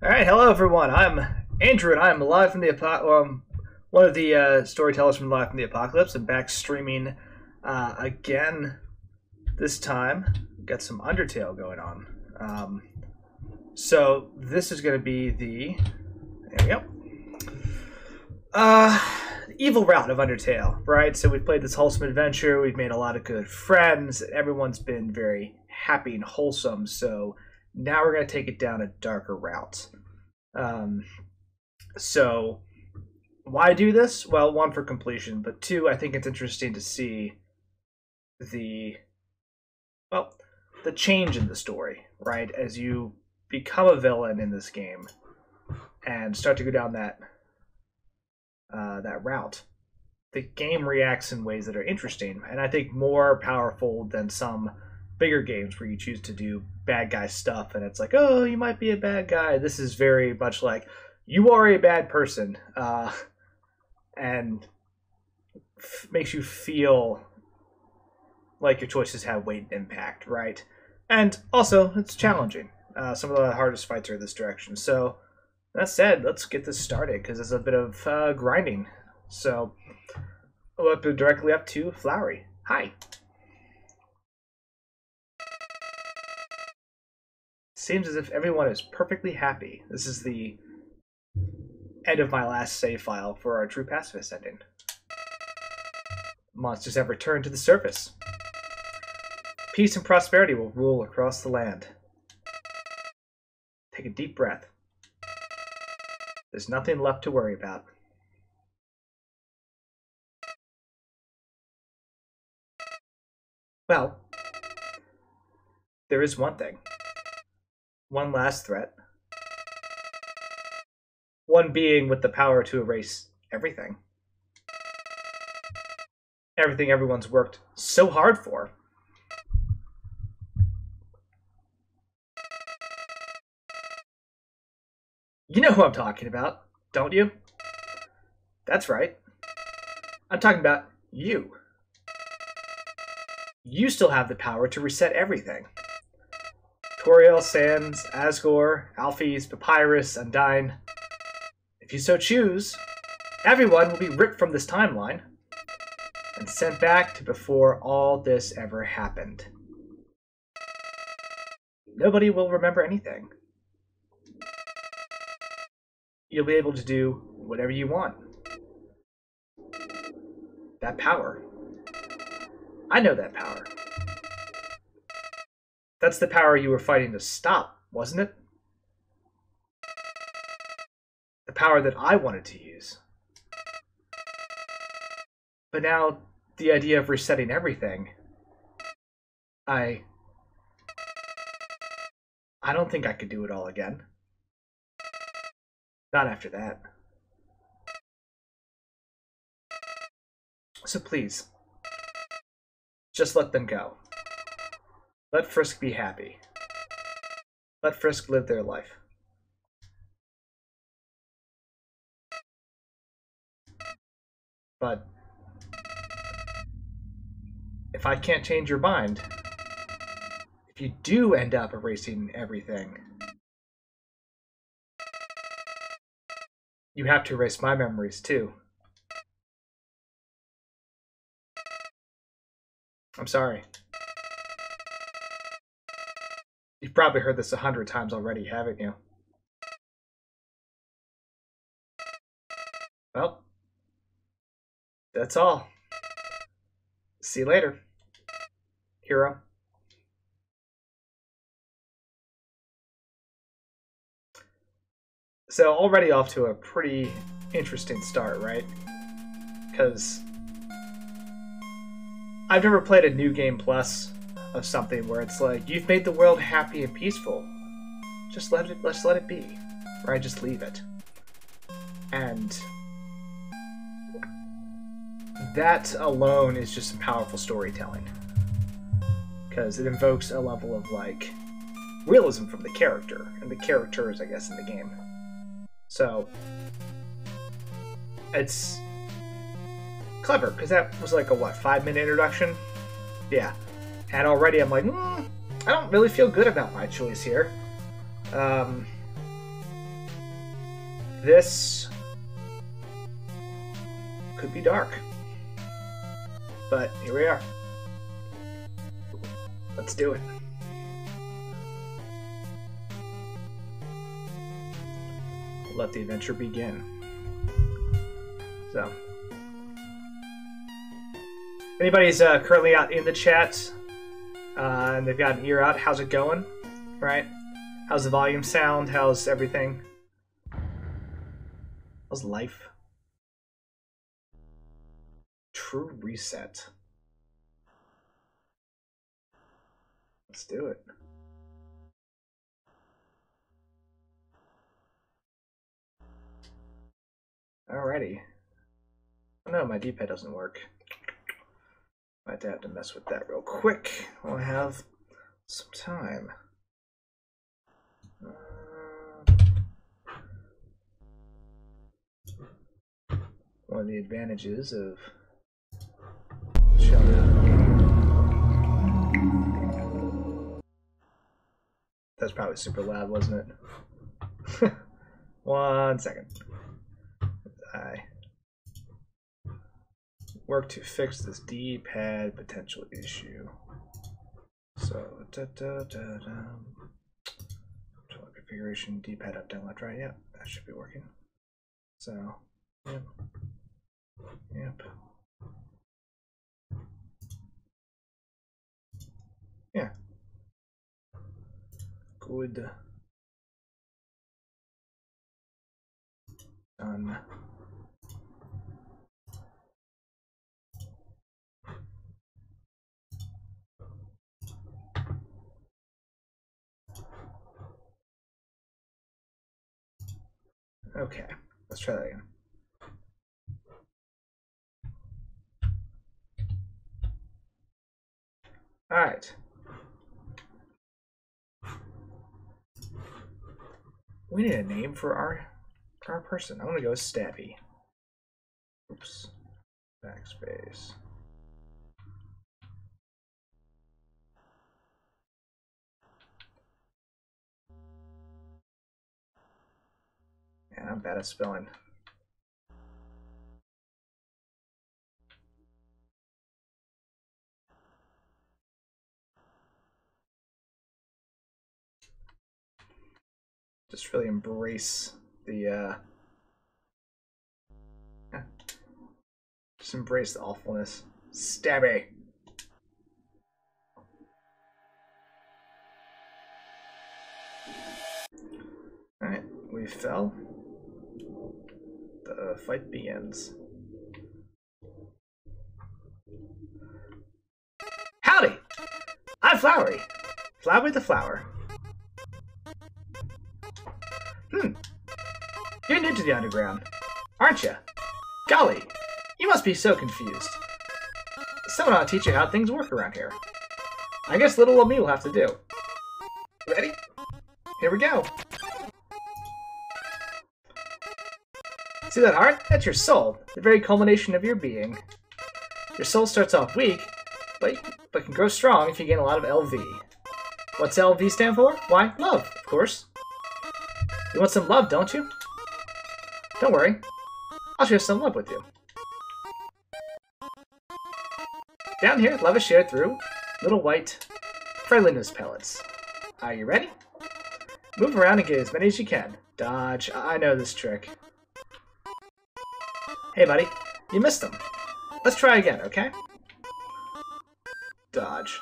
All right, hello everyone. I'm Andrew, and I'm live from the one of the storytellers from Live from the Apocalypse. I'm back streaming again. This time, got some Undertale going on. So this is going to be the there we go. Evil route of Undertale, right? So we've played this wholesome adventure. We've made a lot of good friends. Everyone's been very happy and wholesome. So now we're going to take it down a darker route. So why do this? Well, one, for completion, but two, I think it's interesting to see the change in the story, right? As you become a villain in this game and start to go down that route, the game reacts in ways that are interesting, and I think more powerful than some bigger games where you choose to do bad guy stuff and it's like, oh, you might be a bad guy. This is very much like, you are a bad person, and makes you feel like your choices have weight and impact, right? And also, it's challenging. Some of the hardest fights are this direction. So, that said, let's get this started, because it's a bit of grinding. So, we'll up directly up to Flowery. Hi. Seems as if everyone is perfectly happy. This is the end of my last save file for our True Pacifist ending. Monsters have returned to the surface. Peace and prosperity will rule across the land. Take a deep breath. There's nothing left to worry about. Well, there is one thing. One last threat. One being with the power to erase everything. Everything everyone's worked so hard for. You know who I'm talking about, don't you? That's right. I'm talking about you. You still have the power to reset everything. Toriel, Sans, Asgore, Alphys, Papyrus, Undyne. If you so choose, everyone will be ripped from this timeline and sent back to before all this ever happened. Nobody will remember anything. You'll be able to do whatever you want. That power. I know that power. That's the power you were fighting to stop, wasn't it? The power that I wanted to use. But now, the idea of resetting everything, I don't think I could do it all again. Not after that. So please, just let them go. Let Frisk be happy. Let Frisk live their life. But if I can't change your mind, if you do end up erasing everything, you have to erase my memories too. I'm sorry. You've probably heard this 100 times already, haven't you? Well, that's all. See you later, hero. So already off to a pretty interesting start, right? Because I've never played a New Game Plus of something where it's like, you've made the world happy and peaceful. Let's let it be. Right? Just leave it. And that alone is just some powerful storytelling. Because it invokes a level of, like, realism from the character. And the characters, I guess, in the game. So, it's clever, because that was like a, 5-minute introduction? Yeah. And already I'm like, I don't really feel good about my choice here. this could be dark. But here we are. Let's do it. Let the adventure begin. So, if anybody's currently out in the chat and they've got an ear out, how's it going? Right? How's the volume sound? How's everything? How's life? True reset. Let's do it. Alrighty. Oh no, my D-pad doesn't work. Might have to mess with that real quick while I have some time. One of the advantages of that's probably super loud, wasn't it? 1 second. I work to fix this D-pad potential issue. So, configuration, D-pad up, down, left, right. Yep, that should be working. So, yep. Yeah. Good. Done. Okay, let's try that again. All right. We need a name for our person. I'm gonna go with Stabby. Oops. Backspace. Man, I'm bad at spelling. Just really embrace the just embrace the awfulness. Stabby. Alright, we fell. The fight begins. Howdy! I'm Flowery. Flowery the Flower. You're new to the underground, aren't you? Golly, you must be so confused. Someone ought to teach you how things work around here. I guess little old me will have to do. Ready? Here we go. See that heart? That's your soul, the very culmination of your being. Your soul starts off weak, but can grow strong if you gain a lot of LV. What's LV stand for? Why, love, of course. You want some love, don't you? Don't worry, I'll share some love with you. Down here, love is shared through little white friendliness pellets. Are you ready? Move around and get as many as you can. Dodge. I know this trick. Hey, buddy. You missed them. Let's try again, okay? Dodge.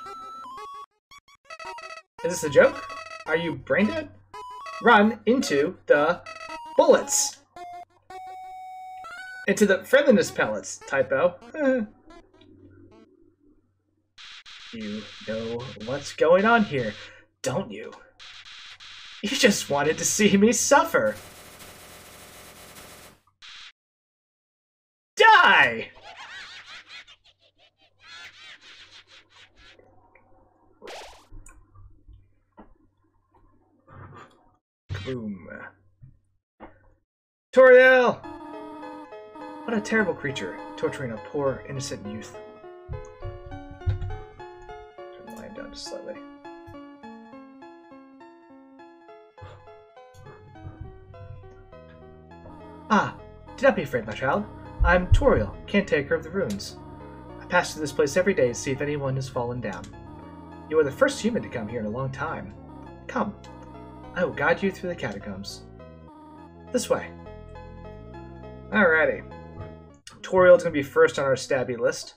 Is this a joke? Are you brain dead? Run into the bullets. Into the friendliness pellets. Typo. You know what's going on here, don't you? You just wanted to see me suffer. Die! Boom. Toriel! What a terrible creature, torturing a poor, innocent youth. Turn the line down just slightly. Ah, do not be afraid, my child. I'm Toriel, caretaker of the ruins. I pass through this place every day to see if anyone has fallen down. You are the first human to come here in a long time. Come, I will guide you through the catacombs. This way. Alrighty. Toriel's going to be first on our stabby list.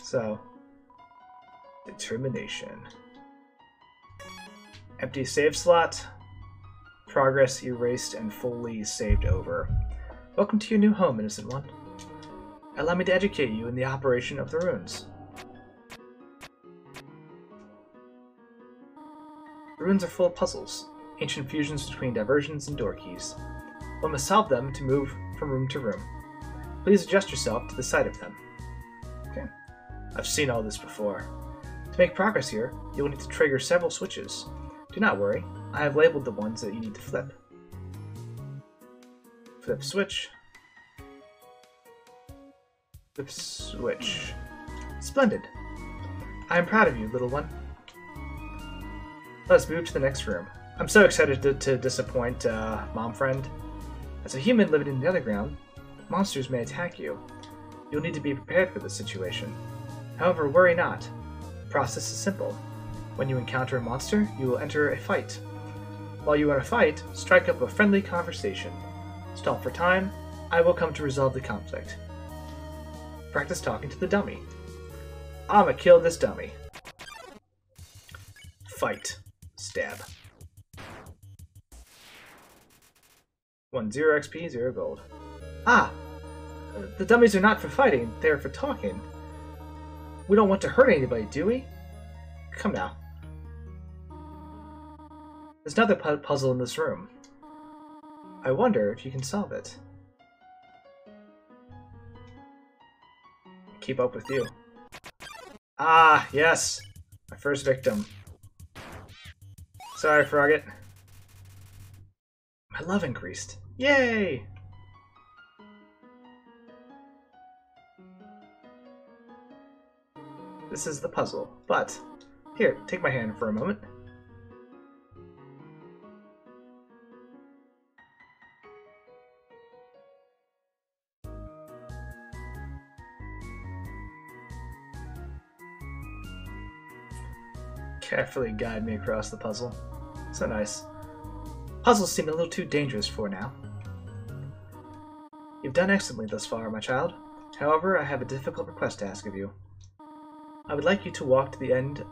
So, determination. Empty save slot. Progress erased and fully saved over. Welcome to your new home, innocent one. Allow me to educate you in the operation of the runes. The runes are full of puzzles, ancient fusions between diversions and door keys. One must solve them to move from room to room. Please adjust yourself to the sight of them. Okay. I've seen all this before. To make progress here, you will need to trigger several switches. Do not worry, I have labeled the ones that you need to flip. Flip switch. Flip switch. Splendid. I am proud of you, little one. Let's move to the next room. I'm so excited to disappoint Mom Friend. As a human living in the underground, monsters may attack you. You'll need to be prepared for this situation. However, worry not. The process is simple. When you encounter a monster, you will enter a fight. While you are in a fight, strike up a friendly conversation. Stall for time. I will come to resolve the conflict. Practice talking to the dummy. I'ma kill this dummy. Fight. Stab. 0 XP, 0 gold. Ah! The dummies are not for fighting, they are for talking. We don't want to hurt anybody, do we? Come now. There's another puzzle in this room. I wonder if you can solve it. Keep up with you. Ah, yes! My first victim. Sorry, Frogget. My love increased. Yay! This is the puzzle, but... Here, take my hand for a moment. Carefully guide me across the puzzle. So nice. Puzzles seem a little too dangerous for now. You've done excellently thus far, my child. However, I have a difficult request to ask of you. I would like you to walk to the end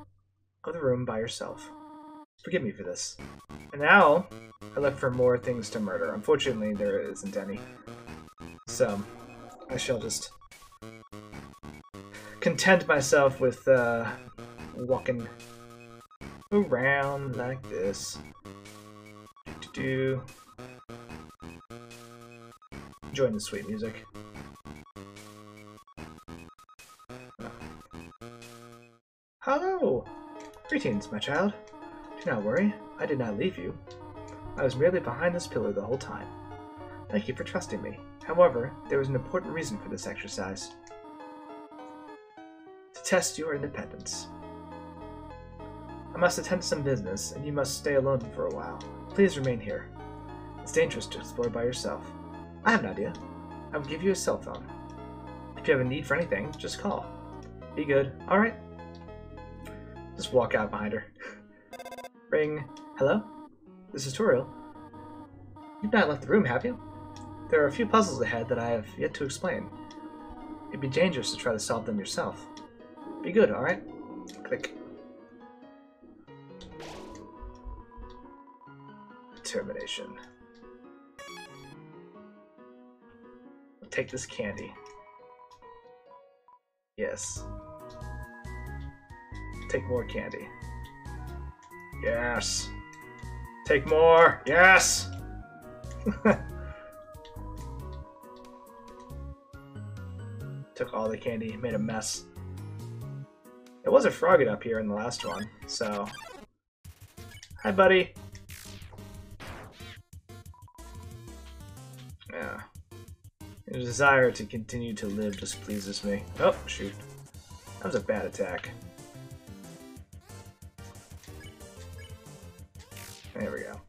of the room by yourself. Forgive me for this. And now, I look for more things to murder. Unfortunately, there isn't any. So, I shall just content myself with walking around like this. Enjoying the sweet music. Hello! Greetings, my child. Do not worry, I did not leave you. I was merely behind this pillar the whole time. Thank you for trusting me. However, there was an important reason for this exercise. To test your independence. I must attend to some business, and you must stay alone for a while. Please remain here. It's dangerous to explore by yourself. I have an idea. I will give you a cell phone. If you have a need for anything, just call. Be good. Alright. Just walk out behind her. Ring. Hello? This is Toriel. You've not left the room, have you? There are a few puzzles ahead that I have yet to explain. It'd be dangerous to try to solve them yourself. Be good, alright? Click. Determination. I'll take this candy. Yes. Take more candy. Yes. Take more. Yes. Took all the candy, made a mess. There was a Frogget up here in the last one, so... Hi, buddy. Yeah. Your desire to continue to live just pleases me. Oh, shoot. That was a bad attack. There we go.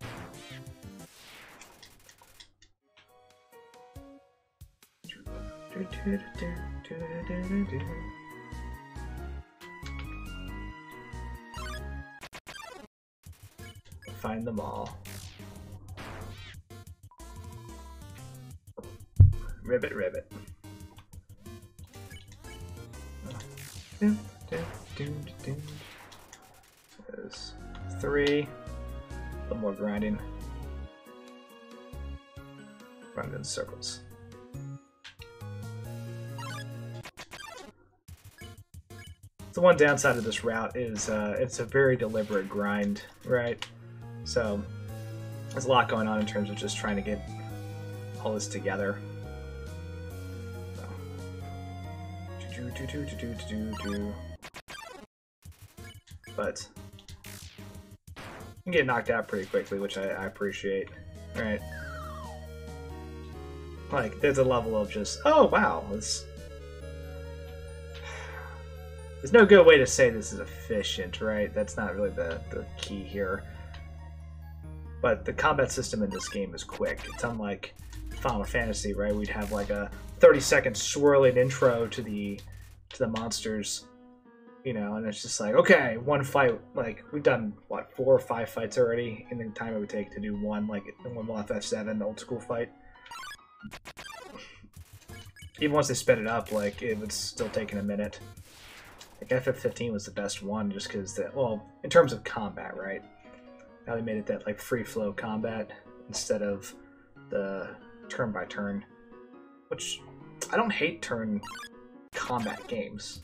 Find them all. Ribbit, ribbit. There's 3. A little more grinding. Run in circles. The one downside of this route is it's a very deliberate grind, right? So there's a lot going on in terms of just trying to get all this together. But you can get knocked out pretty quickly, which I appreciate, right? Like, there's a level of just, oh wow, there's no good way to say this is efficient, right? That's not really the key here. But the combat system in this game is quick. It's unlike Final Fantasy, right? We'd have like a 30-second swirling intro to the monsters, you know, and it's just like, okay, one fight. Like, we've done what, 4 or 5 fights already in the time it would take to do one, like in one FF7 old school fight. Even once they sped it up, like, it was still taking a minute. Like, FF15 was the best one just because, well, in terms of combat, right? Now they made it that, like, free-flow combat instead of the turn-by-turn. Which, I don't hate turn combat games.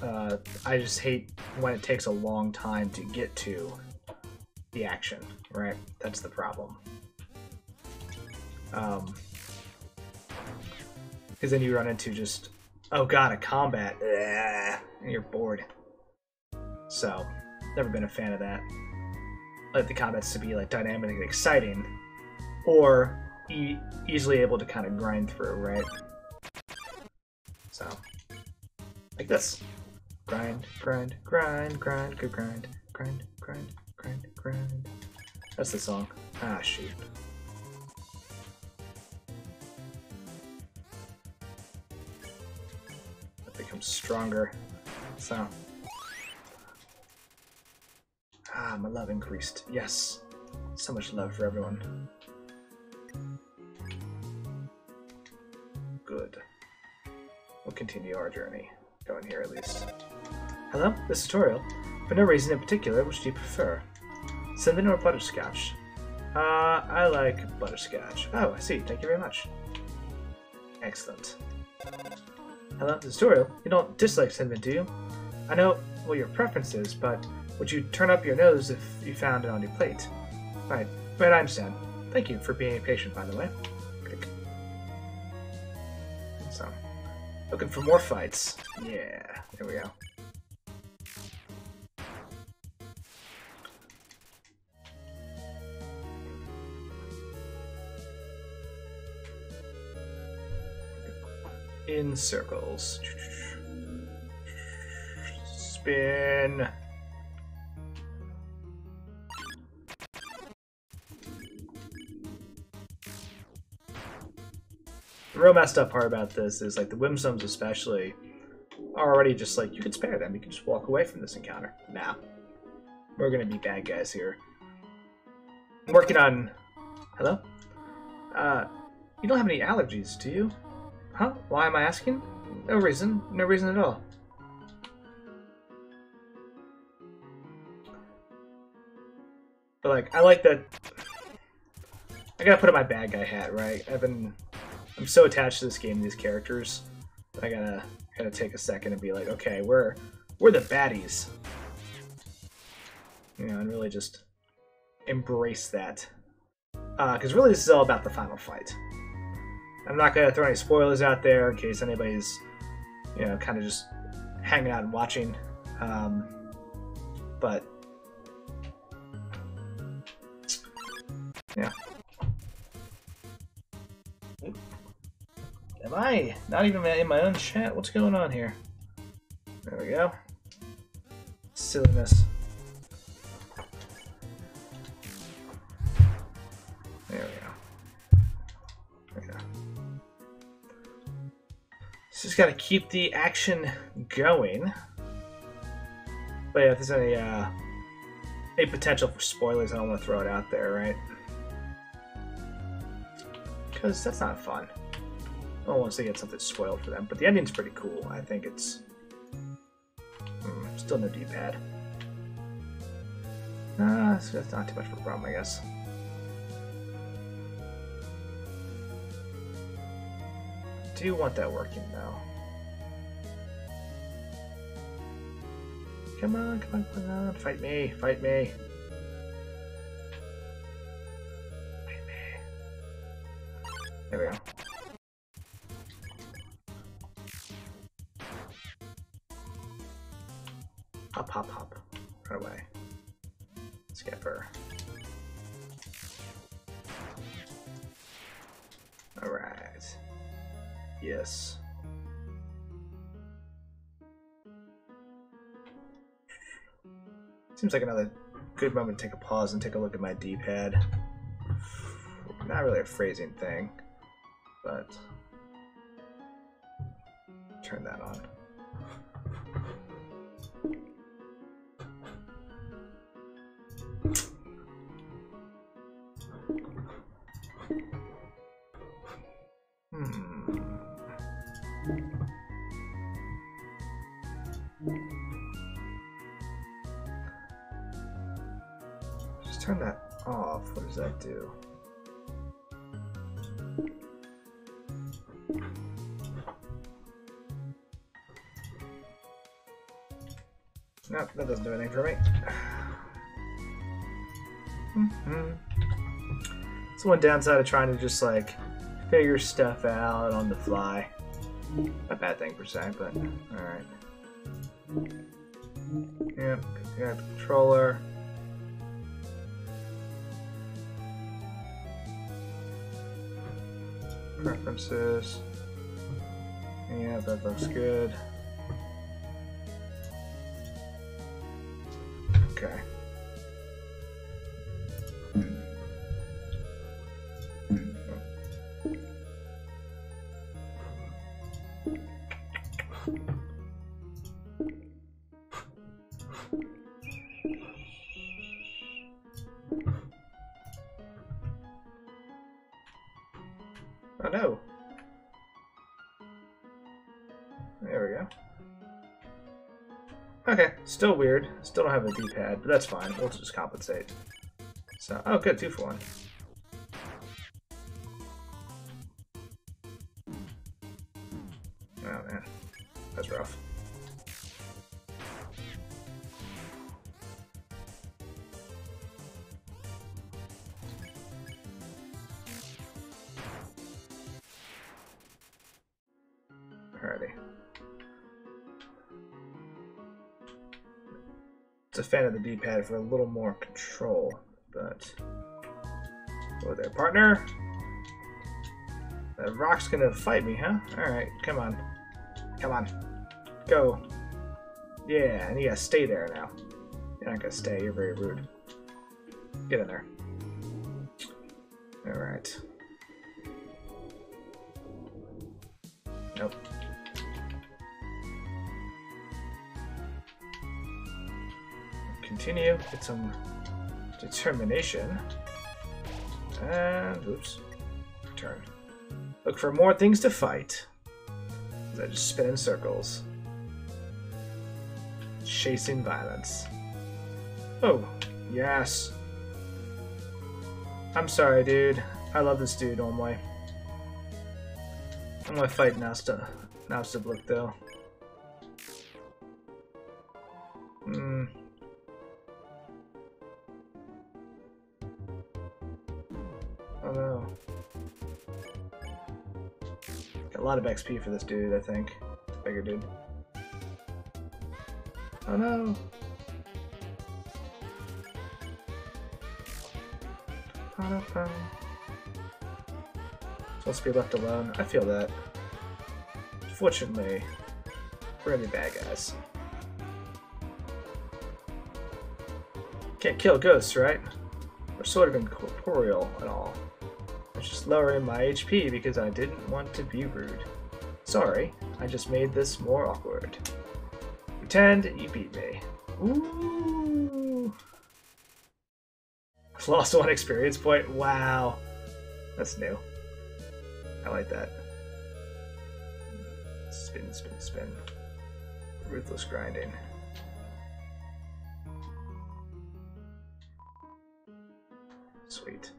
I just hate when it takes a long time to get to the action, right? That's the problem. Because then you run into just, oh god, a combat, and you're bored. So, never been a fan of that. I like the combats to be like dynamic and exciting, or easily able to kind of grind through, right? So, like this. Grind, grind, grind, grind, good grind, grind, grind, grind, grind. That's the song. Ah, shoot. Stronger. So. Ah, my love increased. Yes. So much love for everyone. Good. We'll continue our journey. Going here at least. Hello? This tutorial. For no reason in particular, which do you prefer? Cinnamon or butterscotch? I like butterscotch. Oh, I see. Thank you very much. Excellent. Hello, tutorial. You don't dislike cinnamon, do you? I know what your preference is, but would you turn up your nose if you found it on your plate? Right, I understand. Thank you for being patient, by the way. So, looking for more fights. Yeah, there we go. In circles. Spin. The real messed up part about this is, like, the Whimsums especially are already just like, you can spare them, you can just walk away from this encounter. Nah. We're gonna be bad guys here. I'm working on... Hello? You don't have any allergies, do you? Huh? Why am I asking? No reason. No reason at all. But, like, I like that... I gotta put on my bad guy hat, right? I'm so attached to this game and these characters. I gotta take a second and be like, okay, we're the baddies. You know, and really just embrace that. Because really this is all about the final fight. I'm not going to throw any spoilers out there in case anybody's, you know, kind of just hanging out and watching. But, yeah. Am I not even in my own chat? What's going on here? There we go. Silliness. There we go. There we go. Just gotta keep the action going. But yeah, if there's any potential for spoilers, I don't want to throw it out there, right? Because that's not fun. No one wants to get something spoiled for them. But the ending's pretty cool. I think it's... still no D-pad. So that's not too much of a problem, I guess. Do you want that working, though? Come on, come on, come on. Fight me, fight me. Fight me. There we go. Hop, hop, hop. Run away. Skipper. Alright. Yes. Seems like another good moment to take a pause and take a look at my D-pad. Not really a phrasing thing, but turn that on. Just turn that off. What does that do? Nope, that doesn't do anything for me. It's one downside of trying to just like figure stuff out on the fly. Not a bad thing per se, but alright. Yep, got the controller. Preferences. Yeah, that looks good. Okay. Oh no. There we go. Okay, still weird. Still don't have a D-pad, but that's fine. We'll just compensate. So, oh good, 2 for 1. Oh man, that's rough. Alrighty. It's a fan of the D-pad for a little more control, but... Hello there, partner! That rock's gonna fight me, huh? Alright, come on. Come on. Go. Yeah, and you gotta stay there now. You're not gonna stay, you're very rude. Get in there. Alright. Nope. Continue, get some determination. And, oops, return. Look for more things to fight. I just spin in circles. Chasing violence. Oh, yes. I'm sorry, dude. I love this dude normally. I'm gonna fight Naustablik though. Oh no. Got a lot of XP for this dude, I think. Bigger dude. Oh no! Supposed to be left alone. I feel that. Fortunately, we're gonna be bad guys. Can't kill ghosts, right? We're sort of incorporeal and all. I was just lowering my HP because I didn't want to be rude. Sorry. I just made this more awkward. Pretend you beat me. Ooh. Lost 1 experience point. Wow. That's new. I like that. Spin, spin, spin. Ruthless grinding. Sweet.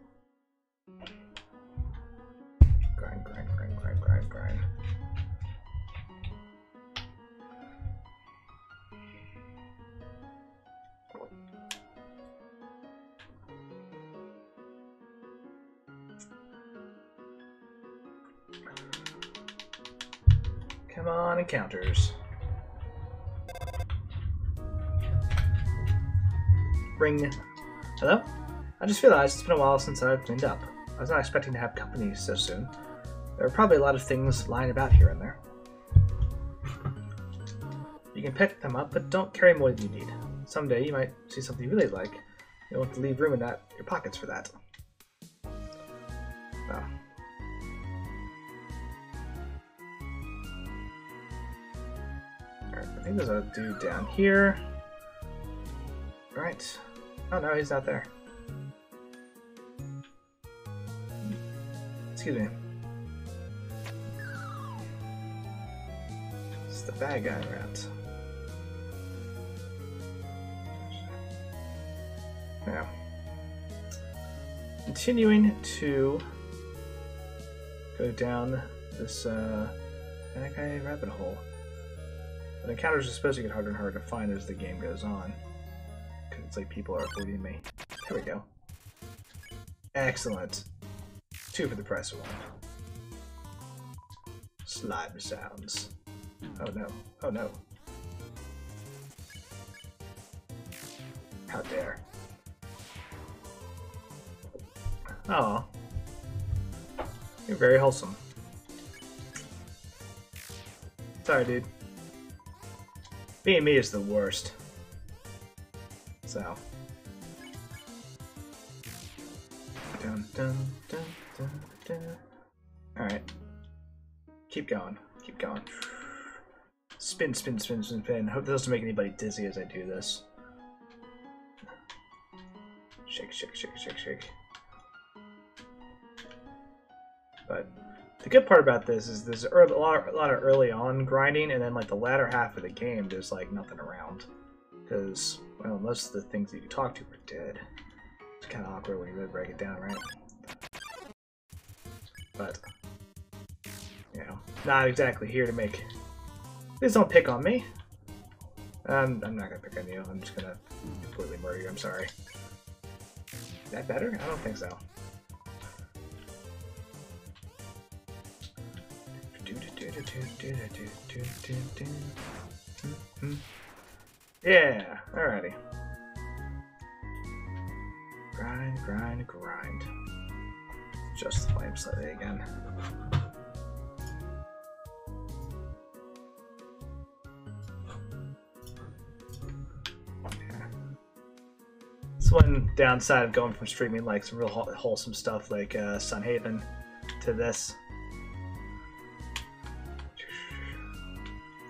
Grind, grind, grind, grind, grind, grind. Come on, encounters. Ring. Hello? I just realized it's been a while since I've cleaned up. I was not expecting to have company so soon. There are probably a lot of things lying about here and there. You can pick them up, but don't carry more than you need. Someday you might see something you really like. You'll have to leave room in your pockets for that. Oh. Alright, I think there's a dude down here. Alright. Oh no, he's not there. Excuse me. It's the bad guy around. Now, continuing to go down this bad guy rabbit hole. The encounters are supposed to get harder and harder to find as the game goes on. Because it's like people are avoiding me. Here we go. Excellent. 2 for the price of 1. Slime sounds. Oh no. Oh no. How dare. Oh. You're very wholesome. Sorry, dude. Being me is the worst. So. Dun, dun, dun, dun, dun. Alright. Keep going. Keep going. Spin, spin, spin, spin, spin. I hope this doesn't make anybody dizzy as I do this. Shake, shake, shake, shake, shake. But the good part about this is there's a lot of early on grinding, and then like the latter half of the game, there's like nothing around. Because, well, most of the things that you talk to are dead. It's kind of awkward when you really break it down, right? But, you know, not exactly here to make... Please don't pick on me. I'm not gonna pick on you. I'm just gonna completely murder you. I'm sorry. Is that better? I don't think so. Yeah, alrighty. Grind, grind, grind. Just the flame slightly again. It's one downside of going from streaming like some real wholesome stuff like Sunhaven to this.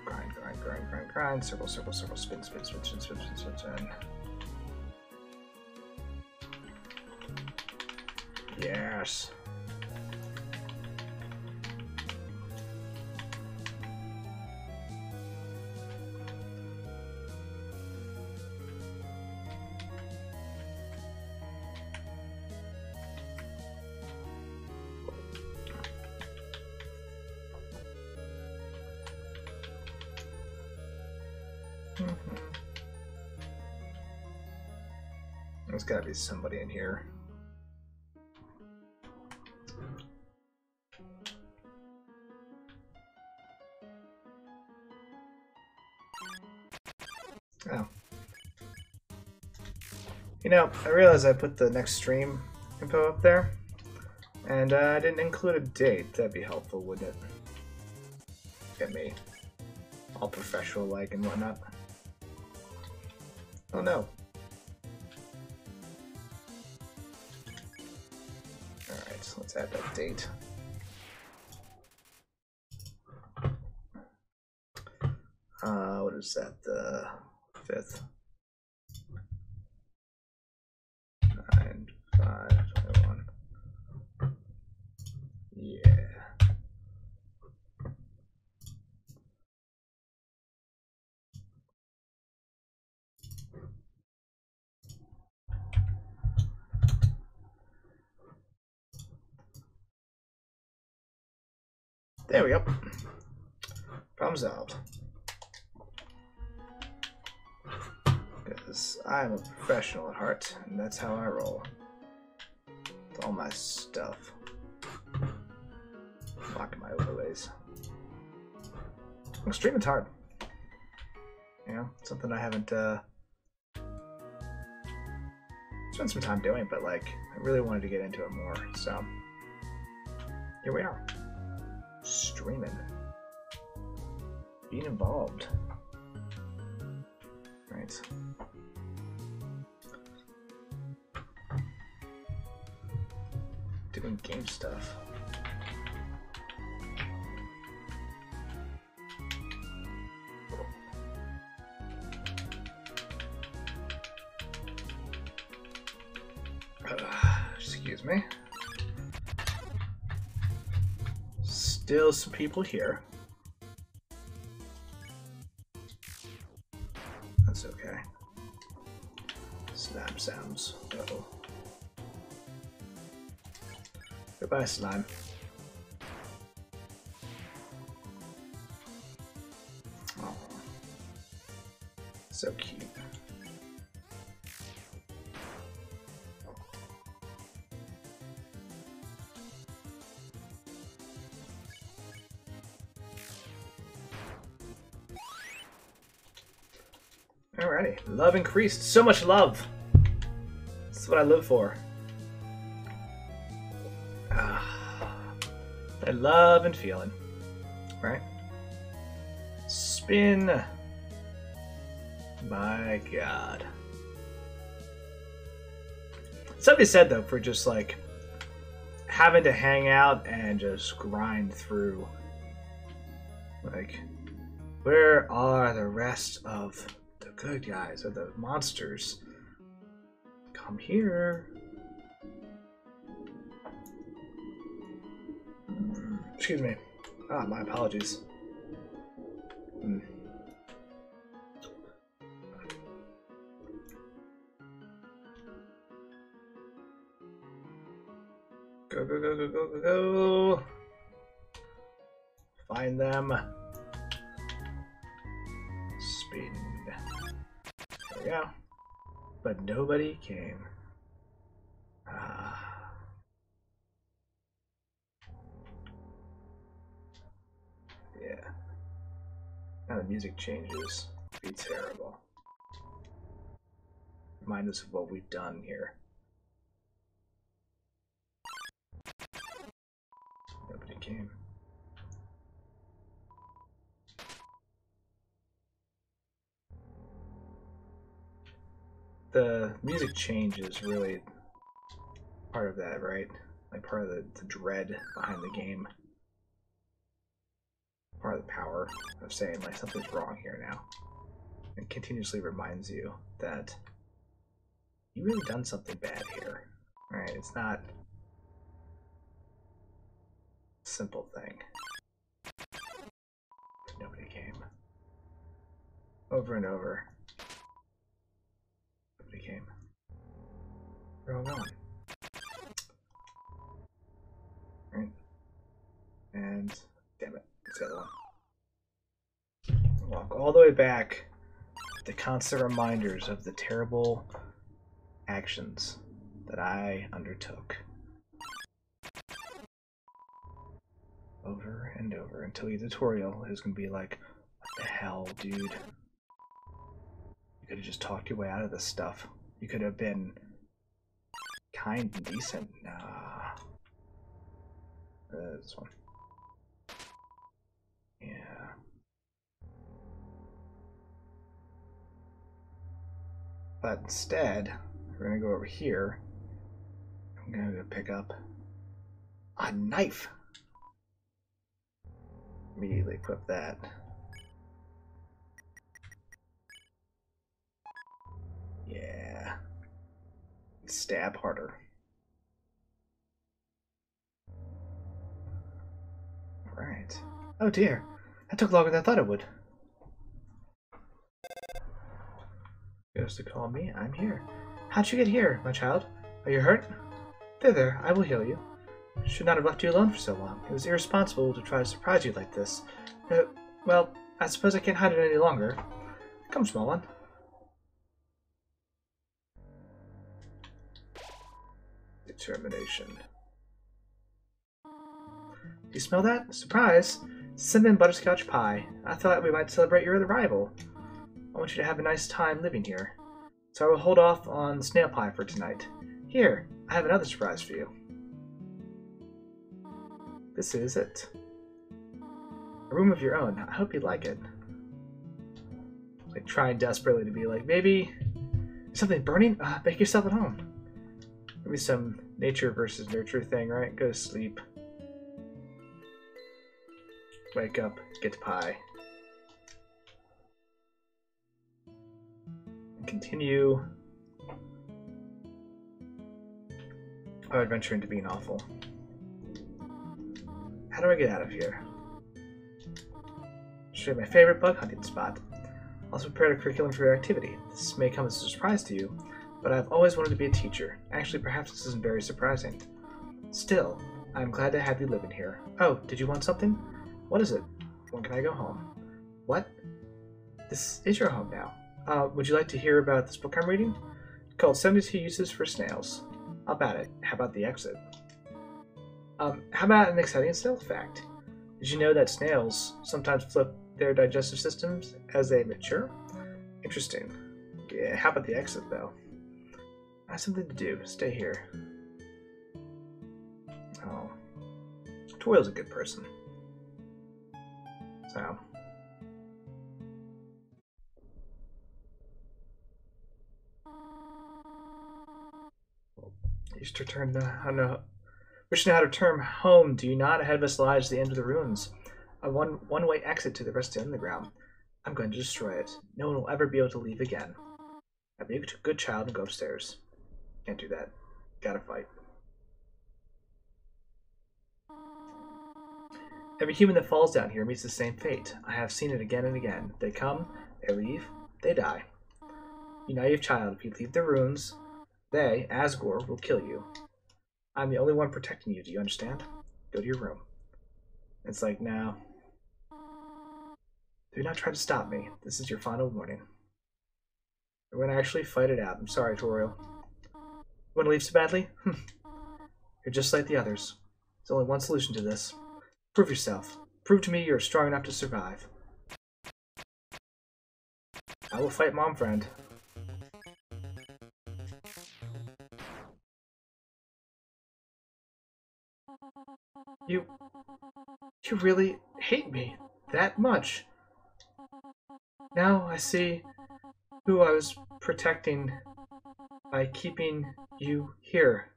Grind, grind, grind, grind, grind. Circle, circle, circle. Spin, spin, spin, spin, spin, spin, spin, spin. Yes. There's gotta be somebody in here. Oh. You know, I realized I put the next stream info up there, and I didn't include a date. That'd be helpful, wouldn't it? Get me all professional-like and whatnot. Oh no. Alright, so let's add that date. is that? The 5th. 9, 5, 21. Yeah. There we go. Problem solved. Because I'm a professional at heart, and that's how I roll. With all my stuff. Locking my overlays. Streaming's hard. You know, something I haven't spent some time doing, but like I really wanted to get into it more. So here we are. Streaming. Being involved. Right. Doing game stuff. Excuse me. Still some people here. That's okay. Slime sounds. Uh-oh. Goodbye, slime. Oh. So cute. Alrighty, love increased. So much love. That's what I live for. I love and feeling. Right? Spin. My God. Somebody said though, for just like having to hang out and just grind through. Like, where are the rest of the good guys or the monsters? Come here. Excuse me. Ah, my apologies. Go, go, go, go, go, go, go. Find them. Spin. There we go. But nobody came. Yeah. Now the music changes. Be terrible. Remind us of what we've done here. Nobody came. The music change is really part of that, right? Like part of the dread behind the game. Part of the power of saying like something's wrong here now. It continuously reminds you that you really done something bad here. Right? It's not a simple thing. Nobody came. Over and over. Nobody came. They're all gone. Right? And damn it, it's the other one. Walk all the way back to constant reminders of the terrible actions that I undertook. Over and over until your tutorial is going to be like, what the hell, dude? You could have just talked your way out of this stuff. You could have been kind and decent. Nah. This one. Yeah. But instead, we're going to go over here. I'm going to go pick up a knife. Immediately equip that. Yeah. Stab harder. Right. Oh dear. That took longer than I thought it would. Goes to call me. I'm here. How'd you get here, my child? Are you hurt? There. I will heal you. Should not have left you alone for so long. It was irresponsible to try to surprise you like this. Well, I suppose I can't hide it any longer. Come, small one. Determination. Do you smell that? Surprise! Cinnamon butterscotch pie. I thought we might celebrate your arrival. I want you to have a nice time living here. So I will hold off on snail pie for tonight. Here, I have another surprise for you. This is it. A room of your own. I hope you like it. Like trying desperately to be like, maybe something burning? Make yourself at home. Maybe some nature versus nurture thing, right? Go to sleep. Wake up, get to pie. And continue our adventure into being awful. How do I get out of here? Straight my favorite bug hunting spot. Also prepared a curriculum for your activity. This may come as a surprise to you, but I've always wanted to be a teacher. Actually, perhaps this isn't very surprising. Still, I'm glad to have you living here. Oh, did you want something? What is it? When can I go home? What? This is your home now. Would you like to hear about this book I'm reading? Called 72 Uses for Snails. How about it? How about the exit? How about an exciting snail fact? Did you know that snails sometimes flip their digestive systems as they mature? Interesting. Yeah, how about the exit, though? I have something to do. Stay here. Oh. Toil's a good person. So. Used to return the... I don't know. Wish to know how to return home, do you not? Ahead of us lies the end of the ruins. A one-way exit to the rest of the underground. I'm going to destroy it. No one will ever be able to leave again. Now be a good child and go upstairs. Can't do that. Gotta fight. Every human that falls down here meets the same fate. I have seen it again and again. They come, they leave, they die. You naive child, if you leave the ruins, they, Asgore, will kill you. I'm the only one protecting you, do you understand? Go to your room. It's like, no. Do not try to stop me. This is your final warning. We're going to actually fight it out. I'm sorry, Toriel. You want to leave so badly? You're just like the others. There's only one solution to this. Prove yourself. Prove to me you're strong enough to survive. I will fight Mom Friend. You really hate me that much. Now I see who I was protecting by keeping you here.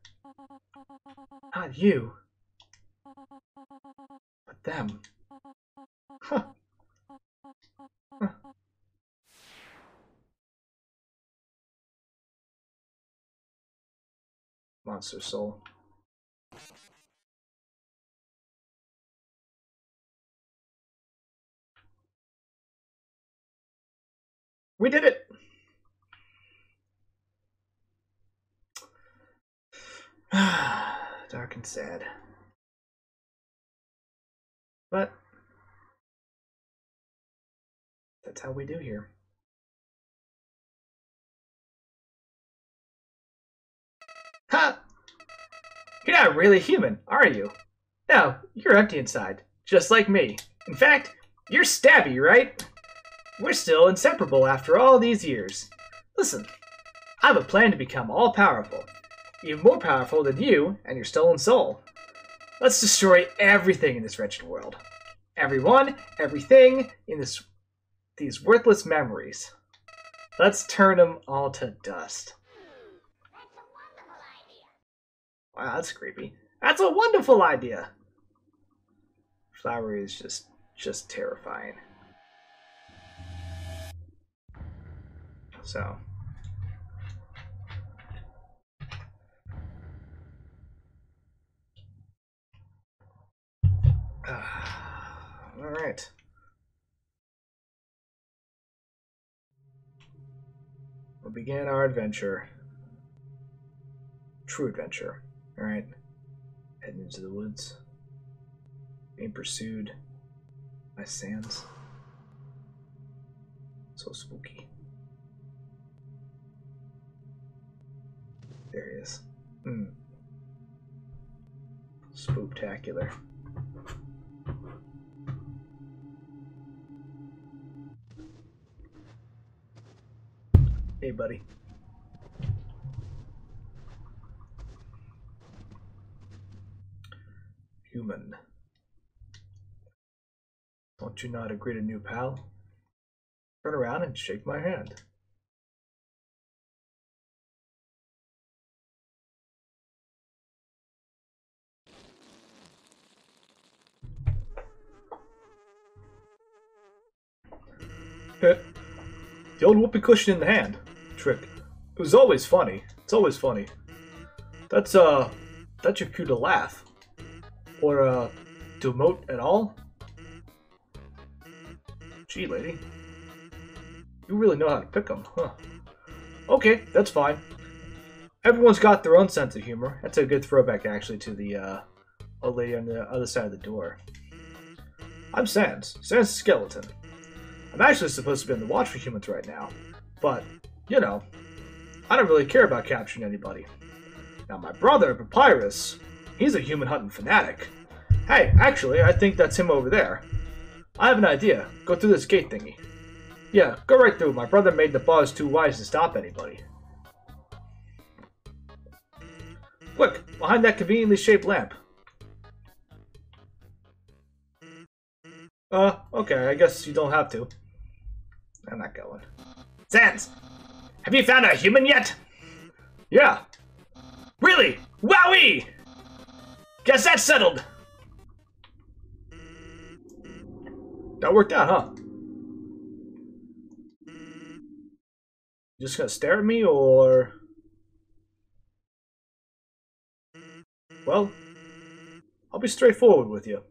Not you, but them. Huh. Huh. Monster soul. We did it! Dark and sad. But that's how we do here. Ha! You're not really human, are you? No, you're empty inside, just like me. In fact, you're stabby, right? We're still inseparable after all these years. Listen, I have a plan to become all-powerful. Even more powerful than you and your stolen soul. Let's destroy everything in this wretched world. Everyone, everything in these worthless memories. Let's turn them all to dust. Wow, that's creepy. That's a wonderful idea. Flowery is just terrifying. So, Alright. We'll begin our adventure. True adventure. Alright. Heading into the woods. Being pursued by Sans. So spooky. There he is. Spooktacular. Hey, buddy. Human. Don't you know how to greet a new pal? Turn around and shake my hand. The old whoopee cushion in the hand trick. It was always funny. It's always funny. That's your cue to laugh. Or to emote at all? Gee, lady. You really know how to pick them, huh? Okay, that's fine. Everyone's got their own sense of humor. That's a good throwback, actually, to the old lady on the other side of the door. I'm Sans the Skeleton. I'm actually supposed to be on the watch for humans right now, but, you know, I don't really care about capturing anybody. Now, my brother, Papyrus, he's a human hunting fanatic. Hey, actually, I think that's him over there. I have an idea. Go through this gate thingy. Yeah, go right through. My brother made the buzz too wise to stop anybody. Quick, behind that conveniently shaped lamp. Okay, I guess you don't have to. I'm not going. Sans! Have you found a human yet? Yeah. Really? Wowee! Guess that's settled! That worked out, huh? You just gonna stare at me, or... Well, I'll be straightforward with you.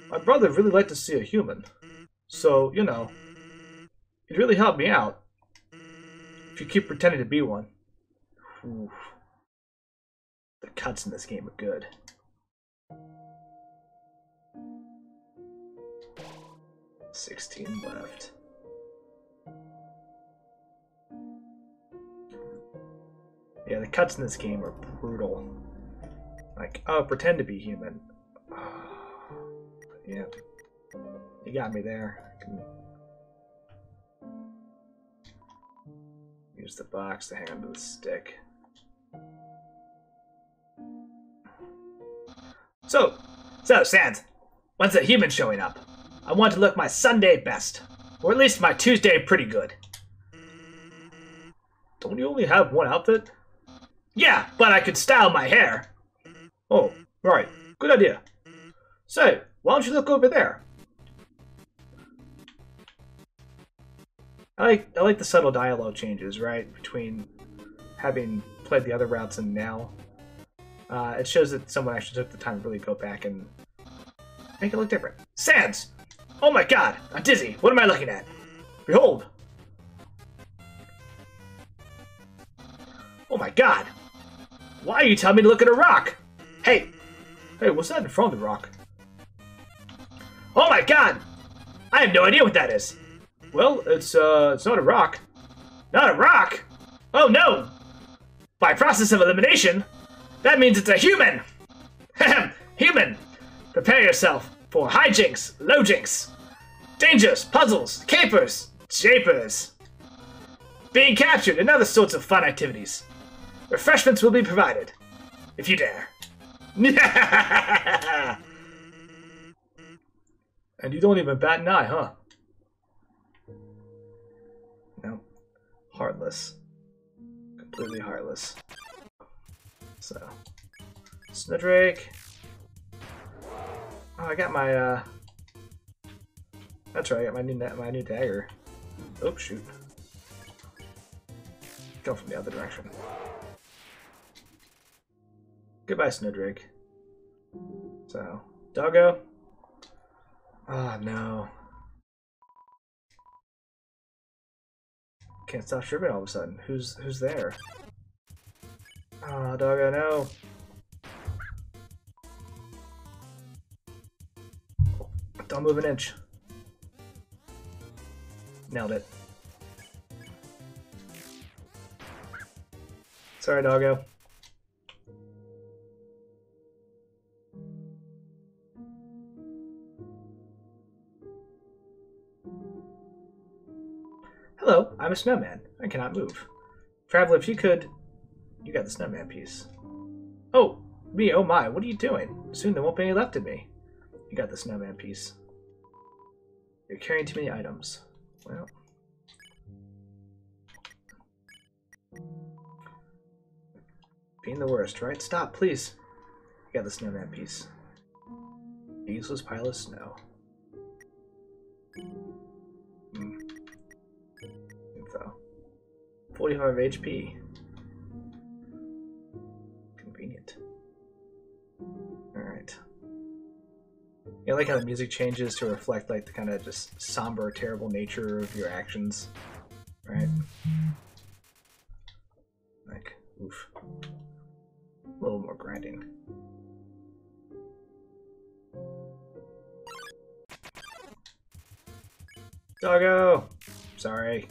My brother really liked to see a human. So, you know, it'd really help me out if you keep pretending to be one. Ooh. The cuts in this game are good. $16 left. Yeah, the cuts in this game are brutal. Like, oh, pretend to be human. Yeah. You got me there. I can use the box to hang onto the stick. So Sans, when's the human showing up? I want to look my Sunday best. Or at least my Tuesday pretty good. Don't you only have one outfit? Yeah, but I could style my hair. Oh, right. Good idea. Say, why don't you look over there? I like the subtle dialogue changes, right? Between having played the other routes and now. It shows that someone actually took the time to really go back and make it look different. Sans! Oh my god! I'm dizzy! What am I looking at? Behold! Oh my god! Why are you telling me to look at a rock? Hey! Hey, what's that in front of the rock? Oh my god! I have no idea what that is! Well, it's not a rock. Not a rock? Oh no! By process of elimination, that means it's a human! Human! Prepare yourself for hijinks, lowjinks, dangers, puzzles, capers, japers, being captured, and other sorts of fun activities. Refreshments will be provided, if you dare. And you don't even bat an eye, huh? No. Heartless. Completely heartless. So. Snowdrake. Oh, I got my, That's right, I got my new dagger. Oh, shoot. Go from the other direction. Goodbye, Snowdrake. So, doggo. Oh no. Can't stop stripping all of a sudden. Who's there? Oh, doggo, no. Don't move an inch. Nailed it. Sorry, doggo. Hello, I'm a snowman. I cannot move. Traveler, if you could... You got the snowman piece. Oh, me, oh my, what are you doing? Soon there won't be any left of me. You got the snowman piece. You're carrying too many items. Well... Being the worst, right? Stop, please. You got the snowman piece. Useless pile of snow. Info. 45 HP. Convenient. Alright. Yeah, I like how the music changes to reflect like the kind of just somber, terrible nature of your actions. Right? Like, oof. A little more grinding. Doggo! Sorry.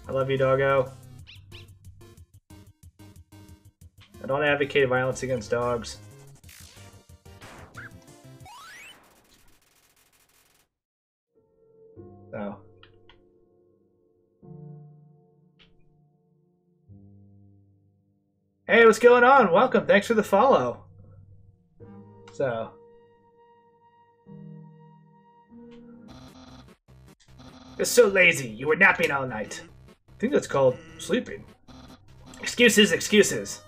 I love you, doggo. I don't advocate violence against dogs. So. Hey, what's going on? Welcome. Thanks for the follow. So. You're so lazy. You were napping all night. I think that's called sleeping. Excuses, excuses.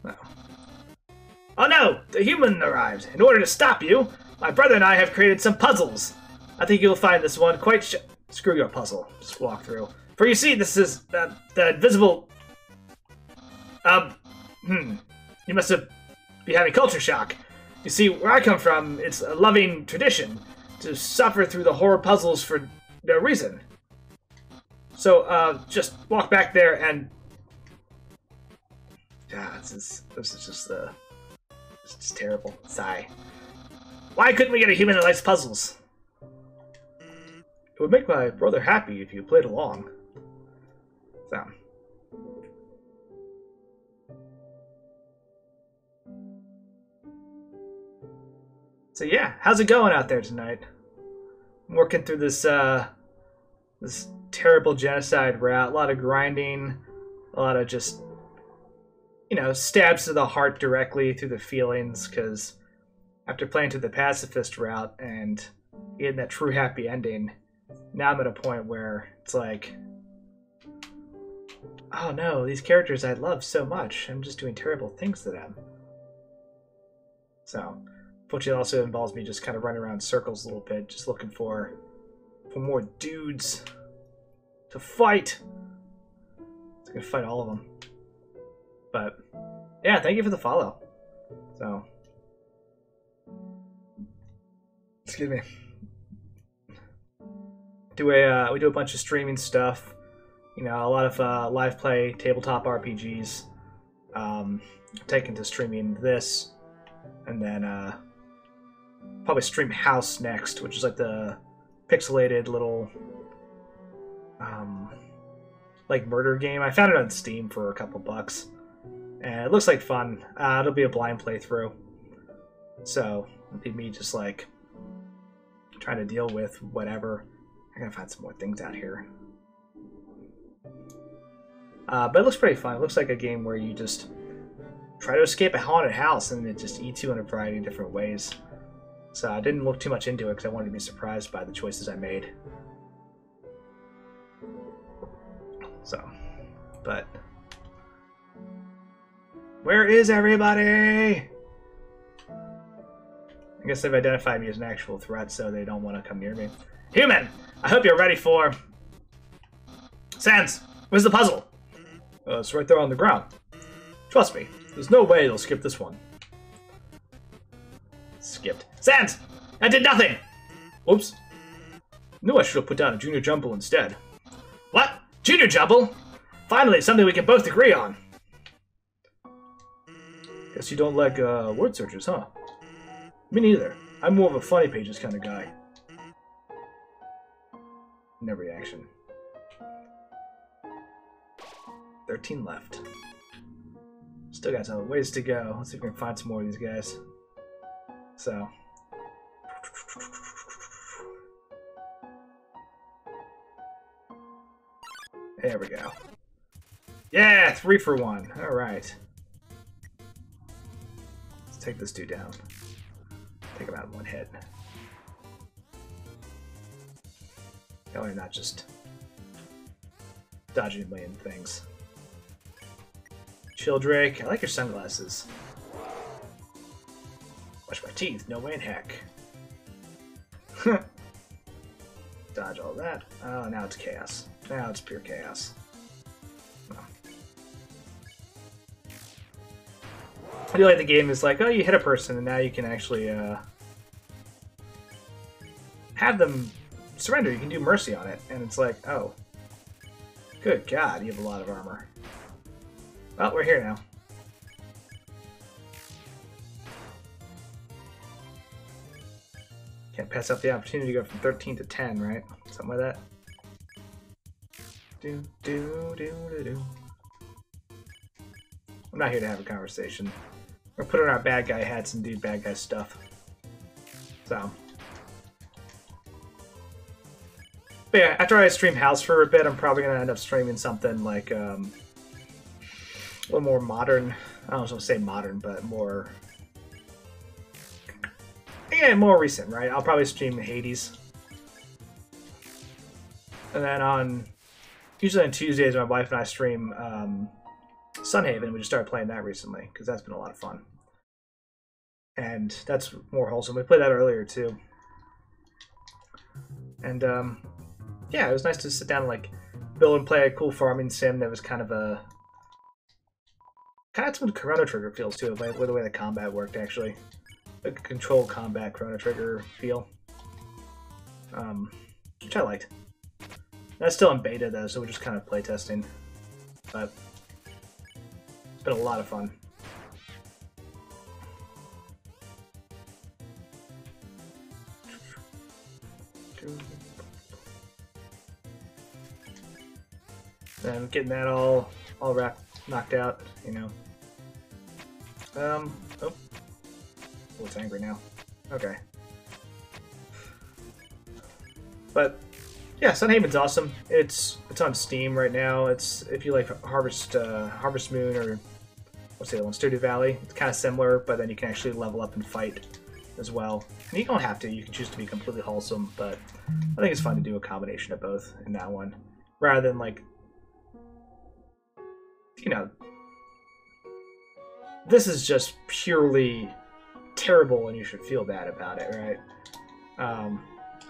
No. Oh no! The human arrived. In order to stop you, my brother and I have created some puzzles. I think you'll find this one quite screw your puzzle. Just walk through. For you see, this is the invisible... You must be having culture shock. You see, where I come from, it's a loving tradition to suffer through the horror puzzles for no reason. So, just walk back there and... Yeah, this is just, it's just terrible. Sigh. Why couldn't we get a human that likes puzzles? It would make my brother happy if you played along. So yeah, how's it going out there tonight? I'm working through this this terrible genocide route. A lot of grinding, a lot of just, you know, stabs to the heart directly through the feelings, because after playing through the pacifist route and getting that true happy ending, now I'm at a point where it's like, oh no, these characters I love so much, I'm just doing terrible things to them. So, unfortunately, it also involves me just kind of running around in circles a little bit, just looking for more dudes to fight. I'm gonna fight all of them. But yeah, thank you for the follow. So, excuse me. We do a bunch of streaming stuff. You know, a lot of live play tabletop RPGs. Taken to streaming this, and then probably stream House next, which is like the pixelated little like murder game. I found it on Steam for a couple bucks, and it looks like fun. It'll be a blind playthrough, so it'll be me just like trying to deal with whatever. I gotta find some more things out here. But it looks pretty fun. It looks like a game where you just try to escape a haunted house and it just eats you in a variety of different ways. So I didn't look too much into it because I wanted to be surprised by the choices I made. So, but... Where is everybody? I guess they've identified me as an actual threat, so they don't want to come near me. Human! I hope you're ready for... Sans! Where's the puzzle? It's right there on the ground. Trust me, there's no way they'll skip this one. Skipped. Sans! I did nothing! Oops. Knew I should have put down a Junior Jumble instead. What? Junior Jumble? Finally, something we can both agree on. Guess you don't like word searches, huh? Me neither. I'm more of a funny pages kind of guy. No reaction. 13 left. Still got some ways to go. Let's see if we can find some more of these guys. So. There we go. Yeah, 3 for 1. Alright. Let's take this dude down. Take him out in one hit. That way I'm not just dodging a million things. Childrake, I like your sunglasses. Wash my teeth, no way in heck. Dodge all that. Oh, now it's chaos. Now it's pure chaos. Oh. I do like the game is like, oh, you hit a person, and now you can actually have them surrender. You can do mercy on it, and it's like, oh, good God, you have a lot of armor. Well, we're here now. Can't pass up the opportunity to go from 13 to 10, right? Something like that. Do, do, do, do, do. I'm not here to have a conversation. We're putting on our bad guy hats and do bad guy stuff. So. But yeah, after I stream House for a bit, I'm probably going to end up streaming something like a little more modern. I don't know if I'll say modern, but more... Yeah, more recent, right? I'll probably stream Hades. And then on... Usually on Tuesdays, my wife and I stream Sunhaven. We just started playing that recently, because that's been a lot of fun. And that's more wholesome. We played that earlier, too. And, yeah, it was nice to sit down and, like, build and play a cool farming sim that was kind of a... Kind of some Chrono Trigger feels to it, with the way the combat worked, actually. A controlled combat Chrono Trigger feel. Which I liked. That's still in beta, though, so we're just kind of playtesting. But it's been a lot of fun. And getting that all knocked out, you know. Oh. Oh, it's angry now. Okay. But yeah, Sunhaven's awesome. It's on Steam right now. It's if you like Harvest Moon or what's the other one, Stardew Valley. It's kind of similar, but then you can actually level up and fight as well. And you don't have to. You can choose to be completely wholesome, but I think it's fun to do a combination of both in that one, rather than like, you know, this is just purely terrible and you should feel bad about it, right?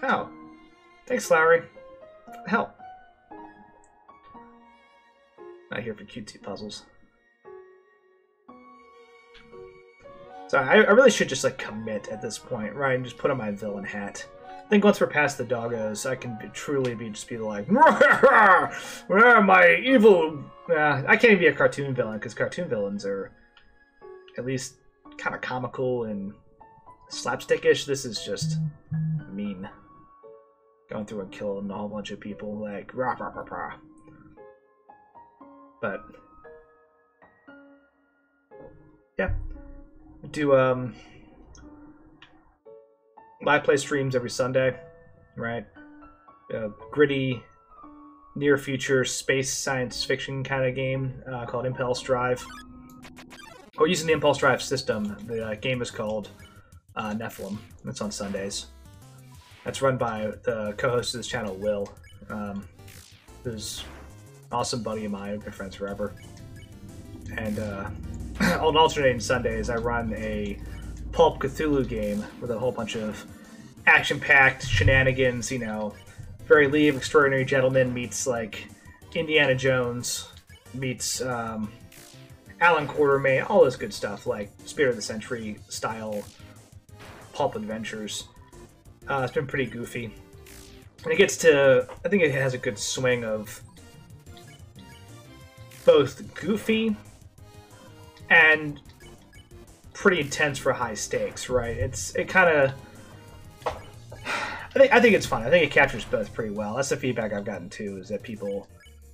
Oh, thanks, Lowry. Help. Not here for cutesy puzzles. So I really should just like commit at this point, right? And just put on my villain hat. I think once we're past the doggos, I can truly just be like, my evil. I can't even be a cartoon villain because cartoon villains are at least kind of comical and slapstickish. This is just mean. Going through and killing a whole bunch of people, like rah rah rah rah. But yeah, do live play streams every Sunday, right? Gritty, near future space science fiction kind of game called Impulse Drive. Or using the Impulse Drive system. The game is called Nephilim. It's on Sundays. That's run by the co-host of this channel, Will, who's an awesome buddy of mine. We've been friends forever. And on alternating Sundays, I run a Pulp Cthulhu game with a whole bunch of action-packed shenanigans, you know, very League of Extraordinary Gentlemen meets, like, Indiana Jones meets Alan Quatermain, all this good stuff, like Spirit of the Century style pulp adventures. It's been pretty goofy. And it gets to... I think it has a good swing of both goofy and pretty intense for high stakes, right? It kind of... I think it's fun. I think it captures both pretty well. That's the feedback I've gotten too, is that people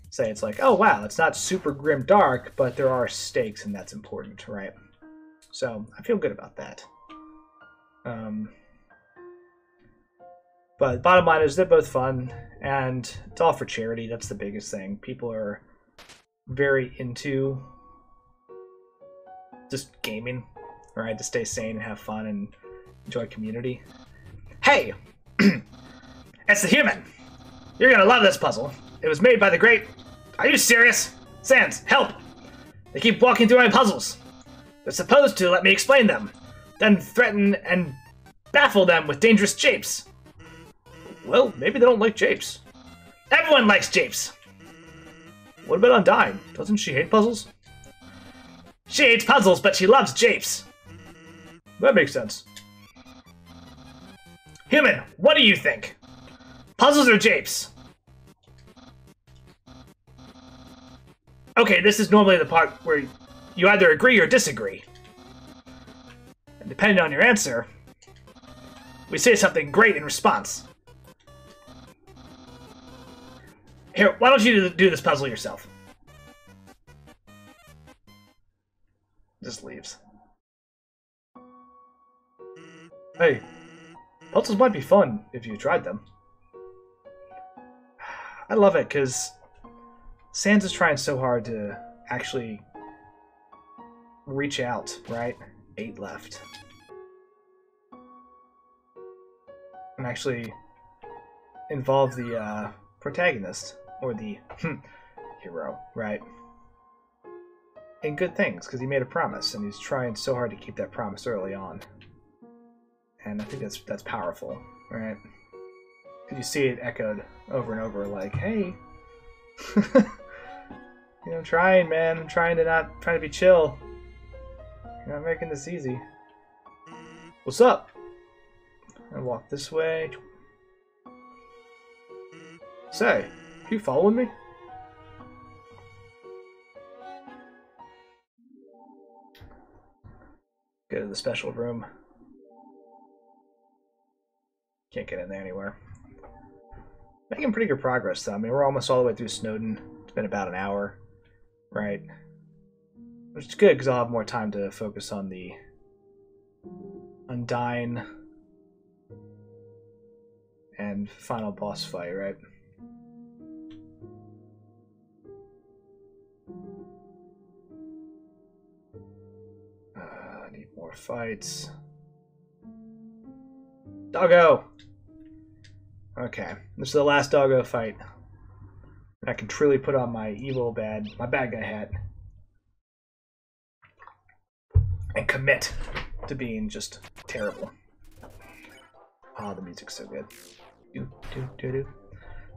say it's like, oh wow, it's not super grim dark, but there are stakes and that's important, right? So I feel good about that. But bottom line is they're both fun, and it's all for charity. That's the biggest thing. People are very into just gaming, right? To stay sane and have fun and enjoy community. Hey! It's the human! You're gonna love this puzzle. It was made by the great... Are you serious? Sans, help! They keep walking through my puzzles. They're supposed to let me explain them, then threaten and baffle them with dangerous japes. Well, maybe they don't like japes. Everyone likes japes! What about Undyne? Doesn't she hate puzzles? She hates puzzles, but she loves japes. That makes sense. Human, what do you think? Puzzles or japes? Okay, this is normally the part where you either agree or disagree. And depending on your answer, we say something great in response. Here, why don't you do this puzzle yourself? Just leaves. Hey, puzzles might be fun if you tried them. I love it because Sans is trying so hard to actually reach out, right? 8 left. And actually involve the protagonist, or the hero, right? In good things, because he made a promise, and he's trying so hard to keep that promise early on. And I think that's powerful, right? Because you see it echoed over and over, like, hey, you know, I'm trying, man. I'm trying to be chill. You're not making this easy. What's up? I walk this way. Say, you following me? Go to the special room. Can't get in there anywhere. Making pretty good progress, though. I mean, we're almost all the way through Snowden. It's been about an hour, right? Which is good, because I'll have more time to focus on the Undyne and final boss fight, right? I need more fights. Doggo! Okay, this is the last doggo fight. I can truly put on my my bad guy hat. And commit to being just terrible. Oh, the music's so good. Do do do do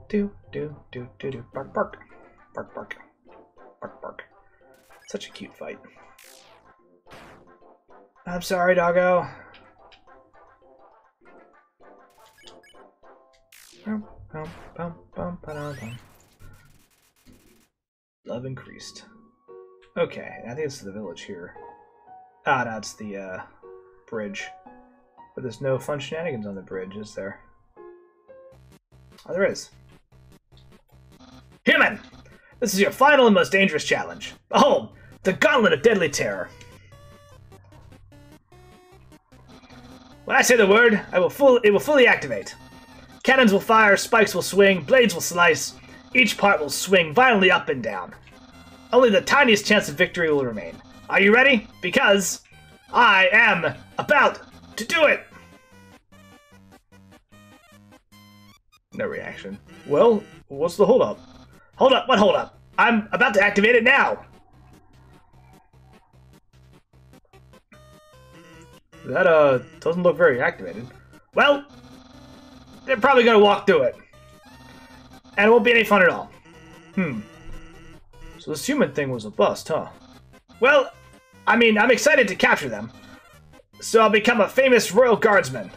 do do do do do bark bark bark bark bark bark. Such a cute fight. I'm sorry, doggo. Love increased. Okay, I think it's the village here. Ah, no, it's the bridge. But there's no fun shenanigans on the bridge, is there? Oh, there is. Human! This is your final and most dangerous challenge. Behold, the Gauntlet of Deadly Terror. When I say the word, it will fully activate. Cannons will fire, spikes will swing, blades will slice. Each part will swing violently up and down. Only the tiniest chance of victory will remain. Are you ready? Because I am about to do it! No reaction. Well, what's the holdup? Hold up, what holdup? I'm about to activate it now! That, doesn't look very activated. Well, they're probably gonna walk through it. And it won't be any fun at all. So this human thing was a bust, huh? Well, I mean, I'm excited to capture them. so I'll become a famous royal guardsman.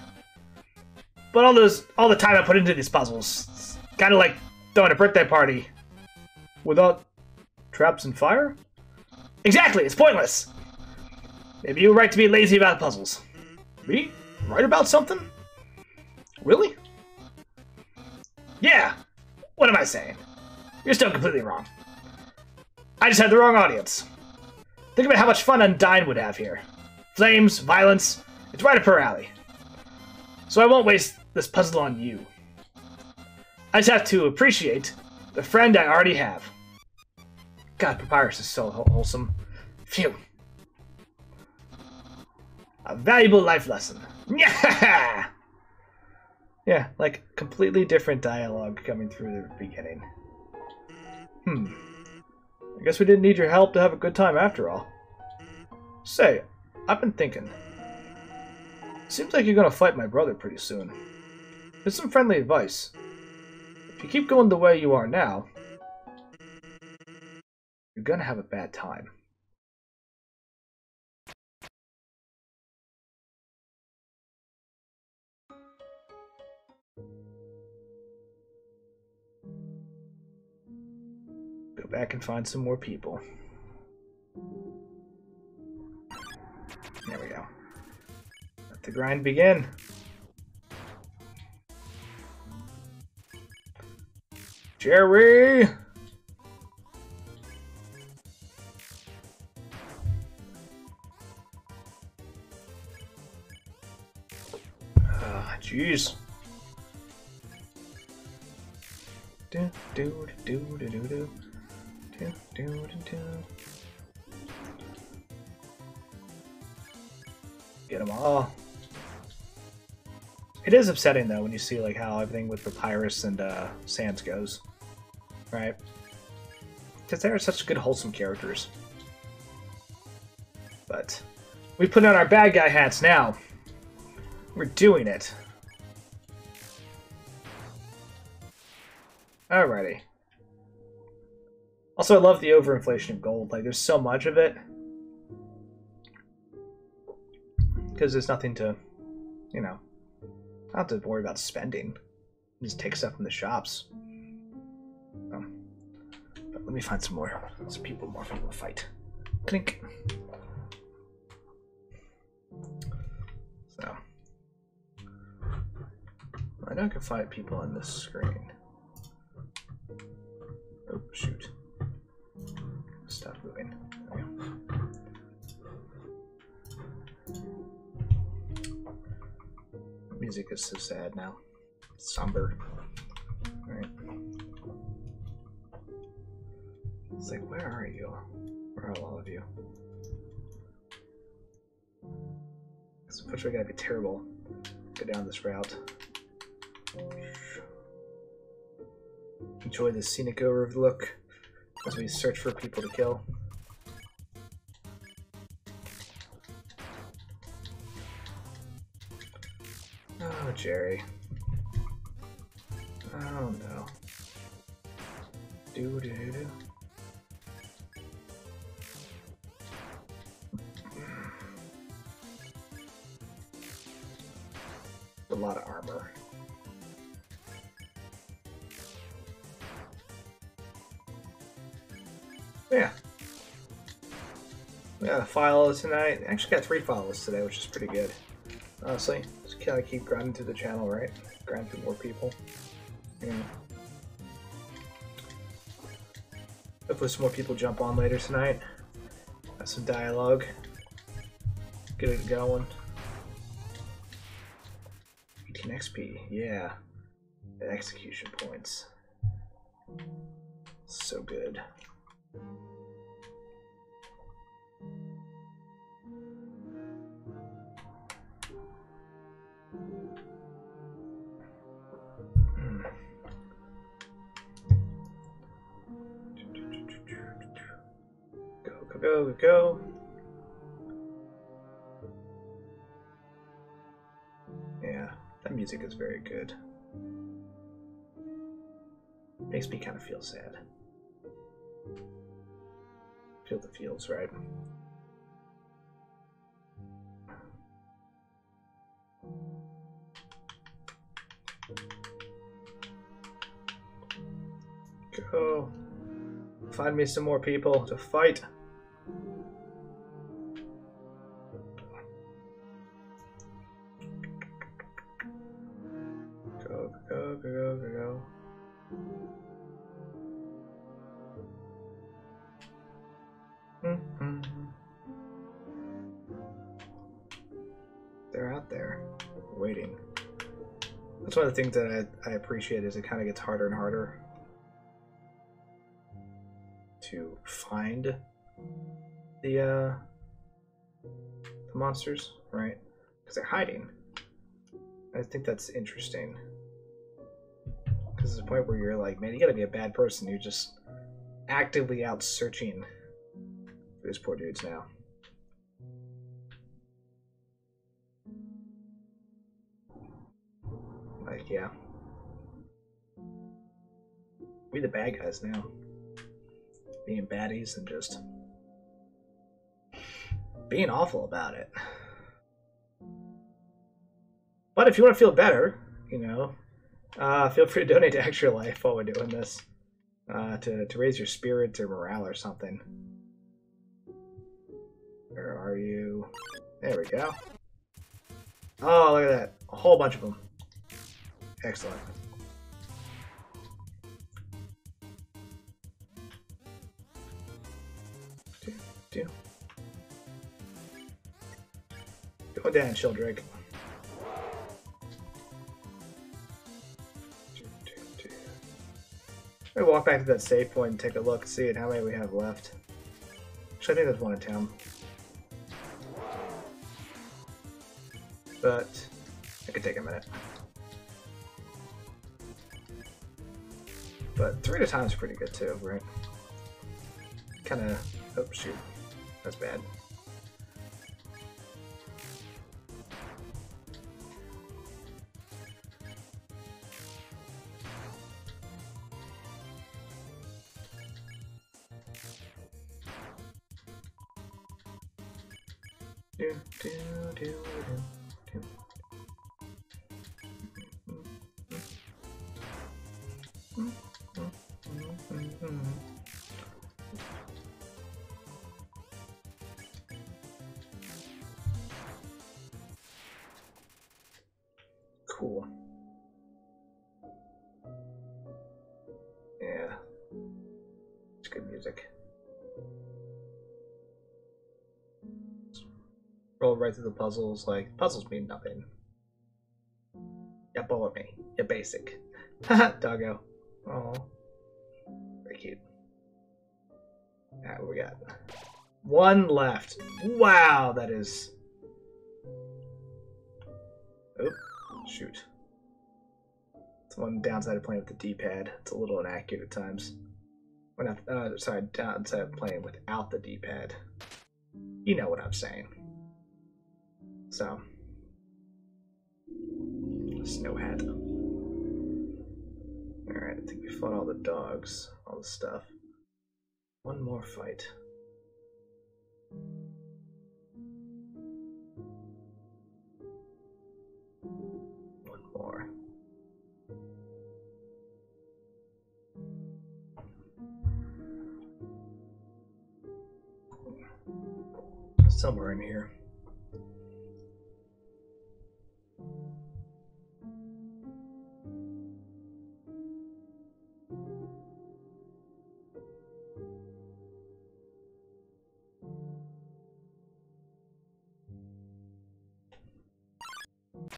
But all the time I put into these puzzles, it's kind of like throwing a birthday party without traps and fire? Exactly, it's pointless. Maybe you're right to be lazy about puzzles. Me? Right about something? Really? Yeah. What am I saying? You're still completely wrong. I just had the wrong audience. Think about how much fun Undyne would have here. Flames, violence, it's right up her alley. So I won't waste this puzzle on you. I just have to appreciate the friend I already have. God, Papyrus is so wholesome. Phew. A valuable life lesson. Yeah! Yeah, like completely different dialogue coming through the beginning. I guess we didn't need your help to have a good time after all. Say, I've been thinking. Seems like you're gonna fight my brother pretty soon. Here's some friendly advice. If you keep going the way you are now, you're gonna have a bad time. Go back and find some more people. There we go. Let the grind begin. Jerry! Jeez. Do do do do do do do do do do. Get them all. It is upsetting though when you see like how everything with Papyrus and Sans goes, right? Because they are such good wholesome characters. But we put on our bad guy hats now. We're doing it. Alrighty. Also, I love the overinflation of gold. Like, there's so much of it. Because there's nothing to, you know, not to worry about spending. Just take stuff from the shops. But let me find some more people to fight. Clink. So. I know I can find people on this screen. Oh, shoot. Stop moving. There we go. Music is so sad now. It's somber. Alright. It's like, where are you? Where are all of you? So unfortunately, I gotta be terrible. Go down this route. Enjoy the scenic overlook as we search for people to kill. Oh, Jerry. Oh no. Do do do. A lot of armor. Yeah. We got a follow tonight. Actually got 3 follows today, which is pretty good. Honestly, just kind of keep grinding through the channel, right? Grind through more people. Yeah. Hopefully some more people jump on later tonight. Have some dialogue. Get it going. 18 XP, yeah. The execution points. So good. Go. Yeah, that music is very good. Makes me kind of feel sad. Feel the feels, right? go. Find me some more people to fight. Go, go, go, go, go, go. They're out there, waiting. That's one of the things that I appreciate is it kind of gets harder and harder to find the monsters, right? Because they're hiding. I think that's interesting. Because there's a point where you're like, man, you gotta be a bad person. You're just actively out searching for these poor dudes now. Like, yeah. We the bad guys now. Being baddies and just being awful about it. But if you want to feel better, you know, feel free to donate to Extra Life while we're doing this. To raise your spirits or morale or something. Where are you? There we go. Oh, look at that. A whole bunch of them. Excellent. Go down, Childrick. I'm gonna walk back to that save point and take a look, see how many we have left. Actually, I think there's one in town. But it could take a minute. But 3 at a time is pretty good too, right? Kind of. Oh shoot, that's bad. Do, do, do, do, do. Cool. Yeah. It's good music. Roll right through the puzzles, like, puzzles mean nothing. Yeah, bullet me. You're basic. Haha, doggo. Oh. Very cute. Alright, what we got? One left. Wow, that is... Oh, shoot. It's one downside of playing with the D-pad. It's a little inaccurate at times. Or not, sorry, downside of playing without the D-pad. You know what I'm saying. So. Snow hat. Alright, I think we fought all the dogs, all the stuff. One more fight. One more. Somewhere in here.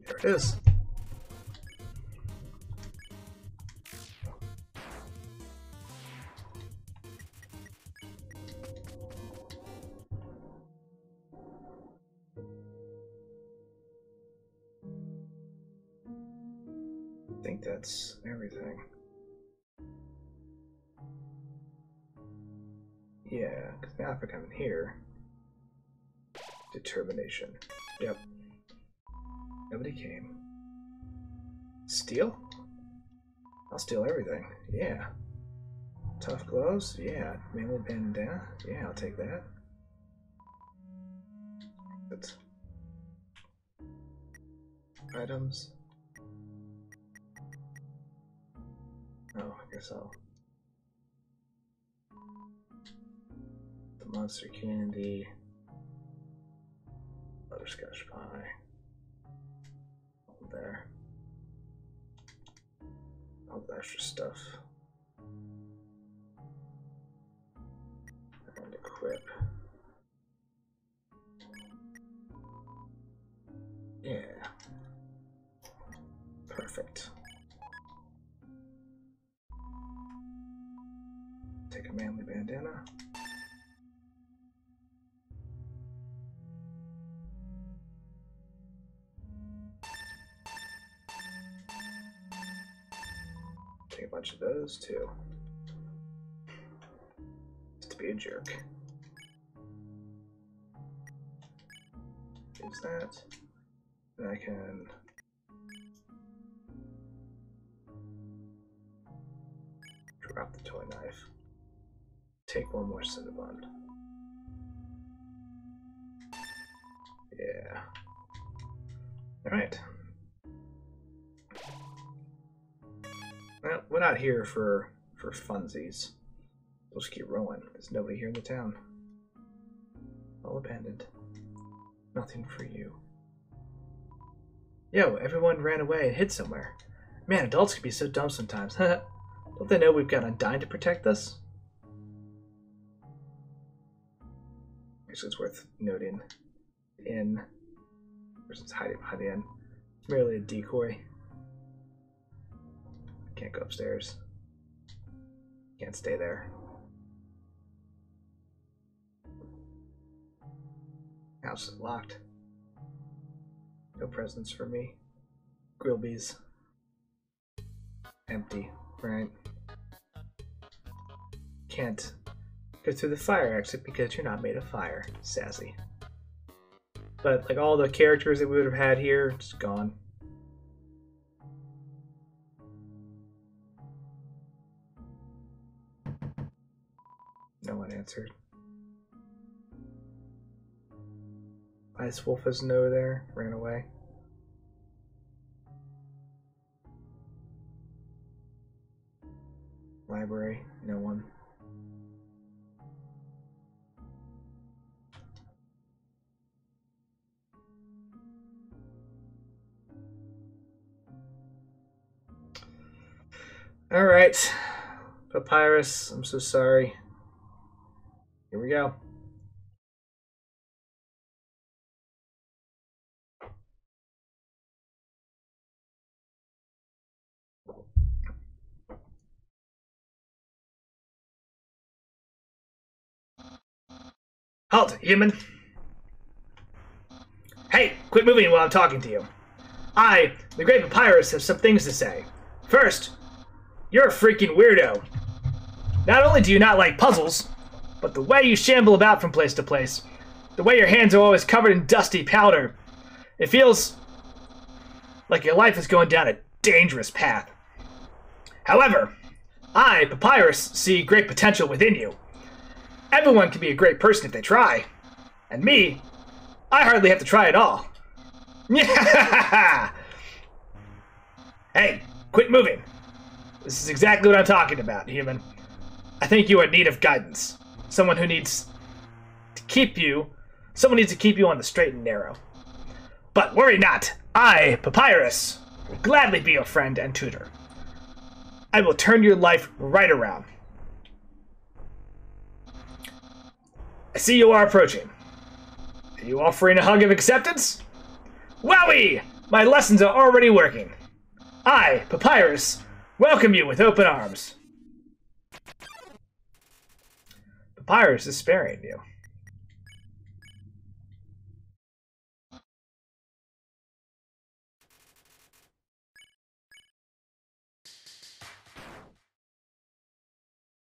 There it is. I think that's everything. Yeah, because now if I come in here, determination. Yep. Nobody came. Steal? I'll steal everything. Yeah. Tough gloves? Yeah. Mainly bandana? Yeah, I'll take that. That's items. Oh, I guess I'll monster candy, butterscotch pie. There. All the extra stuff. And equip. Yeah. Perfect. Take a manly bandana. Take a bunch of those too. Just to be a jerk. Use that. And I can drop the toy knife. Take one more Cinnabon. Yeah. Alright. Well, we're not here for funsies. We'll just keep rolling. There's nobody here in the town. All abandoned. Nothing for you. Yo, everyone ran away and hid somewhere. Man, adults can be so dumb sometimes. Don't they know we've got Undyne to protect us? I guess it's worth noting. The inn. Person's hiding behind the inn. It's merely a decoy. Can't go upstairs. Can't stay there. House is locked. No presents for me. Grillby's. Empty, right? Can't go through the fire exit because you're not made of fire. Sassy. But like all the characters that we would have had here, just gone. No one answered. Ice Wolf isn't over there. Ran away. Library. No one. Alright. Papyrus, I'm so sorry. Here we go. Halt, human! Hey, quit moving while I'm talking to you. I, the Great Papyrus, have some things to say. First, you're a freaking weirdo. Not only do you not like puzzles, but the way you shamble about from place to place, the way your hands are always covered in dusty powder, it feels like your life is going down a dangerous path. However, I, Papyrus, see great potential within you. Everyone can be a great person if they try. And me, I hardly have to try at all. Hey, quit moving. This is exactly what I'm talking about, human. I think you are in need of guidance. Someone needs to keep you on the straight and narrow. But worry not. I, Papyrus, will gladly be your friend and tutor. I will turn your life right around. I see you are approaching. Are you offering a hug of acceptance? Wowie! My lessons are already working. I, Papyrus, welcome you with open arms. Papyrus is sparing you.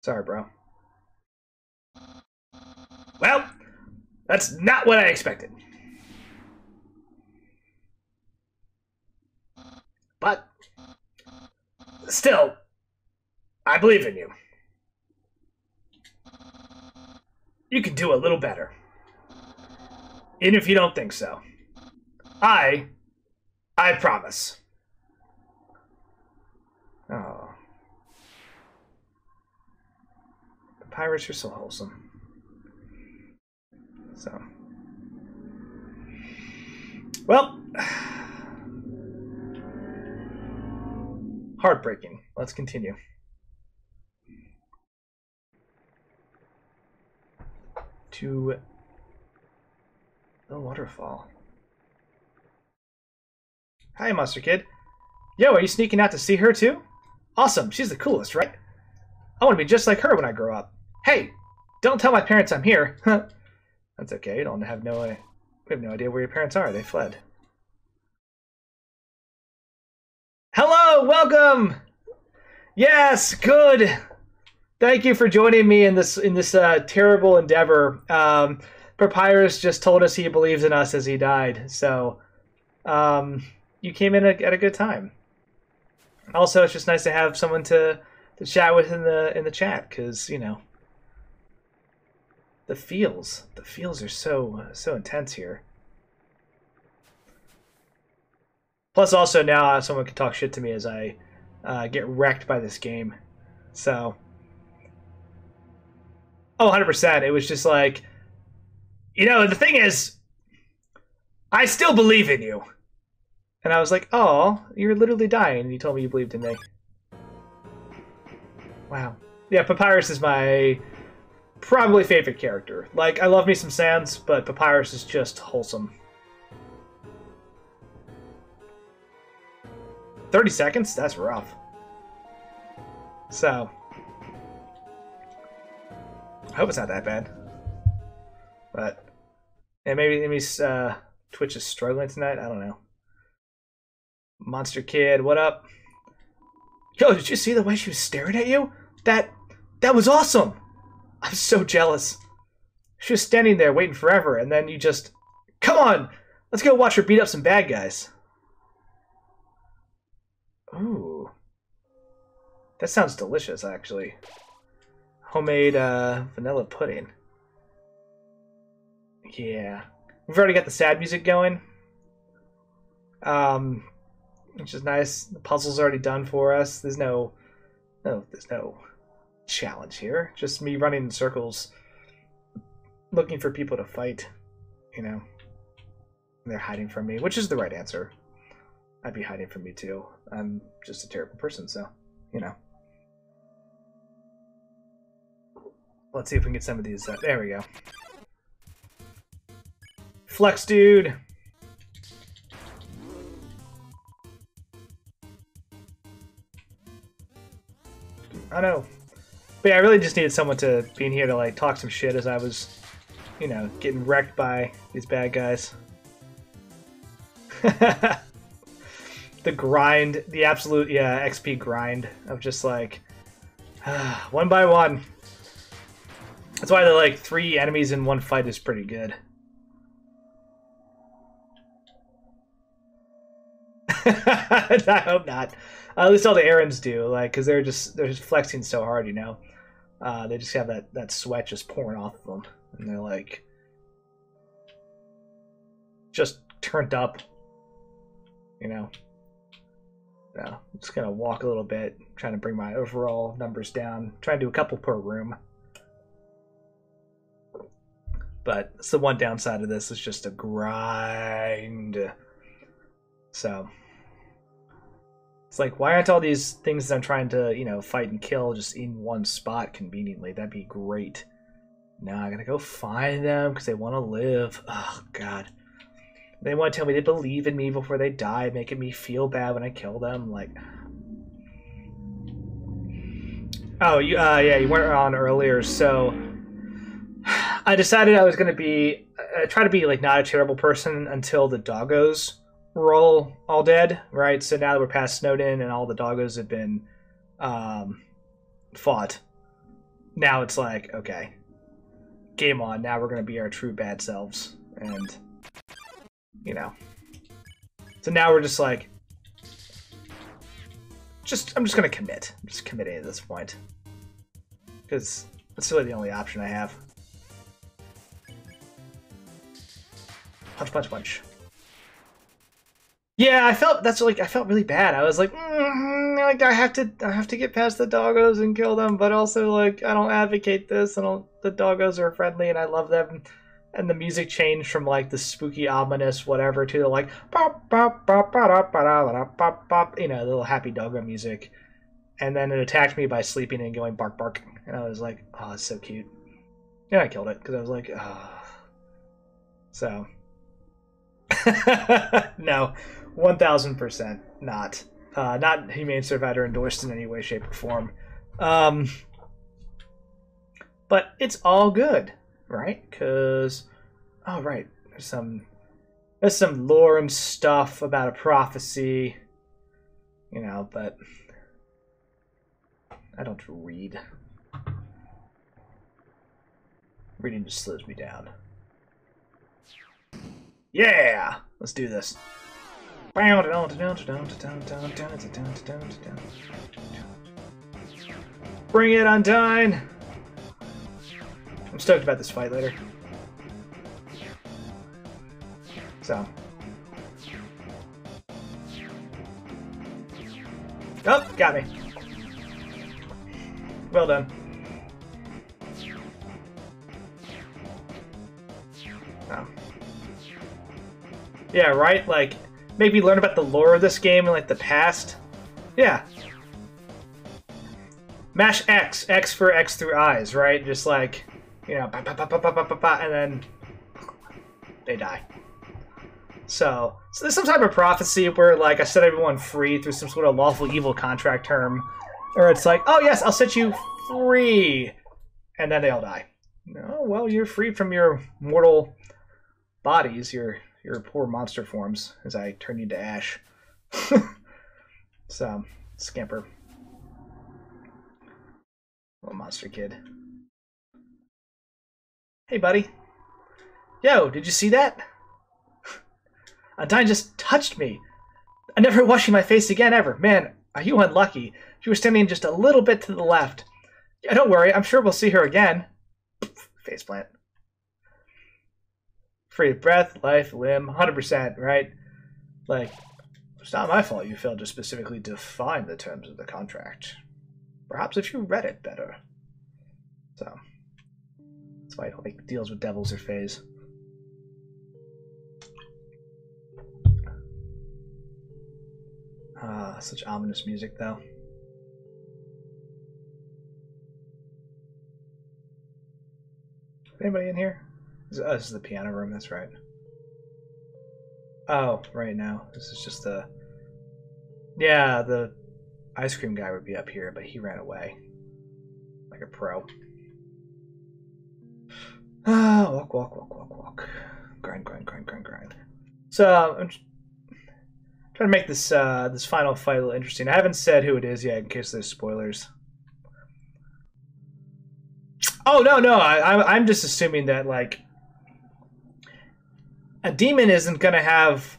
Sorry, bro. Well, that's not what I expected. But, still, I believe in you. You can do a little better. Even if you don't think so. I promise. Oh. Papyrus, you're so wholesome. So, well, heartbreaking. Let's continue. To the waterfall. Hi, Monster Kid. Yo, are you sneaking out to see her too? Awesome, she's the coolest, right? I want to be just like her when I grow up. Hey, don't tell my parents I'm here. That's okay. We have no idea where your parents are. They fled. Hello, welcome. Yes, good. Thank you for joining me in this terrible endeavor. Papyrus just told us he believes in us as he died. So, you came in at a good time. Also, it's just nice to have someone to chat with in the chat, because you know the feels are so intense here. Plus, also now someone can talk shit to me as I get wrecked by this game. So, 100%. It was just like, you know, the thing is, I still believe in you. And I was like, oh, you're literally dying. And you told me you believed in me. Wow. Yeah, Papyrus is my probably favorite character. Like, I love me some Sans, but Papyrus is just wholesome. 30 seconds? That's rough. So, I hope it's not that bad. But, and maybe Twitch is struggling tonight. I don't know. Monster Kid, what up? Yo, did you see the way she was staring at you? That was awesome. I'm so jealous. She was standing there waiting forever, and then you just, come on, let's go watch her beat up some bad guys. Ooh, that sounds delicious, actually. Homemade vanilla pudding. Yeah, we've already got the sad music going. Which is nice. The puzzle's already done for us. There's no challenge here. Just me running in circles, looking for people to fight. You know, they're hiding from me, which is the right answer. I'd be hiding from me too. I'm just a terrible person, so you know. Let's see if we can get some of these. There we go. Flex, dude. I know. But yeah, I really just needed someone to be in here to like talk some shit as I was, you know, getting wrecked by these bad guys. The grind, the absolute, yeah, XP grind of just like, one by one. That's why the like 3 enemies in one fight is pretty good. I hope not. At least all the errands do, like, because they're just flexing so hard, you know. They just have that sweat just pouring off of them, and they're like just turned up, you know. No, I'm just gonna walk a little bit, trying to bring my overall numbers down. Trying to do a couple per room, but it's the one downside of this. It's just a grind. So. It's like, why aren't all these things that I'm trying to, you know, fight and kill just in one spot conveniently? That'd be great. Now I gotta go find them because they want to live. Oh, God. They want to tell me they believe in me before they die, making me feel bad when I kill them. Like, oh, yeah, you weren't on earlier, so I decided I was gonna be, try to be like not a terrible person until the doggos were all dead, right? So now that we're past Snowden and all the doggos have been fought, now it's like, okay, game on. Now we're gonna be our true bad selves, and you know. So now we're just like, I'm just gonna commit. I'm just committing at this point because that's really the only option I have. Punch, punch, punch. Yeah, I felt really bad. I was like, like I have to get past the doggos and kill them, but also like I don't advocate this. The doggos are friendly and I love them, and the music changed from like the spooky, ominous whatever to the like pop pop pop pop pop pop pop, you know, the little happy doggo music, and then it attacked me by sleeping and going bark bark, and I was like, oh, it's so cute. And I killed it because I was like, oh. So no, 1000% not. Not Humane Survivor endorsed in any way, shape, or form. But it's all good, right? Because, oh right, there's some lore and stuff about a prophecy, you know. But I don't read. Reading just slows me down. Yeah, let's do this. Bring it, Undyne! I'm stoked about this fight later. So. Oh, got me. Well done. Oh. Yeah, right? Like, maybe learn about the lore of this game in like the past. Yeah. Mash X. X for X through eyes, right? Just like, you know, and then they die. So there's some type of prophecy where like I set everyone free through some sort of lawful evil contract term. Or it's like, oh yes, I'll set you free. And then they all die. No, well, you're free from your mortal bodies, your poor monster forms, as I turn you to ash. So, scamper. Little monster kid. Hey, buddy. Yo, did you see that? Undyne just touched me. I'm never washing my face again, ever. Man, are you unlucky? She was standing just a little bit to the left. Yeah, don't worry. I'm sure we'll see her again. Faceplant. Free of breath, life, limb, 100%, right? Like, it's not my fault you failed to specifically define the terms of the contract. Perhaps if you read it better. So, that's why I don't make deals with devils or fays. Such ominous music, though. Anybody in here? This is the piano room, that's right. Oh, right now. This is just the... Yeah, the ice cream guy would be up here, but he ran away. Like a pro. Walk, walk, walk, walk, walk. Grind, grind, grind, grind, grind. So, I'm trying to make this this final fight a little interesting. I haven't said who it is yet in case there's spoilers. Oh, no. I'm just assuming that, like, a demon isn't going to have...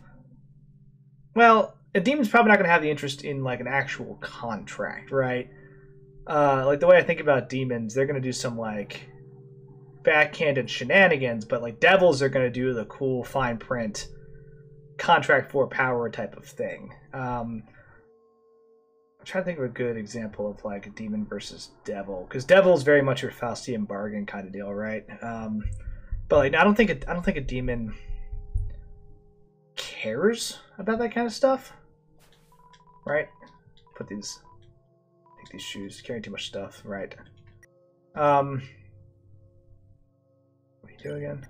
Well, a demon's probably not going to have the interest in, like, an actual contract, right? Like, the way I think about demons, they're going to do some, like, backhanded shenanigans, but, like, devils are going to do the cool, fine print, contract for power type of thing. I'm trying to think of a good example of, like, a demon versus devil, because devil's very much your Faustian bargain kind of deal, right? But, like, I don't think a demon cares about that kind of stuff, right? Take these shoes, carrying too much stuff, right? What do you do again?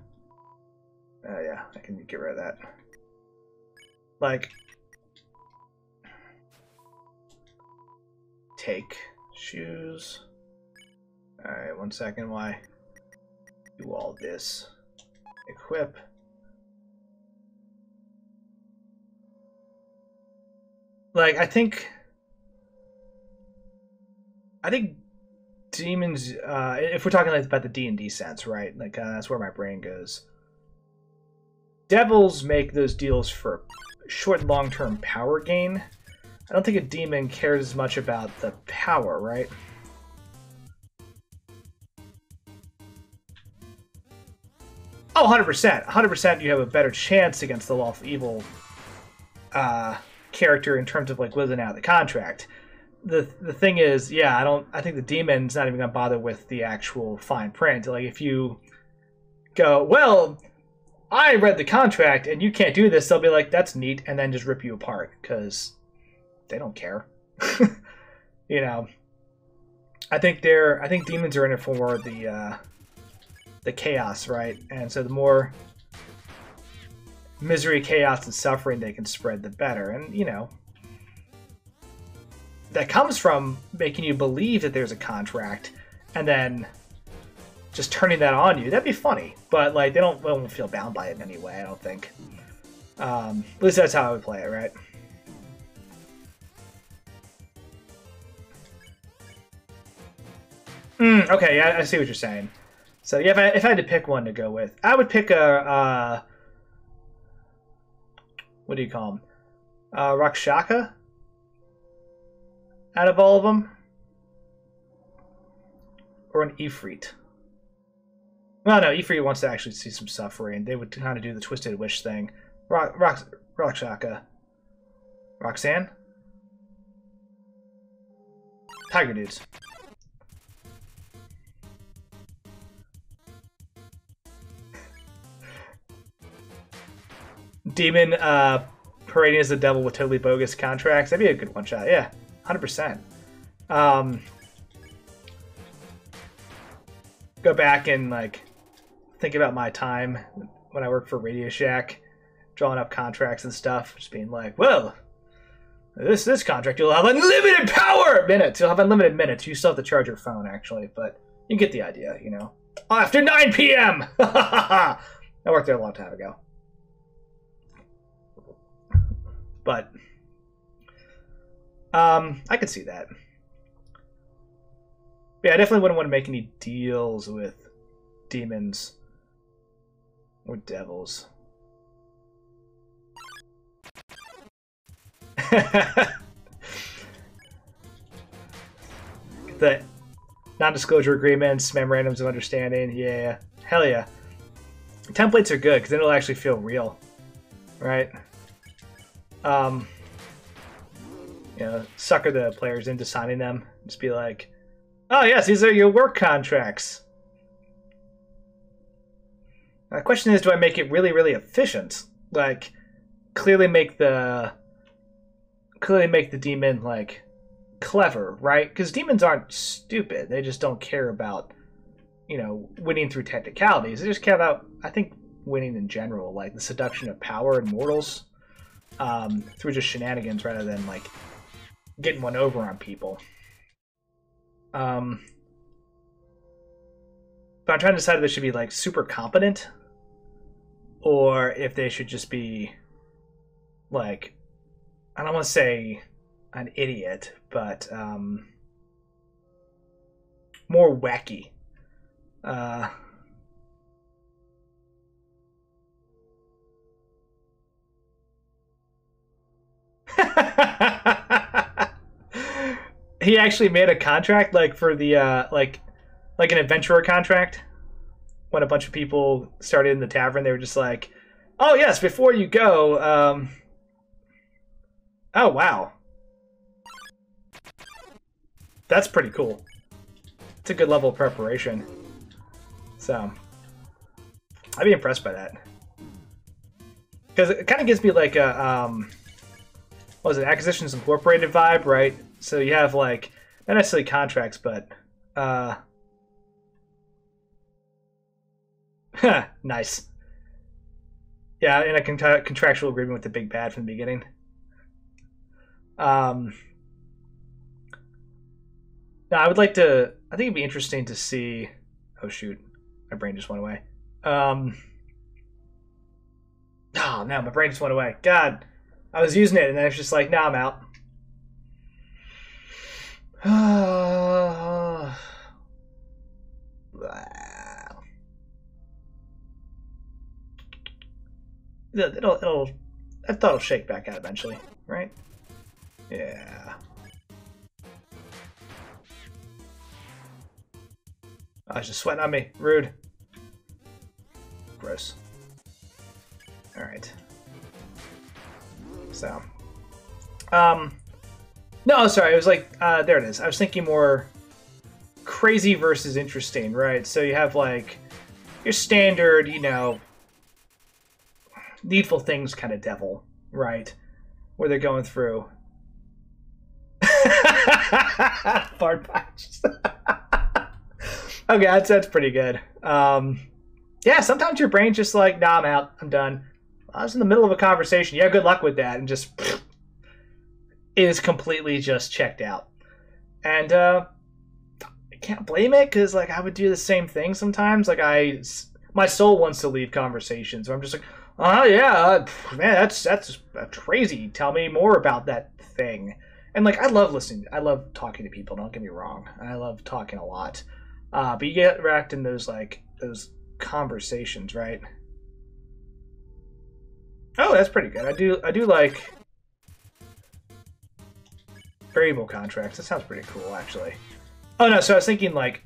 Yeah, I can get rid of that. Like, take shoes. Alright, 1 second. Why? Do all this. Equip. Like, I think demons, if we're talking like about the D&D sense, right? Like, that's where my brain goes. Devils make those deals for short and long-term power gain. I don't think a demon cares as much about the power, right? Oh, 100%. 100% you have a better chance against the lawful evil character in terms of, like, living out the contract. The thing is, yeah, I think the demon's not even gonna bother with the actual fine print. Like, if you go, well, I read the contract and you can't do this, they'll be like, that's neat, and then just rip you apart because they don't care. You know, I think demons are in it for the chaos, right? And so the more misery, chaos, and suffering they can spread, the better. And you know, that comes from making you believe that there's a contract, and then just turning that on you. That'd be funny, but like they won't feel bound by it in any way, I don't think. At least that's how I would play it, right? Okay, yeah, I see what you're saying. So yeah, if I had to pick one to go with, I would pick a what do you call him? Rakshaka. Out of all of them, or an Ifrit. Well, no, Ifrit wants to actually see some suffering. They would kind of do the Twisted Wish thing. Rakshaka. Roxanne? Tiger dudes. Demon parading as the devil with totally bogus contracts. That'd be a good one shot. Yeah, 100%. Go back and like think about my time when I worked for Radio Shack, drawing up contracts and stuff. Just being like, well, this contract you'll have unlimited power minutes. You'll have unlimited minutes. You still have to charge your phone actually, but you get the idea, you know. After 9 p.m. I worked there a long time ago. But I could see that. Yeah, I definitely wouldn't want to make any deals with demons or devils. The non-disclosure agreements, memorandums of understanding. Yeah, hell yeah. Templates are good because then it'll actually feel real, right? You know, sucker the players into signing them. Just be like, oh yes, these are your work contracts. The question is, do I make it really, really efficient? Like, clearly make the demon like clever, right? Because demons aren't stupid. They just don't care about, you know, winning through technicalities. They just care about, I think, winning in general, like the seduction of power and mortals. Through just shenanigans rather than like getting one over on people. But I'm trying to decide if they should be like super competent or if they should just be like, I don't want to say an idiot, but more wacky. He actually made a contract like for the like an adventurer contract. When a bunch of people started in the tavern, they were just like, "Oh yes, before you go." Oh wow, that's pretty cool. It's a good level of preparation. So I'd be impressed by that because it kind of gives me like a what was it, Acquisitions Incorporated vibe, right? So you have like not necessarily contracts, but nice. Yeah, in a contractual agreement with the big bad from the beginning. Now I would like to. I think it'd be interesting to see. Oh shoot, my brain just went away. Oh no, my brain just went away. God, I was using it and then it's just like, nah, I'm out. It'll. I thought it'll shake back out eventually, right? Yeah. I was just sweating on me. Rude. Gross. All right. So, no, sorry. It was like, there it is. I was thinking more crazy versus interesting, right? So you have like your standard, you know, Needful Things kind of devil, right? Where they're going through. Fart patches. Okay, that's pretty good. Yeah, sometimes your brain's just like, nah, I'm out. I'm done. I was in the middle of a conversation. Yeah, good luck with that. And just is completely just checked out. And I can't blame it because like I would do the same thing sometimes. Like my soul wants to leave conversations. So I'm just like, oh yeah, man, that's crazy. Tell me more about that thing. And like I love listening. I love talking to people. Don't get me wrong. I love talking a lot. But you get wrecked in those conversations, right? Oh, that's pretty good. I do like variable contracts. That sounds pretty cool, actually. Oh no, so I was thinking like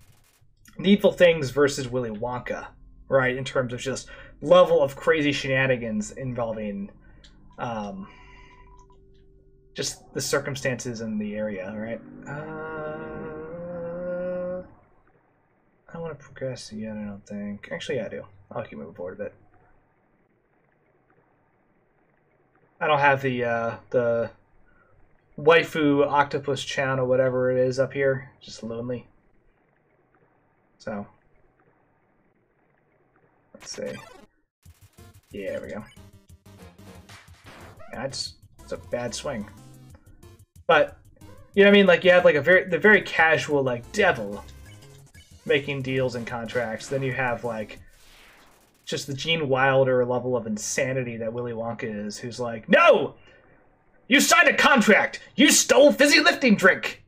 Needful Things versus Willy Wonka, right? In terms of just level of crazy shenanigans involving just the circumstances in the area, right? I don't want to progress yet, I don't think. Actually, yeah, I do. I'll keep moving forward a bit. I don't have the waifu octopus chan or whatever it is up here. Just lonely. So let's see. Yeah, there we go. Yeah, it's a bad swing. But you know what I mean? Like you have like the very casual like devil making deals and contracts. Then you have like just the Gene Wilder level of insanity that Willy Wonka is, who's like, no! You signed a contract! You stole fizzy lifting drink!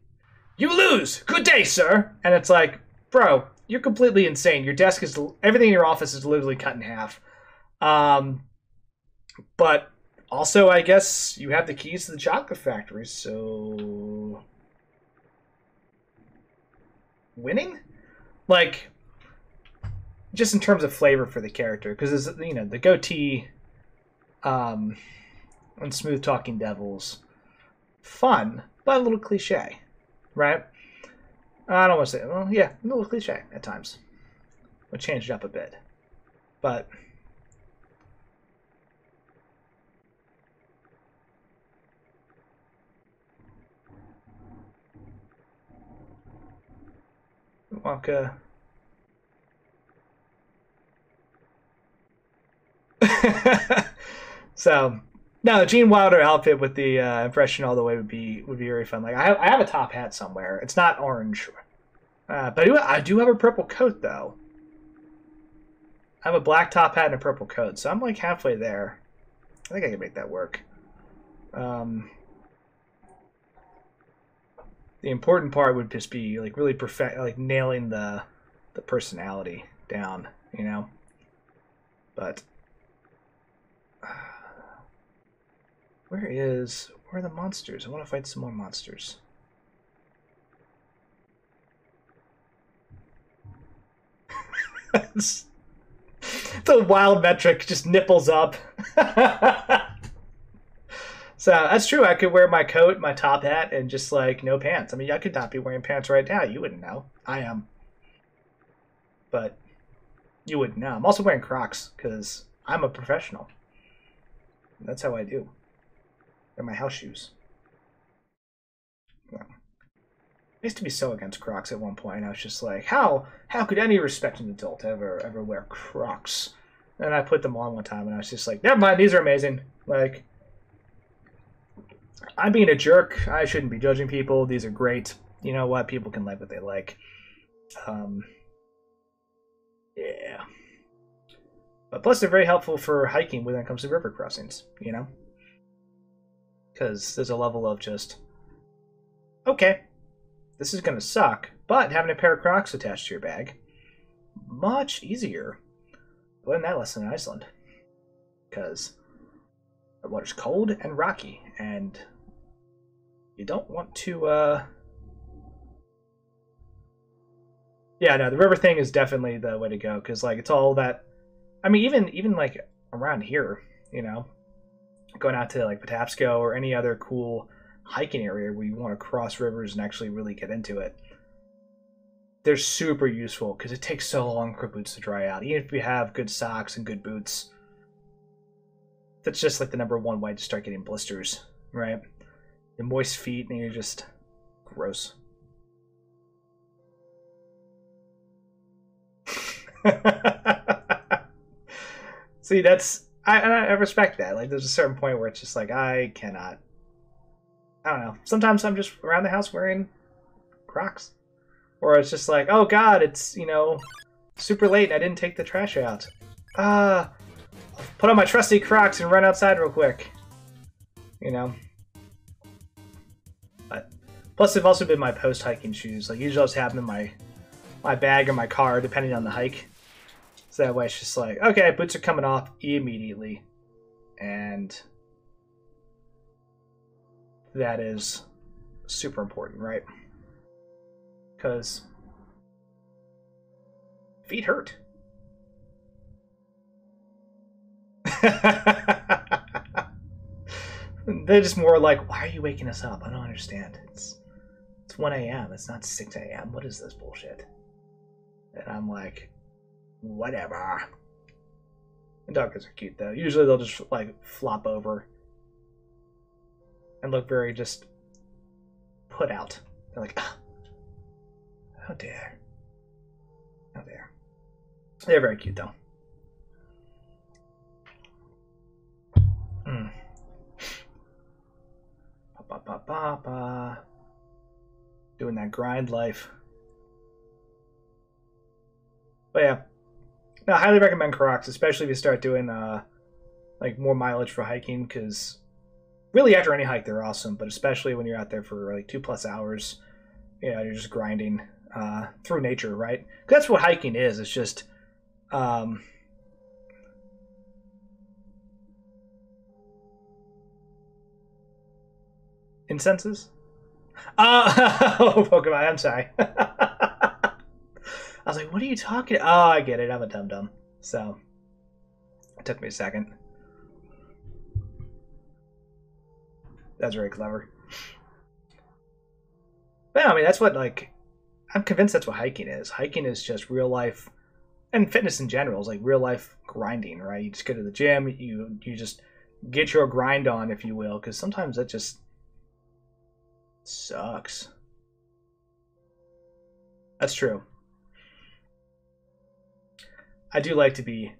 You lose! Good day, sir! And it's like, bro, you're completely insane. Your desk is... Everything in your office is literally cut in half. But also, I guess, you have the keys to the chocolate factory, so... Winning? Like... Just in terms of flavor for the character, because you know the goatee, and smooth talking devils, fun but a little cliche, right? I don't want to say, well, yeah, a little cliche at times. We'll change it up a bit, but Wonka. So no, Gene Wilder outfit with the impression all the way would be very fun. Like I have a top hat somewhere. It's not orange, but I do have a purple coat though. I have a black top hat and a purple coat, so I'm like halfway there. I think I can make that work. The important part would just be like really perfect, like nailing the personality down, you know. But where are the monsters? I want to fight some more monsters. The wild metric just nipples up. So that's true. I could wear my coat, my top hat, and just like no pants. I mean, I could not be wearing pants right now. You wouldn't know. I am. But you wouldn't know. I'm also wearing Crocs because I'm a professional. That's how I do. They're my house shoes. Yeah. I used to be so against Crocs at one point. I was just like, how could any respected adult ever wear Crocs? And I put them on one time, and I was just like, never mind, these are amazing. Like, I'm being a jerk. I shouldn't be judging people. These are great. You know what? People can like what they like. Yeah. But plus, they're very helpful for hiking when it comes to river crossings, you know? Because there's a level of just, okay, this is going to suck, but having a pair of Crocs attached to your bag, much easier. I learned that lesson in Iceland. Because the water's cold and rocky, and you don't want to, Yeah, no, the river thing is definitely the way to go, because, like, it's all that... I mean, even like, around here, you know, going out to, like, Patapsco or any other cool hiking area where you want to cross rivers and actually really get into it. they're super useful because it takes so long for boots to dry out. Even if you have good socks and good boots, that's just like the #1 way to start getting blisters, right? The moist feet, and you're just gross. See, I respect that. Like, there's a certain point where it's just like, I cannot. I don't know. Sometimes I'm just around the house wearing Crocs. Or it's just like, oh god, it's, you know, super late and I didn't take the trash out. I'll put on my trusty Crocs and run outside real quick. You know? But, plus, they've also been my post-hiking shoes. Like, usually I'll just have them in my bag or my car, depending on the hike. So that way it's just like, okay, boots are coming off immediately. And that is super important, right? Because feet hurt. They're just more like, why are you waking us up? I don't understand. It's 1 a.m. It's not 6 a.m. What is this bullshit? And I'm like, whatever. And doggos are cute though. Usually they'll just like flop over and look very just put out. They're like, how dare. How dare. They're very cute though. Doing that grind life. But yeah. No, I highly recommend Crocs, especially if you start doing like more mileage for hiking, because really after any hike they're awesome, but especially when you're out there for like 2+ hours, you know, you're just grinding through nature, right? 'Cause that's what hiking is. It's just incenses. Oh, Pokemon. I'm sorry. I was like, what are you talking? Oh, I get it. I'm a dum-dum. So it took me a second. That's very clever. But yeah, I mean, that's what, like, I'm convinced that's what hiking is. Hiking is just real life, and fitness in general is like real life grinding, right? You just go to the gym, you just get your grind on, if you will, because sometimes that just sucks. That's true. I do like to be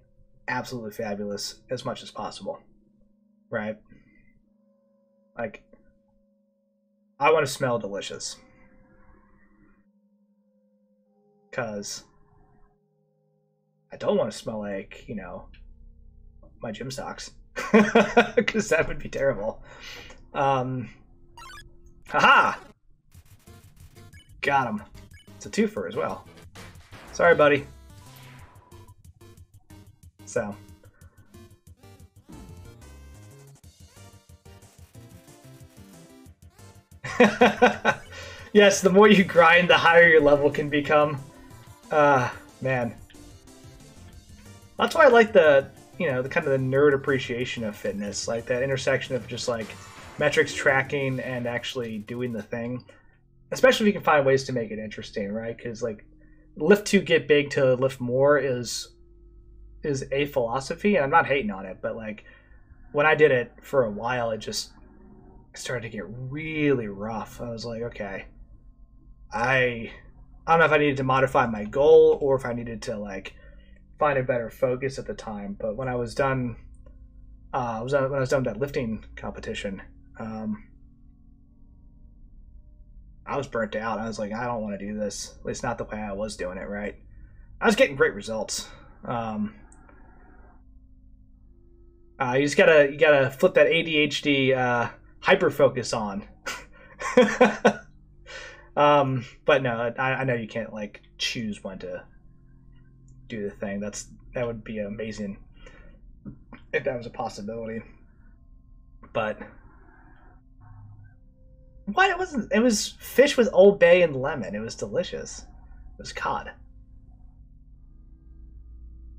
absolutely fabulous as much as possible, right? Like, I want to smell delicious. Because I don't want to smell like, you know, my gym socks. Because that would be terrible. Haha! Got him. It's a twofer as well. Sorry, buddy. So. Yes, the more you grind, the higher your level can become. Man. That's why I like the, you know, the kind of the nerd appreciation of fitness. Like that intersection of just like metrics tracking and actually doing the thing. Especially if you can find ways to make it interesting, right? Because like lift to get big to lift more is a philosophy, and I'm not hating on it, but like when I did it for a while, it started to get really rough. I was like, okay, I don't know if I needed to modify my goal or if I needed to like find a better focus at the time. But when I was done, when I was done with that lifting competition, I was burnt out. I was like, I don't want to do this. At least not the way I was doing it, right? I was getting great results. You gotta flip that ADHD hyper focus on. But no, I know you can't like choose when to do the thing. That would be amazing if that was a possibility. But what? It was fish with Old Bay and lemon. It was delicious. It was cod.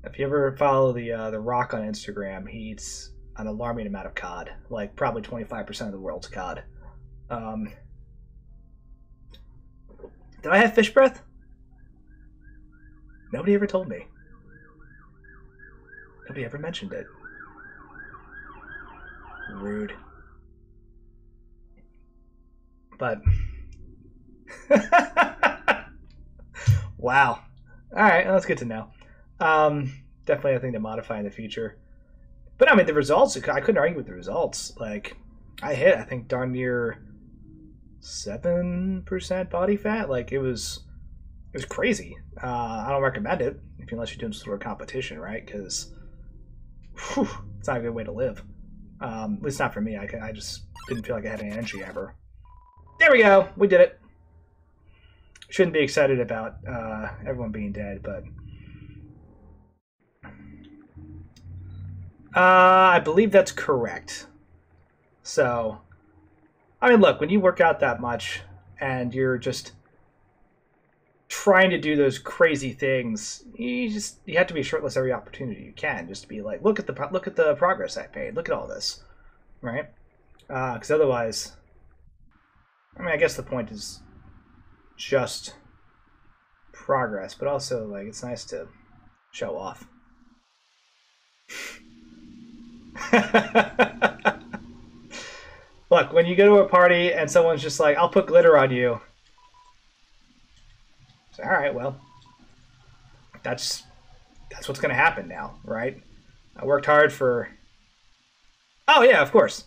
If you ever follow the Rock on Instagram, he eats an alarming amount of cod, like probably 25% of the world's cod. Did I have fish breath? Nobody ever told me. Nobody ever mentioned it. Rude. But wow. All right, well, that's good to know. Definitely a thing to modify in the future. But I mean, the results, I couldn't argue with the results. Like, I hit, I think, darn near 7% body fat. Like, it was crazy. I don't recommend it unless you're doing some sort of competition, right? Because it's not a good way to live. At least not for me. I just didn't feel like I had any energy ever. There we go. We did it. Shouldn't be excited about everyone being dead, but I believe that's correct. So, I mean, look, when you work out that much and you're just trying to do those crazy things, you have to be shirtless every opportunity you can, just to be like, look at the progress I made. Look at all this, right? Because otherwise, I mean, I guess the point is just progress, but also like it's nice to show off. Look, when you go to a party and someone's just like, I'll put glitter on you. So, all right, well, that's what's going to happen now, right? I worked hard for... Oh, yeah, of course.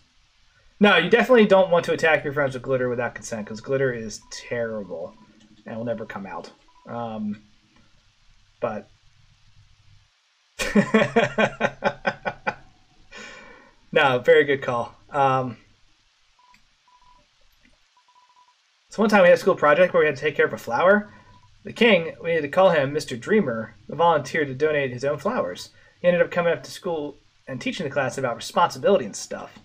No, you definitely don't want to attack your friends with glitter without consent, because glitter is terrible and will never come out. But... No, very good call. So one time we had a school project where we had to take care of a flower. The king, we had to call him Mr. Dreamer, volunteered to donate his own flowers. He ended up coming up to school and teaching the class about responsibility and stuff.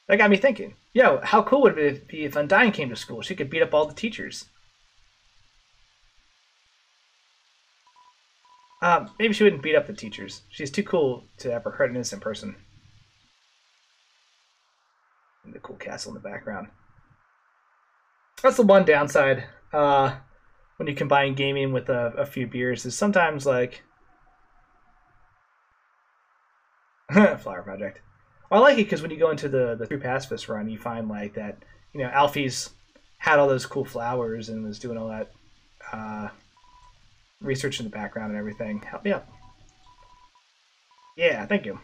That got me thinking, yo, how cool would it be if Undyne came to school? She could beat up all the teachers. Maybe she wouldn't beat up the teachers. She's too cool to ever hurt an innocent person. And the cool castle in the background. That's the one downside when you combine gaming with a few beers is sometimes like... Flower project. Well, I like it because when you go into the True Pacifist run, you find like that, you know, Alfie's had all those cool flowers and was doing all that research in the background and everything. Help me up. Yeah, thank you.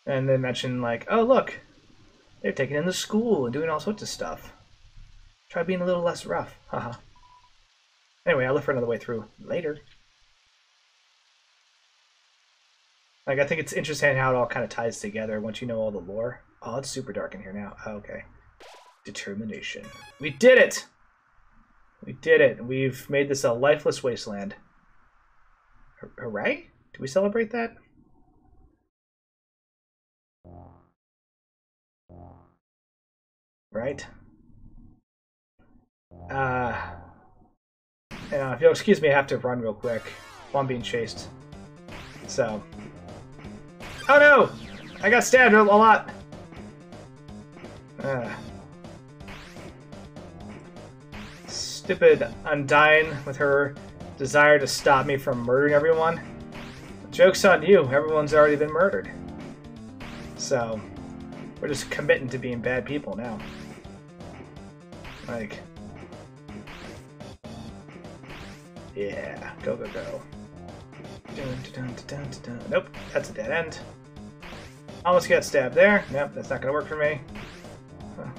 And they mention like, oh look, they're taking in the school and doing all sorts of stuff. Try being a little less rough. Haha. Anyway, I'll look for another way through later. Like, I think it's interesting how it all kind of ties together once you know all the lore. Oh, it's super dark in here now. Oh, okay. Determination. We did it! We did it. We've made this a lifeless wasteland. Hooray? Do we celebrate that? Right? If you'll excuse me, I have to run real quick while I'm being chased. So... Oh no! I got stabbed a lot! Stupid Undyne with her desire to stop me from murdering everyone. Joke's on you, everyone's already been murdered. So, we're just committing to being bad people now. Like... Yeah, go, go, go. Dun, dun, dun, dun, dun, dun. Nope, that's a dead end. Almost got stabbed there. Nope, that's not going to work for me. Huh.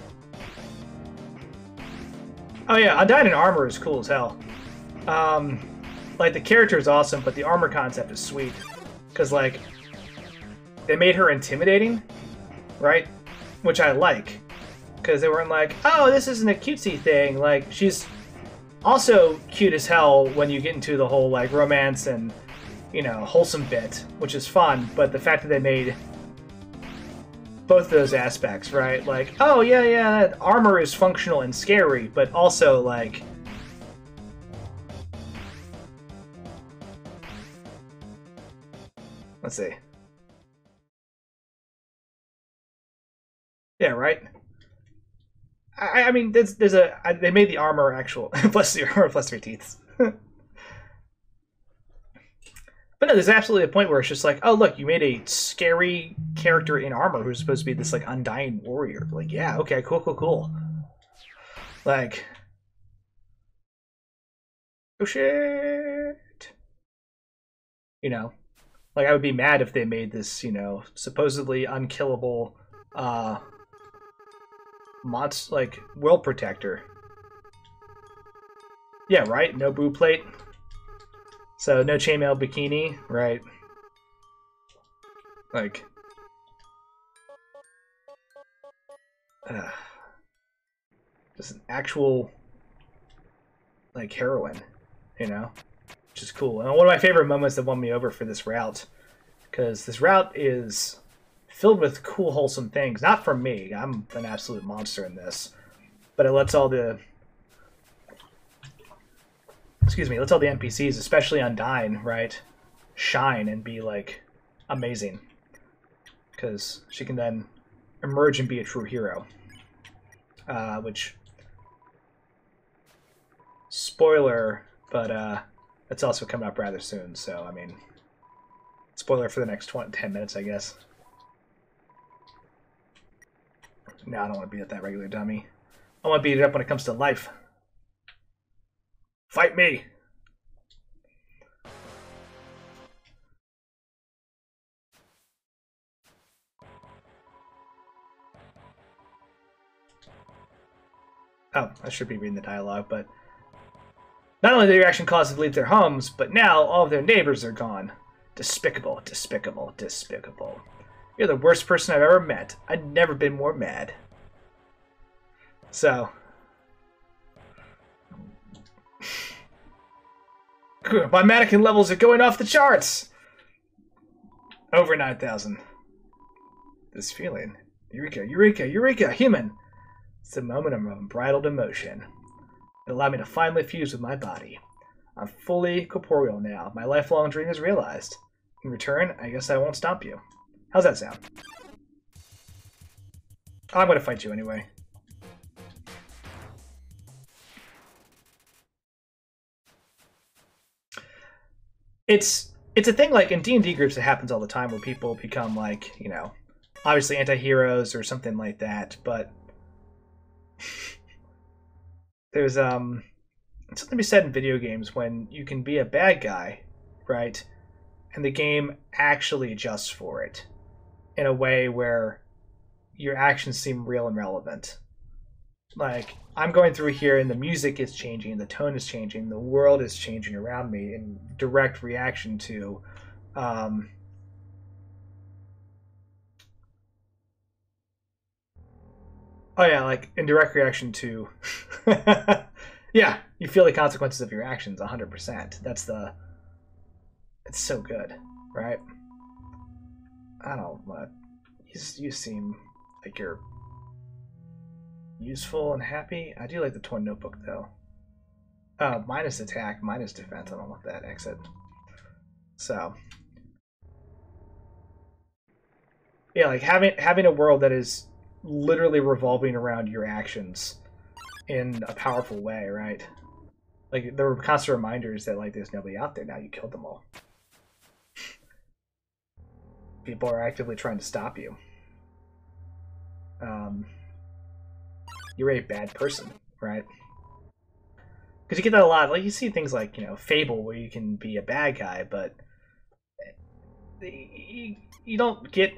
Oh yeah, Undyne in armor is cool as hell. Like, the character is awesome, but the armor concept is sweet. Because, like, they made her intimidating, right? Which I like. Because they weren't like, oh, this isn't a cutesy thing. Like, she's also cute as hell when you get into the whole, like, romance and, you know, wholesome bit, which is fun. But the fact that they made both of those aspects, right? Like, oh, yeah, armor is functional and scary, but also, like... Let's see. Yeah, right? I mean, they made the armor actual plus the armor plus 3 teeth. But no, there's absolutely a point where it's just like, oh look, you made a scary character in armor who's supposed to be this like undying warrior. Like, yeah, okay, cool. Like, oh shit. You know, like I would be mad if they made this, you know, supposedly unkillable mods like world protector. Yeah, right? No boo plate. So no chainmail bikini, right? Like, just an actual like heroine, you know, which is cool. And one of my favorite moments that won me over for this route, because this route is filled with cool, wholesome things. Not from me. I'm an absolute monster in this, but it lets all the lets all the NPCs, especially Undyne, right, shine and be like amazing, because she can then emerge and be a true hero. Which, spoiler, but it's also coming up rather soon. So I mean, spoiler for the next 10 minutes, I guess. No, I don't want to beat up that regular dummy. I want to beat it up when it comes to life. Fight me! Oh, I should be reading the dialogue, but... Not only did your action cause them to leave their homes, but now all of their neighbors are gone. Despicable, despicable, despicable. You're the worst person I've ever met. I've never been more mad. So... My mannequin levels are going off the charts! Over 9,000. This feeling. Eureka, eureka, eureka, human! It's a moment of unbridled emotion. It allowed me to finally fuse with my body. I'm fully corporeal now. My lifelong dream is realized. In return, I guess I won't stomp you. How's that sound? I'm gonna fight you anyway. It's a thing like in D&D groups. It happens all the time where people become like, you know, obviously anti-heroes or something like that, but there's something to be said in video games when you can be a bad guy, right? And the game actually adjusts for it in a way where your actions seem real and relevant. Like, I'm going through here and the music is changing, the tone is changing, the world is changing around me in direct reaction to oh yeah, like in direct reaction to yeah, you feel the consequences of your actions 100%. It's so good, right? I don't know, you seem like you're useful and happy. I do like the torn notebook though. Minus attack, minus defense. I don't want that exit. So yeah, like having a world that is literally revolving around your actions in a powerful way, right? Like there were constant reminders that like there's nobody out there now. You killed them all. People are actively trying to stop you. You're a bad person, right? Because you get that a lot. Like you see things like, you know, Fable, where you can be a bad guy, but you don't get.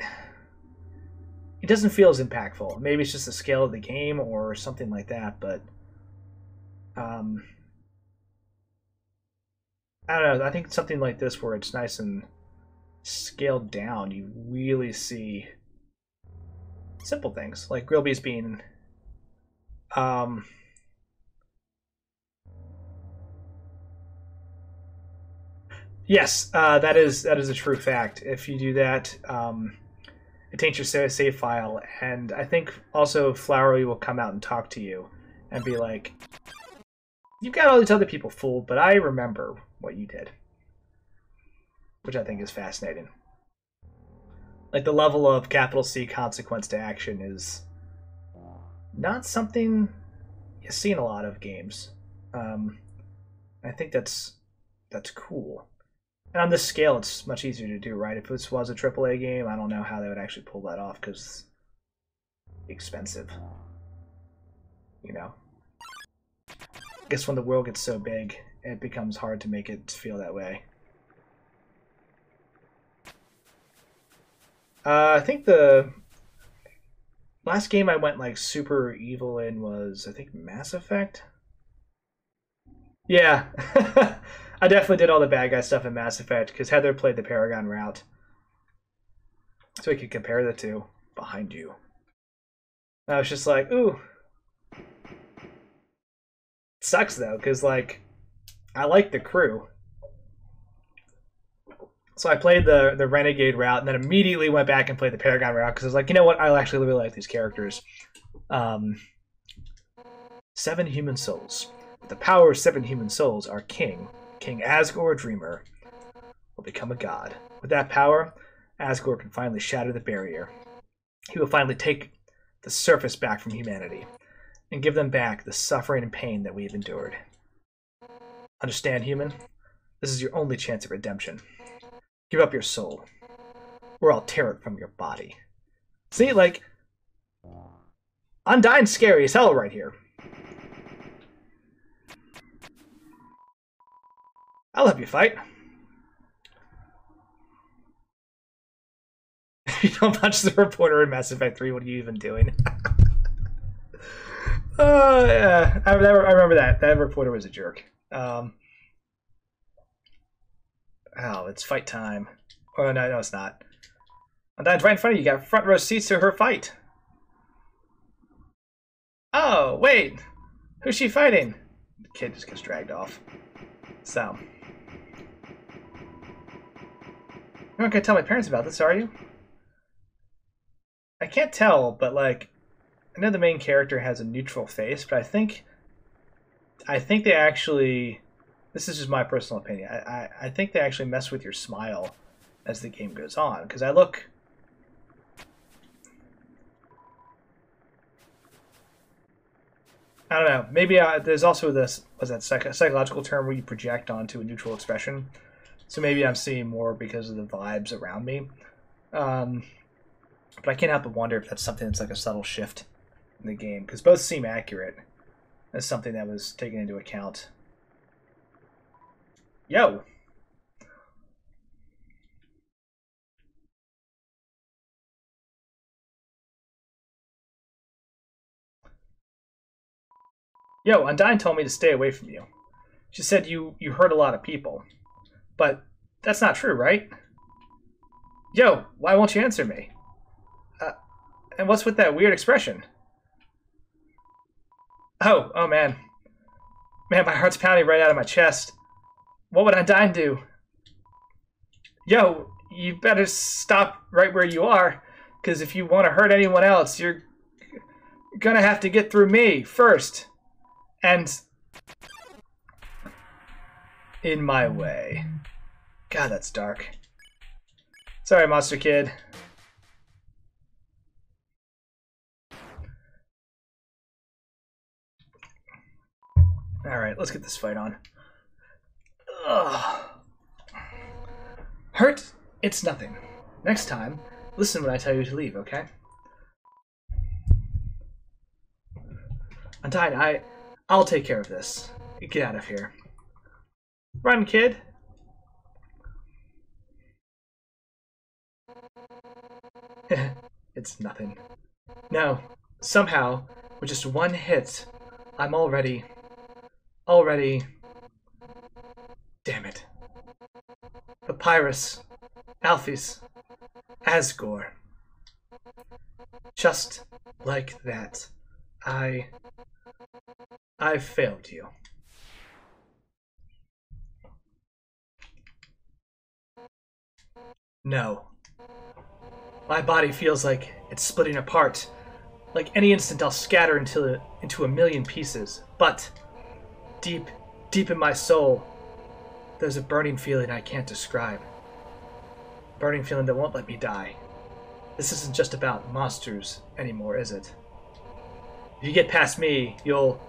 It doesn't feel as impactful. Maybe it's just the scale of the game or something like that, but I don't know. I think something like this, where it's nice and scaled down, you really see simple things like Grilby's being yes, that is a true fact. If you do that, it taints your save file, and I think also Flowery will come out and talk to you and be like, you've got all these other people fooled, but I remember what you did, which I think is fascinating. Like the level of capital C consequence to action is not something you see in a lot of games. Um, I think that's cool. And on this scale, it's much easier to do, right? If this was a AAA game, I don't know how they would actually pull that off because it's expensive. You know? I guess when the world gets so big, it becomes hard to make it feel that way. I think the last game I went like super evil in was, I think, Mass Effect. Yeah. I definitely did all the bad guy stuff in Mass Effect because Heather played the Paragon route. So we could compare the two. Behind you. I was just like, ooh. It sucks though, because like I like the crew. So I played the Renegade route and then immediately went back and played the Paragon route because I was like, you know what, I actually really like these characters. 7 human souls. With the power of 7 human souls, our king, King Asgore Dreamer, will become a god. With that power, Asgore can finally shatter the barrier. He will finally take the surface back from humanity and give them back the suffering and pain that we have endured. Understand, human? This is your only chance at redemption. Give up your soul, or I'll tear it from your body. See, like, Undyne's scary as hell right here. I'll help you fight. If you don't punch the reporter in Mass Effect 3, what are you even doing? Yeah. I remember that. That reporter was a jerk. Oh, it's fight time. Oh, no, it's not. Undyne's right in front of you. You got front row seats to her fight. Oh, wait. Who's she fighting? The kid just gets dragged off. So. You're not going to tell my parents about this, are you? I can't tell, but, like, I know the main character has a neutral face, but I think they actually... This is just my personal opinion. I think they actually mess with your smile as the game goes on, because I look... I don't know. Maybe there's also this, was that psychological term where you project onto a neutral expression. So maybe I'm seeing more because of the vibes around me. But I can't help but wonder if that's something that's like a subtle shift in the game, because both seem accurate as something that was taken into account. Yo! Yo, Undyne told me to stay away from you. She said you hurt a lot of people. But that's not true, right? Yo, why won't you answer me? And what's with that weird expression? Oh man. Man, my heart's pounding right out of my chest. What would Undyne do? Yo, you better stop right where you are, because if you want to hurt anyone else, you're gonna have to get through me first. And in my way. God, that's dark. Sorry, Monster Kid. Alright, let's get this fight on. Ugh. Hurt? It's nothing. Next time, listen when I tell you to leave, okay? Undyne, I'll take care of this. Get out of here. Run, kid. It's nothing. No, somehow, with just one hit, I'm already... Damn it. Papyrus, Alphys, Asgore. Just like that, I failed you. No. My body feels like it's splitting apart. Like any instant I'll scatter into a million pieces. But deep in my soul, there's a burning feeling I can't describe. Burning feeling that won't let me die. This isn't just about monsters anymore, is it? If you get past me, you'll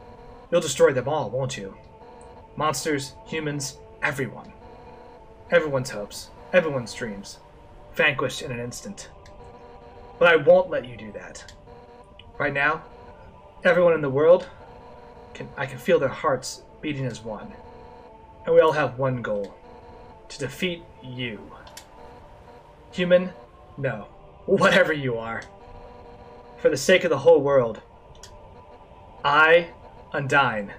destroy them all, won't you? Monsters, humans, everyone. Everyone's hopes, everyone's dreams, vanquished in an instant. But I won't let you do that. Right now, everyone in the world, I can feel their hearts beating as one. And we all have one goal. To defeat you. Human? No. Whatever you are. For the sake of the whole world, I, Undyne,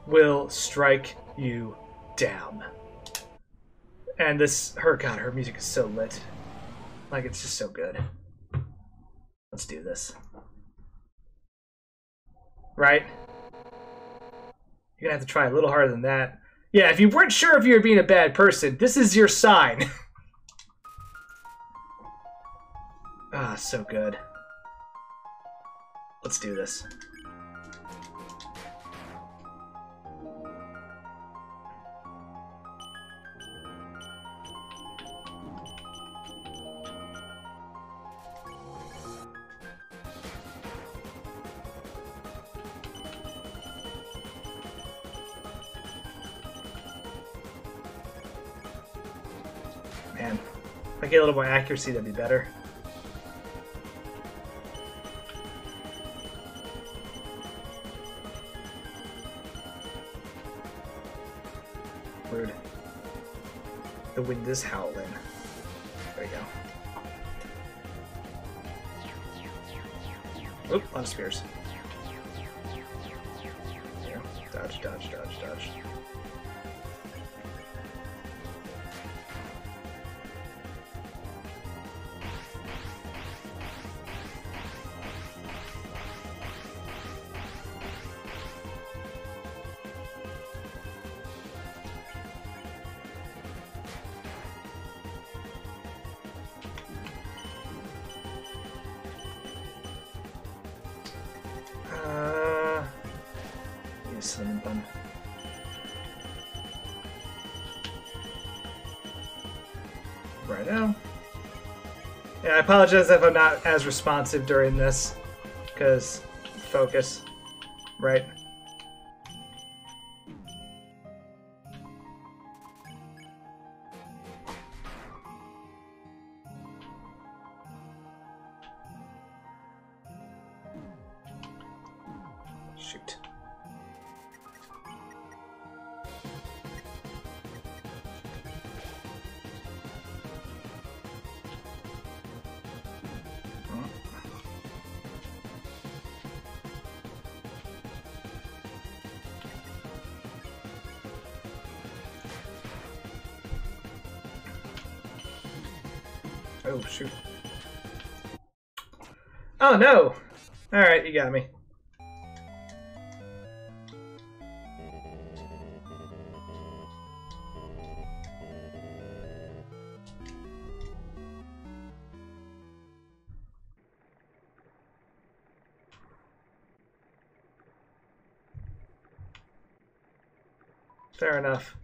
will strike you down. And her music is so lit. Like, it's just so good. Let's do this. Right? You're gonna have to try a little harder than that. Yeah, if you weren't sure if you were being a bad person, this is your sign. Ah, so good. Let's do this. Man, if I get a little more accuracy, that'd be better. Rude. The wind is howling. There you go. Oop, a lot of spears. Yeah. Dodge, dodge, dodge, dodge. Cinnamon bun. Right now. Yeah, I apologize if I'm not as responsive during this, because focus, right? Shoot. Oh, shoot. Oh, no! Alright, you got me. Fair enough.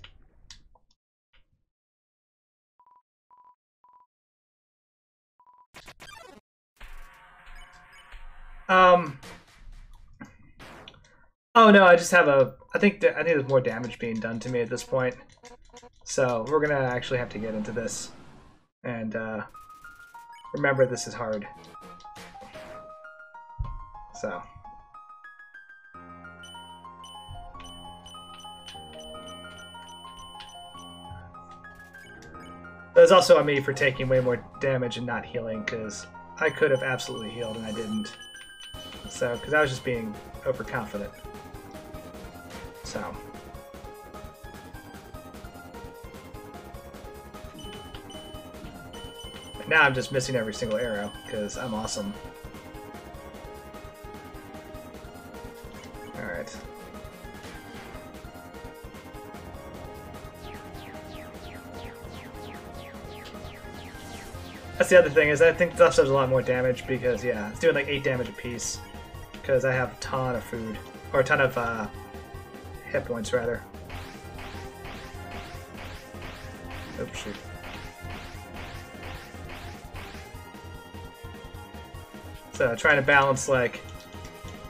Oh no, I just have a. I think there's more damage being done to me at this point, so we're gonna actually have to get into this. And remember, this is hard. So. There's also on me for taking way more damage and not healing, because I could have absolutely healed and I didn't. So, because I was just being overconfident. So. But now I'm just missing every single arrow, because I'm awesome. Alright. That's the other thing, is I think stuff does a lot more damage because, yeah, it's doing like 8 damage a piece. Because I have a ton of food. Or a ton of hit points, rather. Oops, shoot. So trying to balance, like,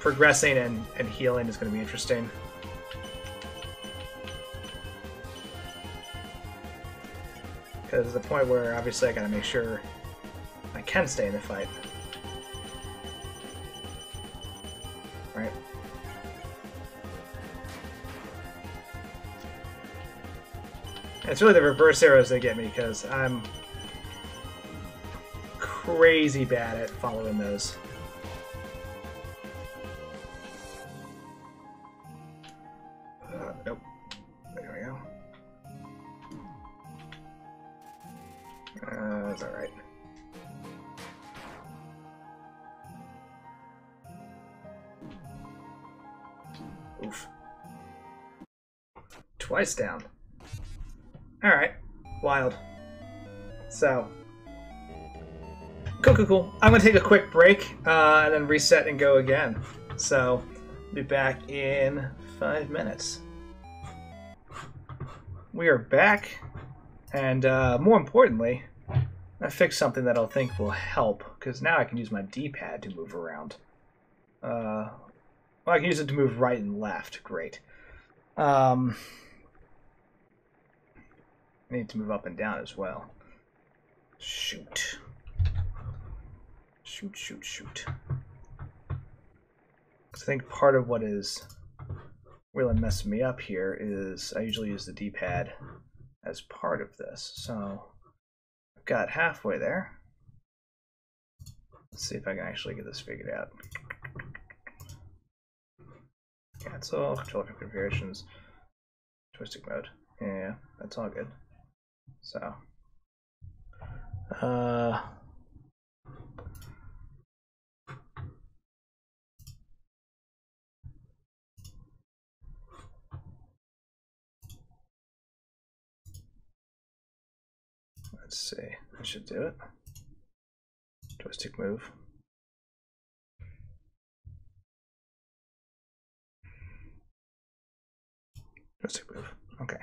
progressing and healing is going to be interesting. Because at the point where obviously I got to make sure I can stay in the fight. Right? It's really the reverse arrows that get me because I'm crazy bad at following those. Nope. There we go. That's alright. Oof. Twice down. Alright. Wild. So. Cool. I'm going to take a quick break and then reset and go again. So, be back in 5 minutes. We are back, and more importantly, I fixed something that I think will help, because now I can use my D-pad to move around. Well, I can use it to move right and left. Great. I need to move up and down as well. Shoot. Shoot. I think part of what is really messing me up here is I usually use the D-pad as part of this. So I've got halfway there. Let's see if I can actually get this figured out. Cancel, control configurations, joystick mode. Yeah, that's all good. So, let's see. I should do it. Joystick move. Joystick move. Okay.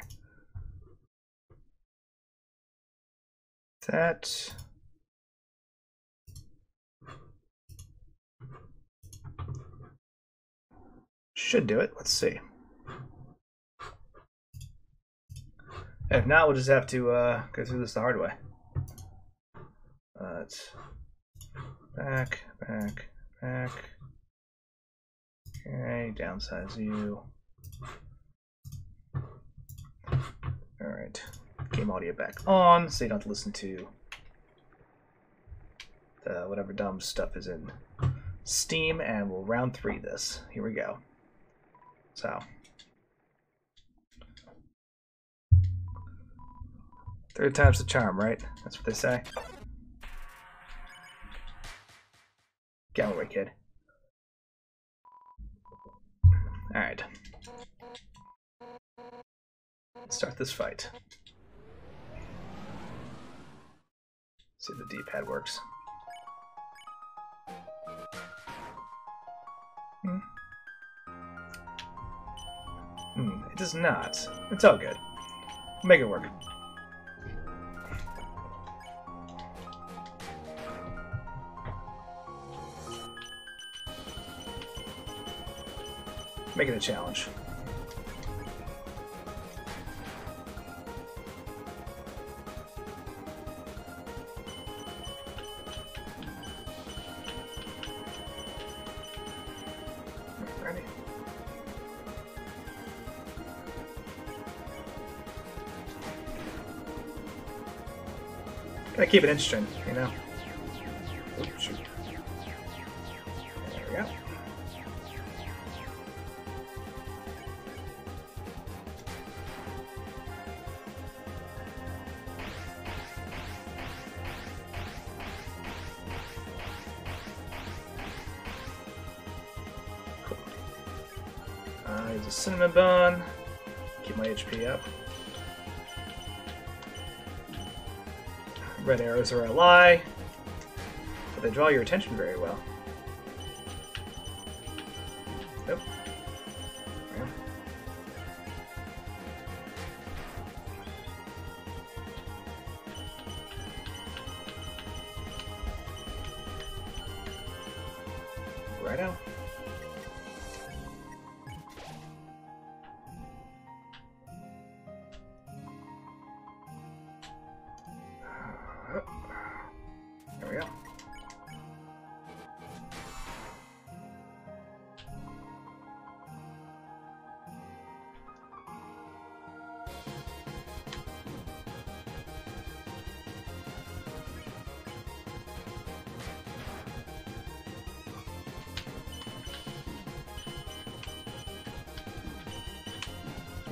That should do it. Let's see. If not, we'll just have to go through this the hard way. Let's back. Okay, downsize you. Alright. Game audio back on, so you don't have to listen to the whatever dumb stuff is in Steam, and we'll round 3 this. Here we go. So. Third time's the charm, right? That's what they say. Get out of the way, kid. Alright. Let's start this fight. See if the D-pad works. It does not. It's all good. We'll make it work. Make it a challenge. Ready? Gotta keep it interesting, you know? Oh, shoot. There we go. Use a cinnamon bun. Keep my HP up. Red arrows are a lie, but they draw your attention very well. Nope. Yeah. Righto.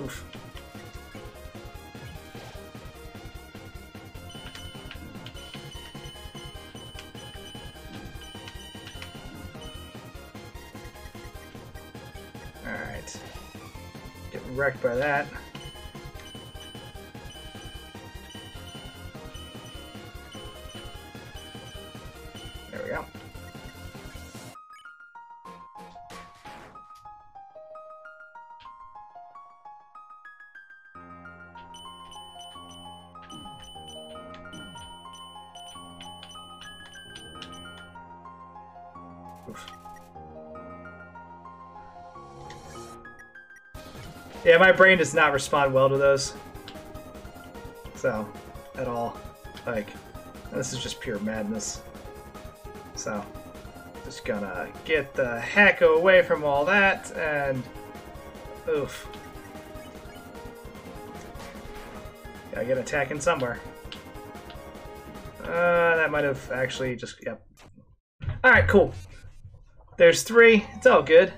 Oof. Alright. Getting wrecked by that. There we go. Oof. Yeah, my brain does not respond well to those. So, at all. Like, this is just pure madness. So, just gonna get the heck away from all that, and... oof. Gotta get attacking somewhere. That might have actually just... yep. Alright, cool. There's 3. It's all good.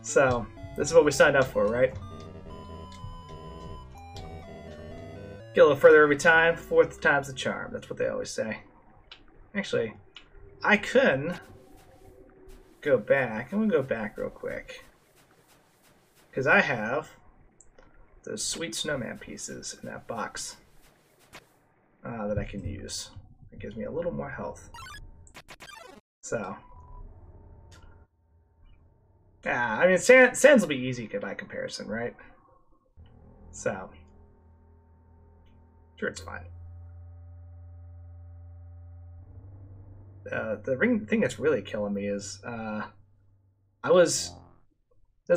So, this is what we signed up for, right? Get a little further every time. 4th time's the charm. That's what they always say. Actually, I could go back. I'm going to go back real quick. Because I have those sweet snowman pieces in that box that I can use. It gives me a little more health. So... yeah, I mean, Sands will be easy by comparison, right? So, sure, it's fine. The thing that's really killing me is there's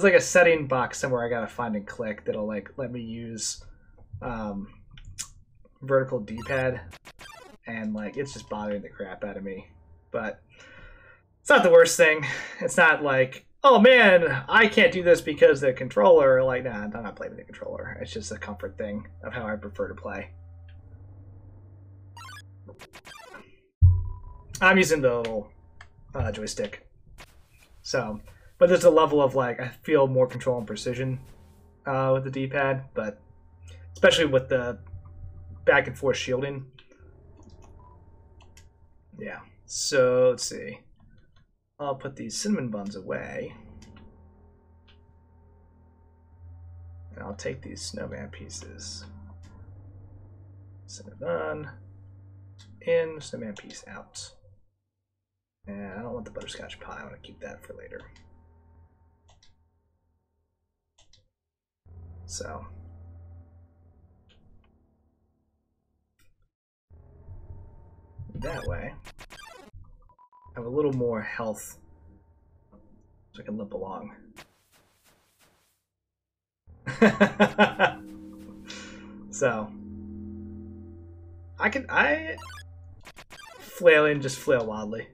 like a setting box somewhere I gotta find and click that'll like let me use vertical D-pad, and like it's just bothering the crap out of me. But it's not the worst thing. It's not like, oh man, I can't do this because the controller, like, nah, I'm not playing with the controller. It's just a comfort thing of how I prefer to play. I'm using the little joystick. So, but there's a level of, like, I feel more control and precision with the D-pad, but especially with the back and forth shielding. Yeah, so let's see. I'll put these cinnamon buns away. And I'll take these snowman pieces. Cinnamon bun in, snowman piece out. And I don't want the butterscotch pie, I want to keep that for later. So. That way. I have a little more health so I can limp along. So I flail and just flail wildly.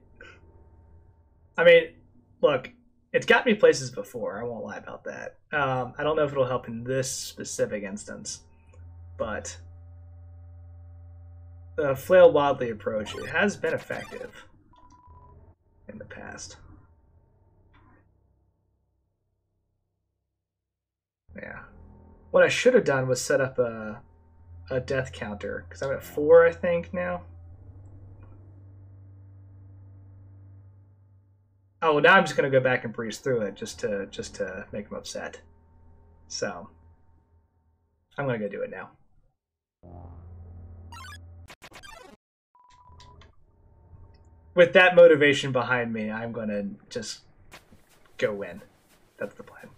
I mean, look, it's got me places before, I won't lie about that. I don't know if it'll help in this specific instance, but the flail wildly approach, it has been effective in the past. Yeah. What I should have done was set up a death counter, because I'm at 4, I think, now. Oh, now I'm just going to go back and breeze through it just to make him upset. So, I'm going to go do it now. With that motivation behind me, I'm going to just go win. That's the plan.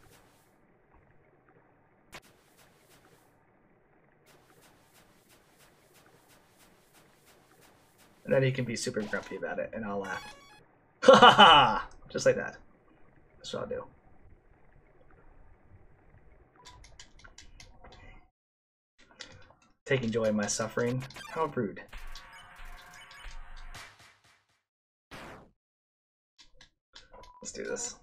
And then he can be super grumpy about it, and I'll laugh. Ha ha ha! Just like that. That's what I'll do. Taking joy in my suffering. How rude. Let's do this.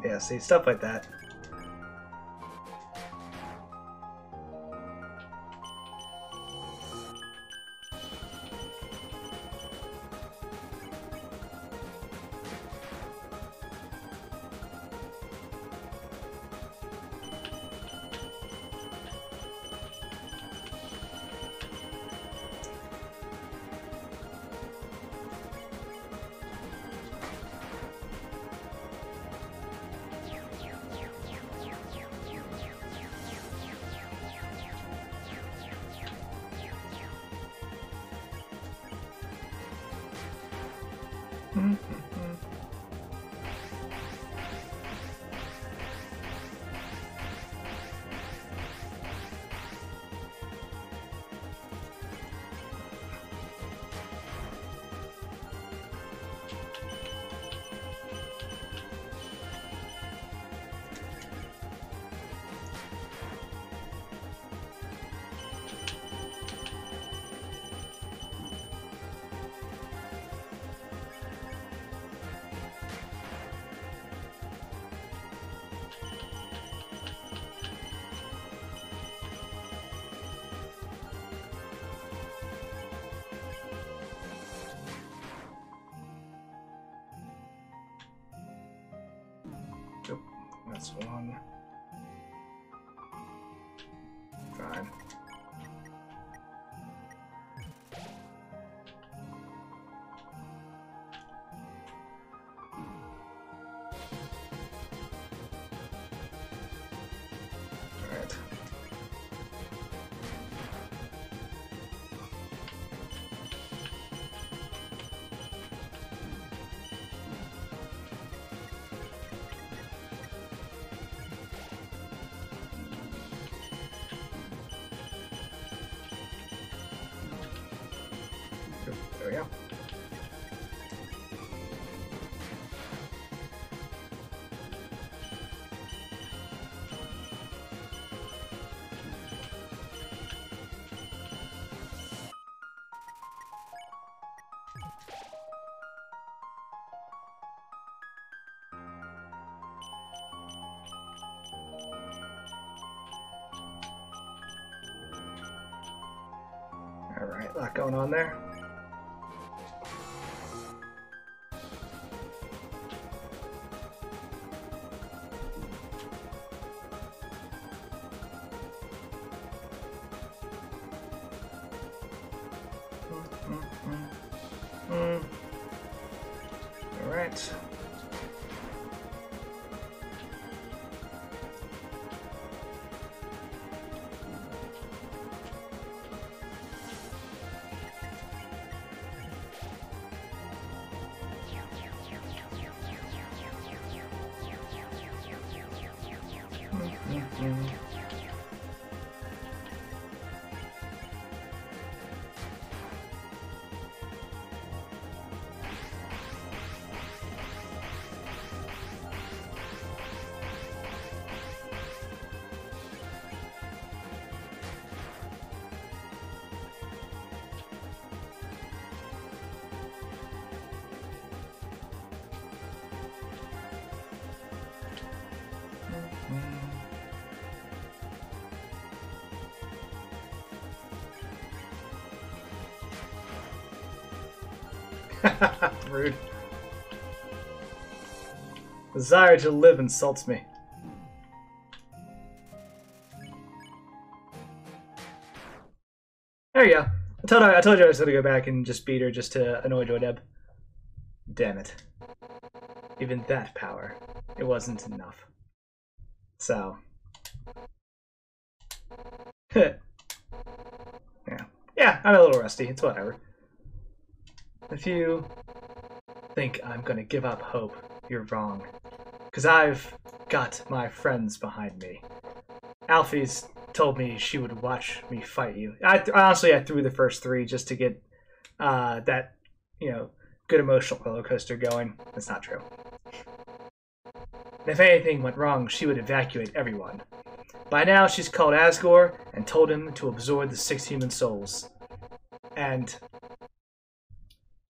Yeah, see, stuff like that. That's one. Fine. Alright. There we go. All right, a lot going on there. All right. Rude. Desire to live insults me. There you go. I told you I was gonna go back and just beat her just to annoy Joydeb. Damn it. Even that power, it wasn't enough. So. Yeah. Yeah, I'm a little rusty. It's whatever. If you think I'm gonna give up hope, you're wrong. Because I've got my friends behind me. Alfie's told me she would watch me fight you. Honestly, I threw the first three just to get that, good emotional roller coaster going. That's not true. And if anything went wrong, she would evacuate everyone. By now, she's called Asgore and told him to absorb the 6 human souls. And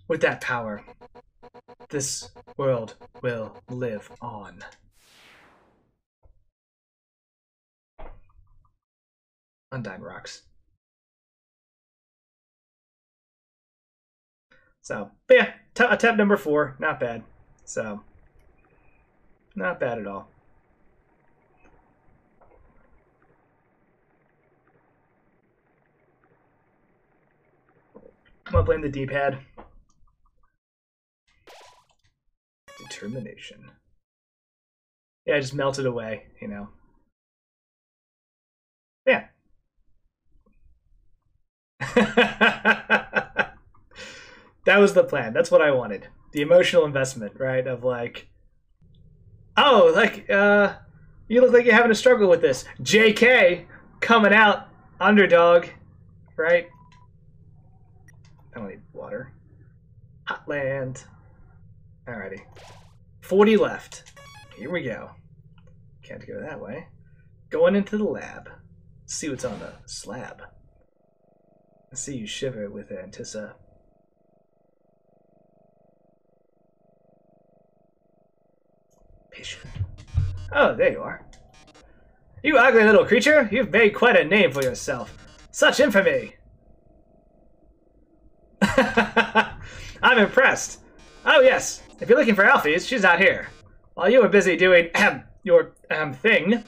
with that power, this world will live on. Undyne rocks. So, but yeah, attempt number 4, not bad. So, not bad at all. I'm gonna blame the D-pad. Determination. Yeah, I just melted away, Yeah. that That was the plan. That's what I wanted. The emotional investment, right? Of like, oh, like, you look like you're having a struggle with this. JK coming out, underdog, right? I don't need water. Hotland. Alrighty. 40 left. Here we go. Can't go that way. Going into the lab. See what's on the slab. I see you shiver with anticipation. Oh, there you are. You ugly little creature! You've made quite a name for yourself. Such infamy! I'm impressed. Oh yes, if you're looking for Alphys, she's not here. While you were busy doing your thing,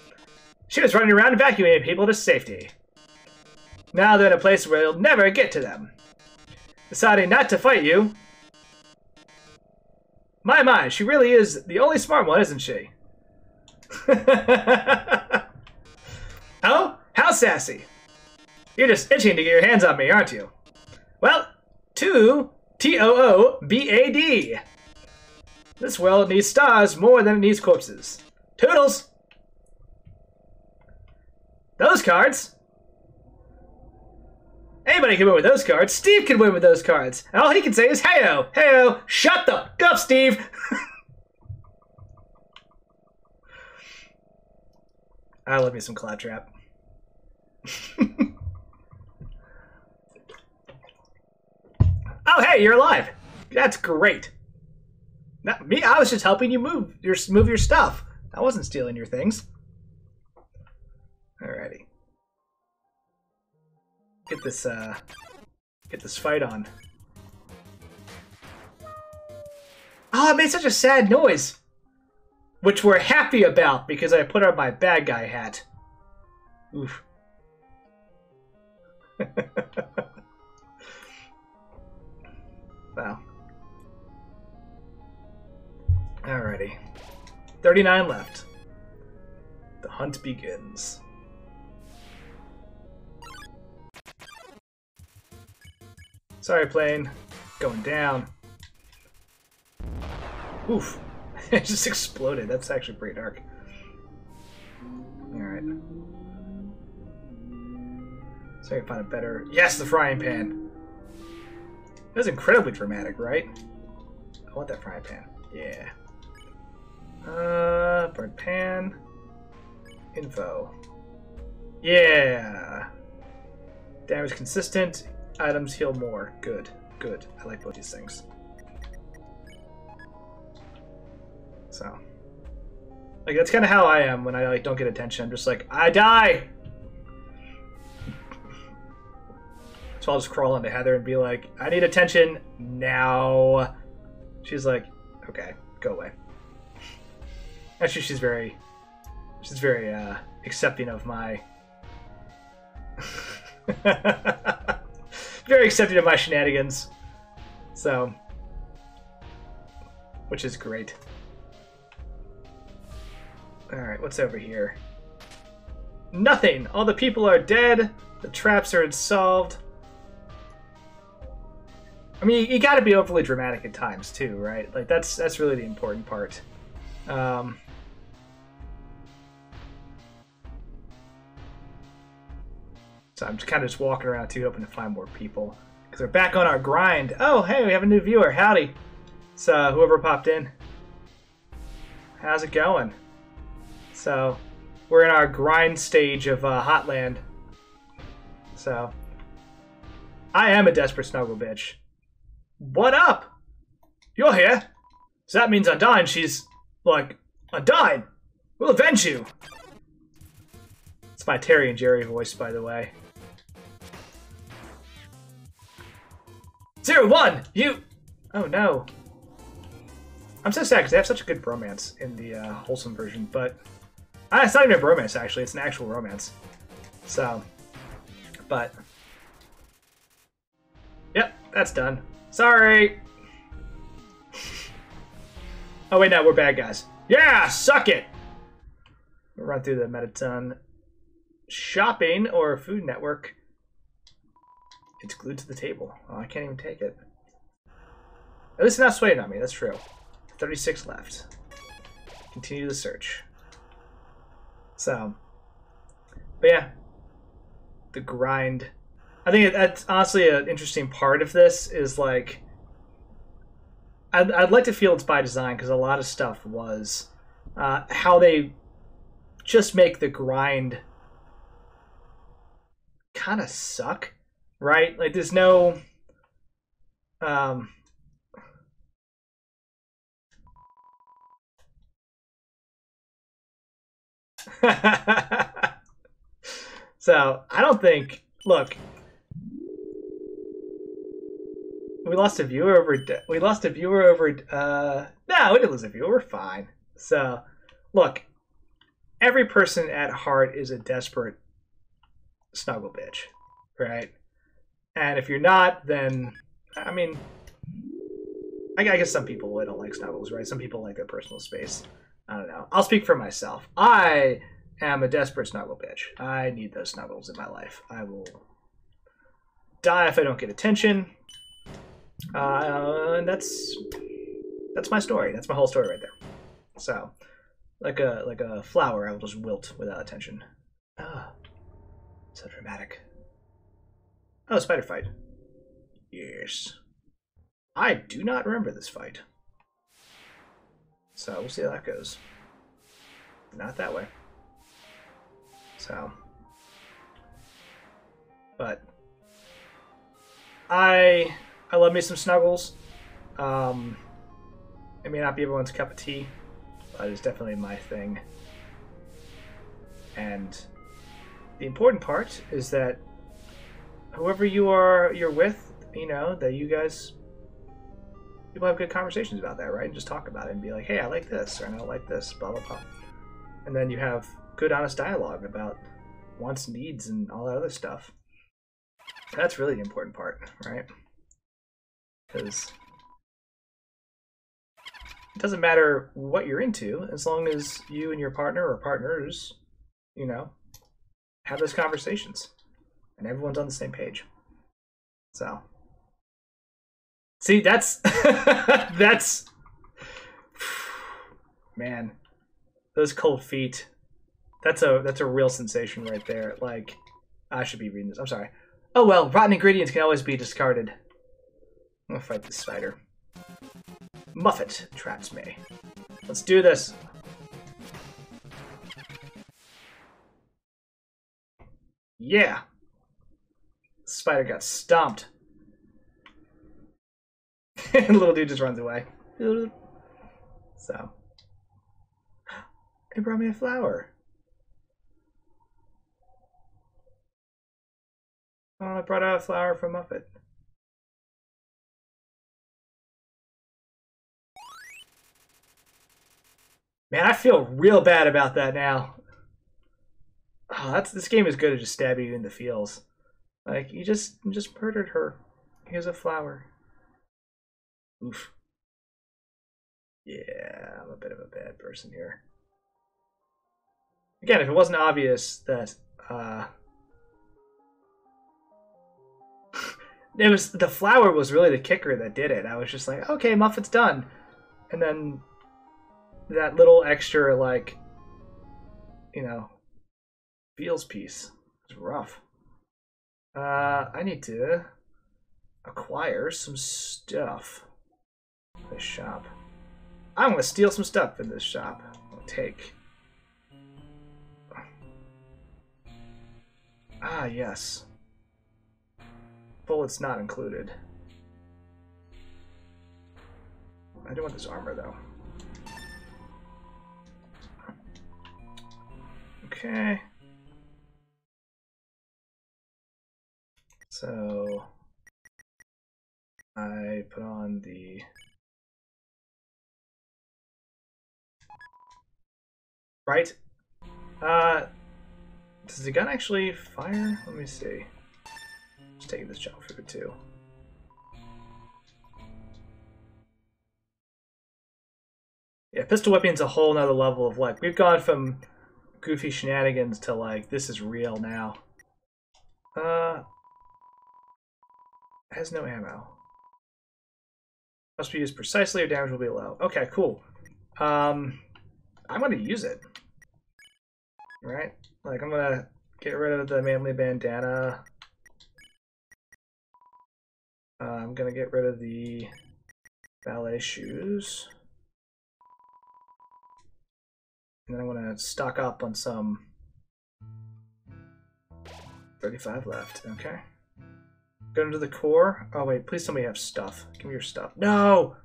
she was running around evacuating people to safety. Now they're in a place where you'll never get to them. Deciding not to fight you. My, she really is the only smart one, isn't she? Oh? How sassy. You're just itching to get your hands on me, aren't you? Well, Toobad. This world needs stars more than it needs corpses. Toodles! Those cards? Anybody can win with those cards. Steve can win with those cards. And all he can say is, hey-o, hey-o, shut the fuck up, Steve! I love me some Claptrap. Oh, hey, you're alive. That's great. Not me, I was just helping you move your stuff. I wasn't stealing your things. Alrighty. Get this fight on. Oh, it made such a sad noise. Which we're happy about because I put on my bad guy hat. Oof. Wow. Alrighty. 39 left. The hunt begins. Sorry, plane. Going down. Oof. It just exploded. That's actually pretty dark. Alright. So I can find a better... Yes, the frying pan! That was incredibly dramatic, right? I want that frying pan. Yeah. Burnt pan. Info. Yeah! Damage consistent. Items heal more. Good. Good. I like both these things. So. Like, that's kind of how I am when I, like, don't get attention. I'm just like, I die! So I'll just crawl into Heather and be like, I need attention now. She's like, okay, go away. Actually, she's very accepting of my... very accepting of my shenanigans. So, which is great. Alright, what's over here? Nothing! All the people are dead. The traps are solved. I mean, you gotta be overly dramatic at times, too, right? Like, that's really the important part. So I'm just kind of just walking around, too, hoping to find more people. Because we're back on our grind. Oh, hey, we have a new viewer. Howdy. It's whoever popped in. How's it going? So, we're in our grind stage of Hotland. So, I am a desperate snuggle bitch. What up? You're here? So that means Undyne, she's like, Undyne! We'll avenge you! It's my Terry and Jerry voice, by the way. 01! You... Oh no. I'm so sad because they have such a good bromance in the wholesome version, but... it's not even a bromance, actually. It's an actual romance. So... But... Yep, that's done. Sorry! Oh wait, no, we're bad guys. Yeah, suck it! We'll run through the Metaton. Shopping or Food Network. It's glued to the table. Oh, I can't even take it. At least not swaying on me, that's true. 36 left. Continue the search. So, but yeah, the grind. I think that's honestly an interesting part of this is like, I'd like to feel it's by design because a lot of stuff was how they just make the grind kind of suck, right? Like there's no so I don't think. Look, we lost a viewer over. We lost a viewer over. No, we didn't lose a viewer. We're fine. So, look, every person at heart is a desperate snuggle bitch, right? And if you're not, then I mean, I guess some people don't like snuggles, right? Some people like their personal space. I don't know. I'll speak for myself. I am a desperate snuggle bitch. I need those snuggles in my life. I will die if I don't get attention. And that's my story. That's my whole story right there. So, like a flower, I will just wilt without attention. Ah, so dramatic. Oh, spider fight. Yes. I do not remember this fight. So we'll see how that goes. Not that way. So. But I love me some snuggles. It may not be everyone's cup of tea, but it's definitely my thing. And the important part is that whoever you're with, you know, that you guys people have good conversations about that, right? And just talk about it and be like, hey, I like this, or I don't like this, blah, blah, blah. And then you have good, honest dialogue about wants, needs, and all that other stuff. That's really the important part, right? Because it doesn't matter what you're into, as long as you and your partner or partners, you know, have those conversations. And everyone's on the same page. So. See, that's that's man, those cold feet. That's a real sensation right there. Like, I should be reading this. I'm sorry. Oh well, rotten ingredients can always be discarded. I'm gonna fight this spider. Muffet traps me. Let's do this. Yeah. The spider got stomped. And the little dude just runs away. So. He brought me a flower. Oh, I brought out a flower for Muffet. Man, I feel real bad about that now. Oh, this game is good at just stabbing you in the feels. Like, you just murdered her. Here's a flower. Oof. Yeah, I'm a bit of a bad person here. Again, if it wasn't obvious that it was the flower was really the kicker that did it. I was just like, okay, Muffet's done. And then that little extra, like, you know, feels piece is rough. I need to acquire some stuff. This shop. I'm gonna steal some stuff in this shop. I'll take. Ah, yes. Bullets not included. I do want this armor though. Okay. So I put on the right. Does the gun actually fire? Let me see. Just taking this junk food too. Yeah, pistol whipping's a whole nother level of like we've gone from goofy shenanigans to like this is real now. Has no ammo. Must be used precisely or damage will be low. Okay, cool. I'm gonna use it. Right? Like, I'm gonna get rid of the manly bandana. I'm gonna get rid of the ballet shoes. And then I'm gonna stock up on some 35 left. Okay. Go into the core. Oh wait, please tell me you have stuff. Give me your stuff. No!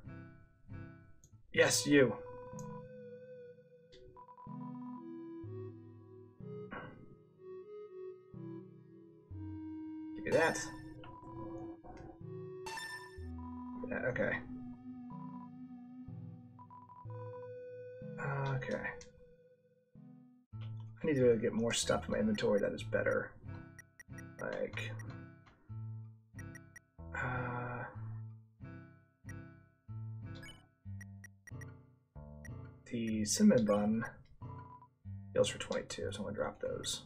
Yes, you. Give me that. Yeah, okay. Okay. I need to get more stuff in my inventory that is better. Like... the cinnamon bun heals for 22, so I'm gonna drop those.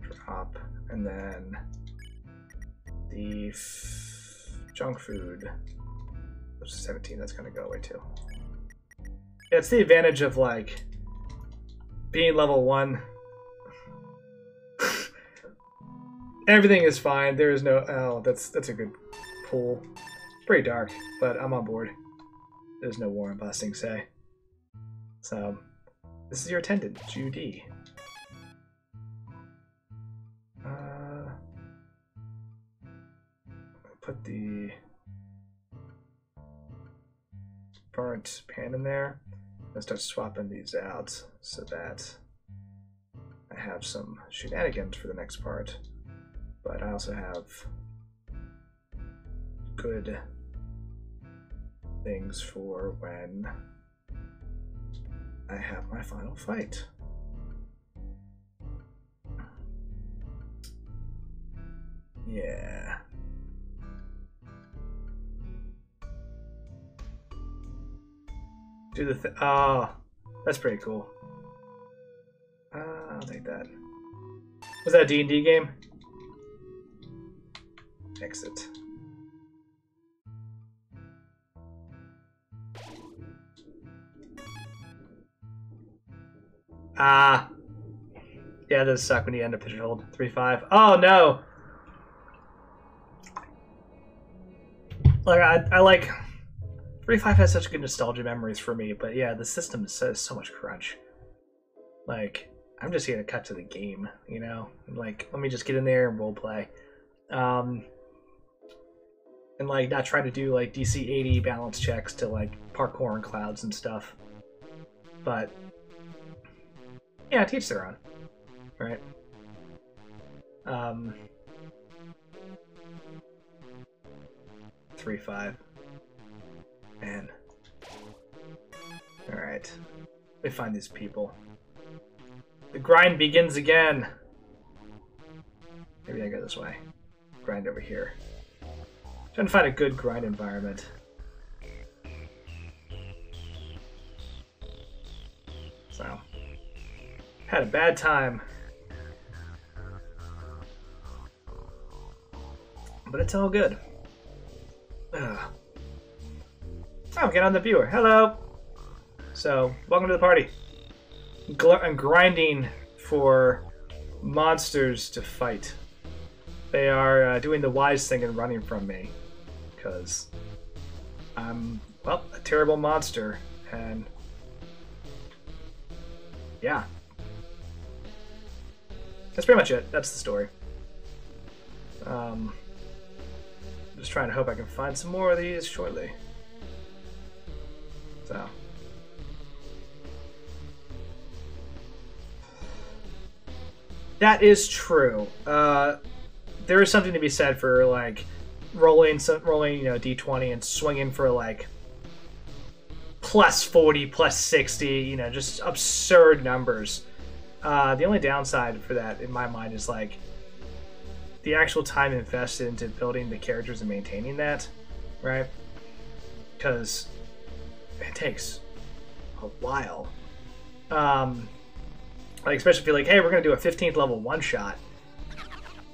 Drop, and then the junk food, which is 17, that's gonna go away too. Yeah, it's the advantage of like being level 1. Everything is fine. There is no... Oh, that's a good pull. It's pretty dark, but I'm on board. There's no war and busting, say. So, this is your attendant, Judy. Put the burnt pan in there. I'll start swapping these out so that I have some shenanigans for the next part. But I also have good things for when I have my final fight. Yeah. Do the oh, that's pretty cool. I'll take that. Was that a D&D game? Exit. Yeah, it does suck when you end up pigeonholed. 3-5. Oh no! Like I like 3-5 has such good nostalgia memories for me, but yeah, the system says so much crunch. Like, I'm just here to cut to the game, you know? Like, let me just get in there and roleplay. And like not try to do like DC 80 balance checks to like parkour and clouds and stuff. But yeah, teach their own. Right? 3-5. Man. Alright. Let me find these people. The grind begins again. Maybe I go this way. Grind over here. Trying to find a good grind environment. So, had a bad time. But it's all good. Ugh. Oh, get on the viewer. Hello! So, welcome to the party. I'm grinding for monsters to fight. They are doing the wise thing and running from me. Because I'm, well, a terrible monster. And yeah. That's pretty much it. That's the story. Just trying to hope I can find some more of these shortly. So. That is true. There is something to be said for like rolling, you know, d20 and swinging for like plus 40, plus 60, you know, just absurd numbers. The only downside for that, in my mind, is like the actual time invested into building the characters and maintaining that, right? Because it takes a while. Like, especially if you're like, hey, we're gonna do a 15th level one shot.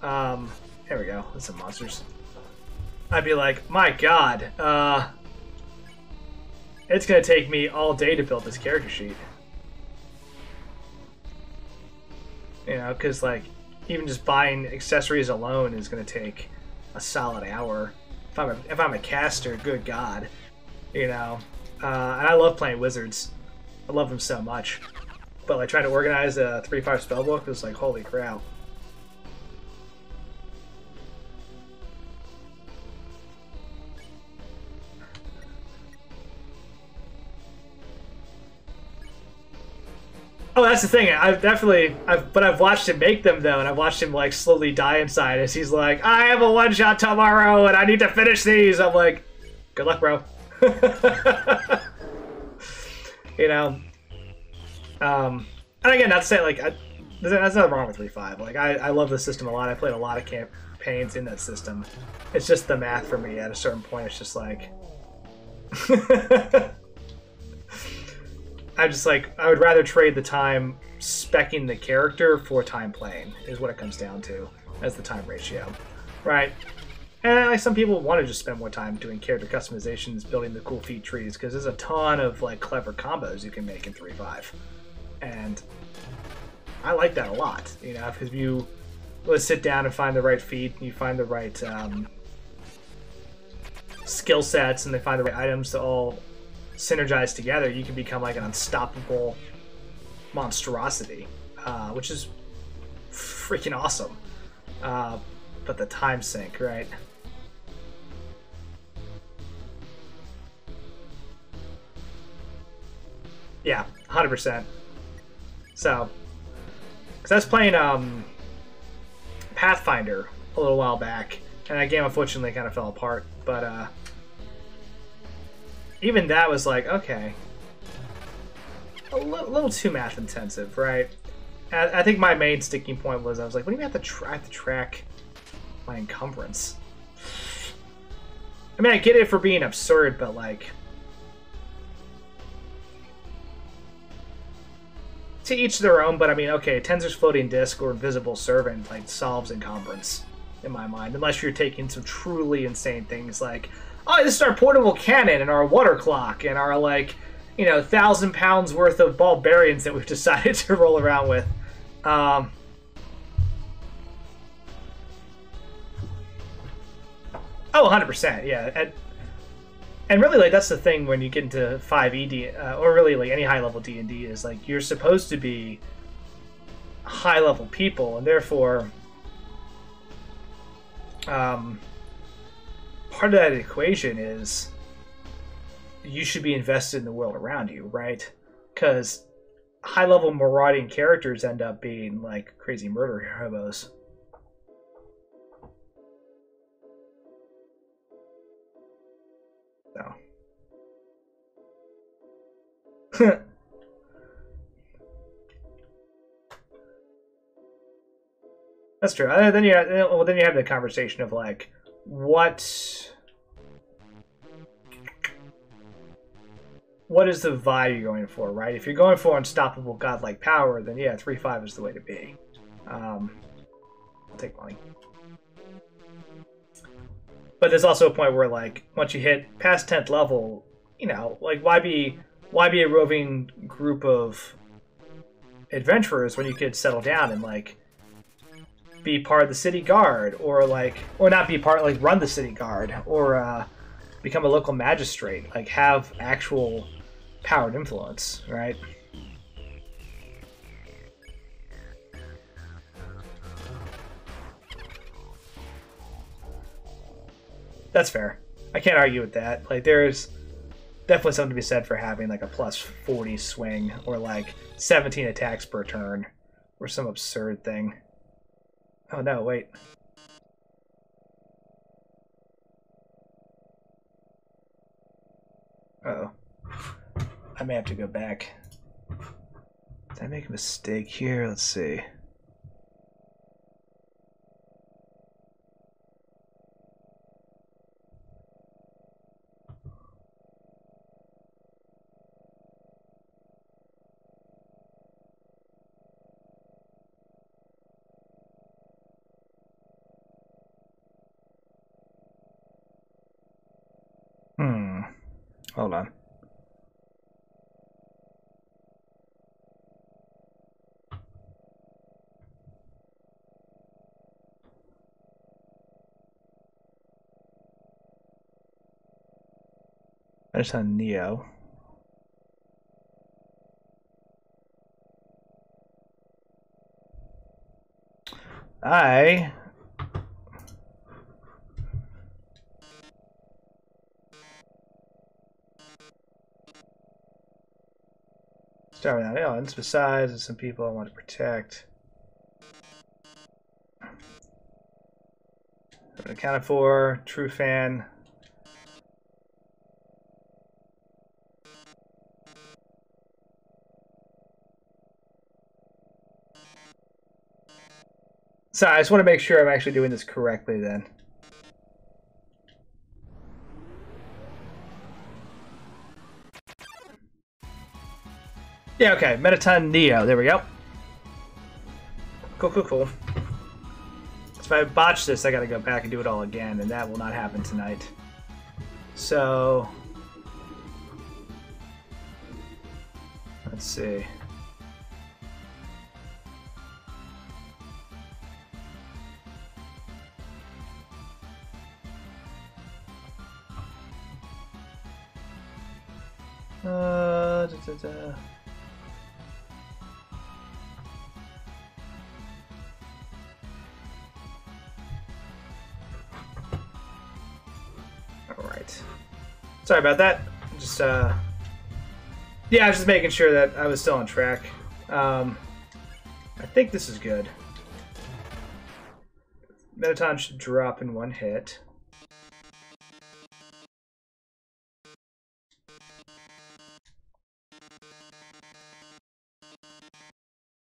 Here we go. That's some monsters. I'd be like, my god, it's gonna take me all day to build this character sheet. You know, because like even just buying accessories alone is gonna take a solid hour. If I'm a caster, good god, you know. And I love playing wizards. I love them so much. But like trying to organize a 3-5 spellbook was like, holy crap. Oh, that's the thing. But I've watched him make them though, and I've watched him like slowly die inside as he's like, I have a one-shot tomorrow, and I need to finish these. I'm like, good luck, bro. You know. And again, not to say like there's nothing wrong with 3-5. Like I love the system a lot. I played a lot of campaigns in that system. It's just the math for me. At a certain point, it's just like. I'm just like, I would rather trade the time speccing the character for time playing, is what it comes down to, as the time ratio. Right? And like some people want to just spend more time doing character customizations, building the cool feat trees, because there's a ton of like clever combos you can make in 3-5. And I like that a lot, you know, because you let's sit down and find the right feat, and you find the right skill sets, and they find the right items to all synergize together, you can become like an unstoppable monstrosity, which is freaking awesome. But the time sink, right? Yeah, 100%. So, because I was playing Pathfinder a little while back, and that game unfortunately kind of fell apart, but even that was like, okay, a little too math intensive, right? And I think my main sticking point was I was like, what do you mean I have to track my encumbrance? I mean, I get it for being absurd, but like, to each their own. But I mean, okay, Tensor's floating disk or invisible servant like solves encumbrance in my mind, unless you're taking some truly insane things like, oh, this is our portable cannon and our water clock and our, like, you know, 1,000 pounds worth of barbarians that we've decided to roll around with. Oh, 100%, yeah. And really, like, that's the thing when you get into 5e, or really, like, any high-level D&D, is, like, you're supposed to be high-level people, and therefore, part of that equation is you should be invested in the world around you, right? Because high-level marauding characters end up being like crazy murder hobos. So. That's true. Then you have the conversation of like, what is the vibe you're going for, right? If you're going for unstoppable godlike power, then yeah, 3-5 is the way to be. I'll take money. But there's also a point where, like, once you hit past 10th level, you know, like, why be a roving group of adventurers when you could settle down and, like, be part of the city guard, or not be part, like, run the city guard, or become a local magistrate, like, have actual power and influence, right? That's fair. I can't argue with that. Like, there's definitely something to be said for having like a plus 40 swing, or like 17 attacks per turn, or some absurd thing. Oh no, wait. Uh-oh. I may have to go back. Did I make a mistake here? Let's see. Hold on. I just on Neo. Starting out islands. Besides, there's some people I want to protect. Accounted for. True fan. So I just want to make sure I'm actually doing this correctly then. Yeah, okay. Metaton Neo. There we go. Cool, cool, cool. So if I botch this, I gotta go back and do it all again, and that will not happen tonight. So... let's see. Alright. Sorry about that. Just, yeah, I was just making sure that I was still on track. I think this is good. Metaton should drop in one hit.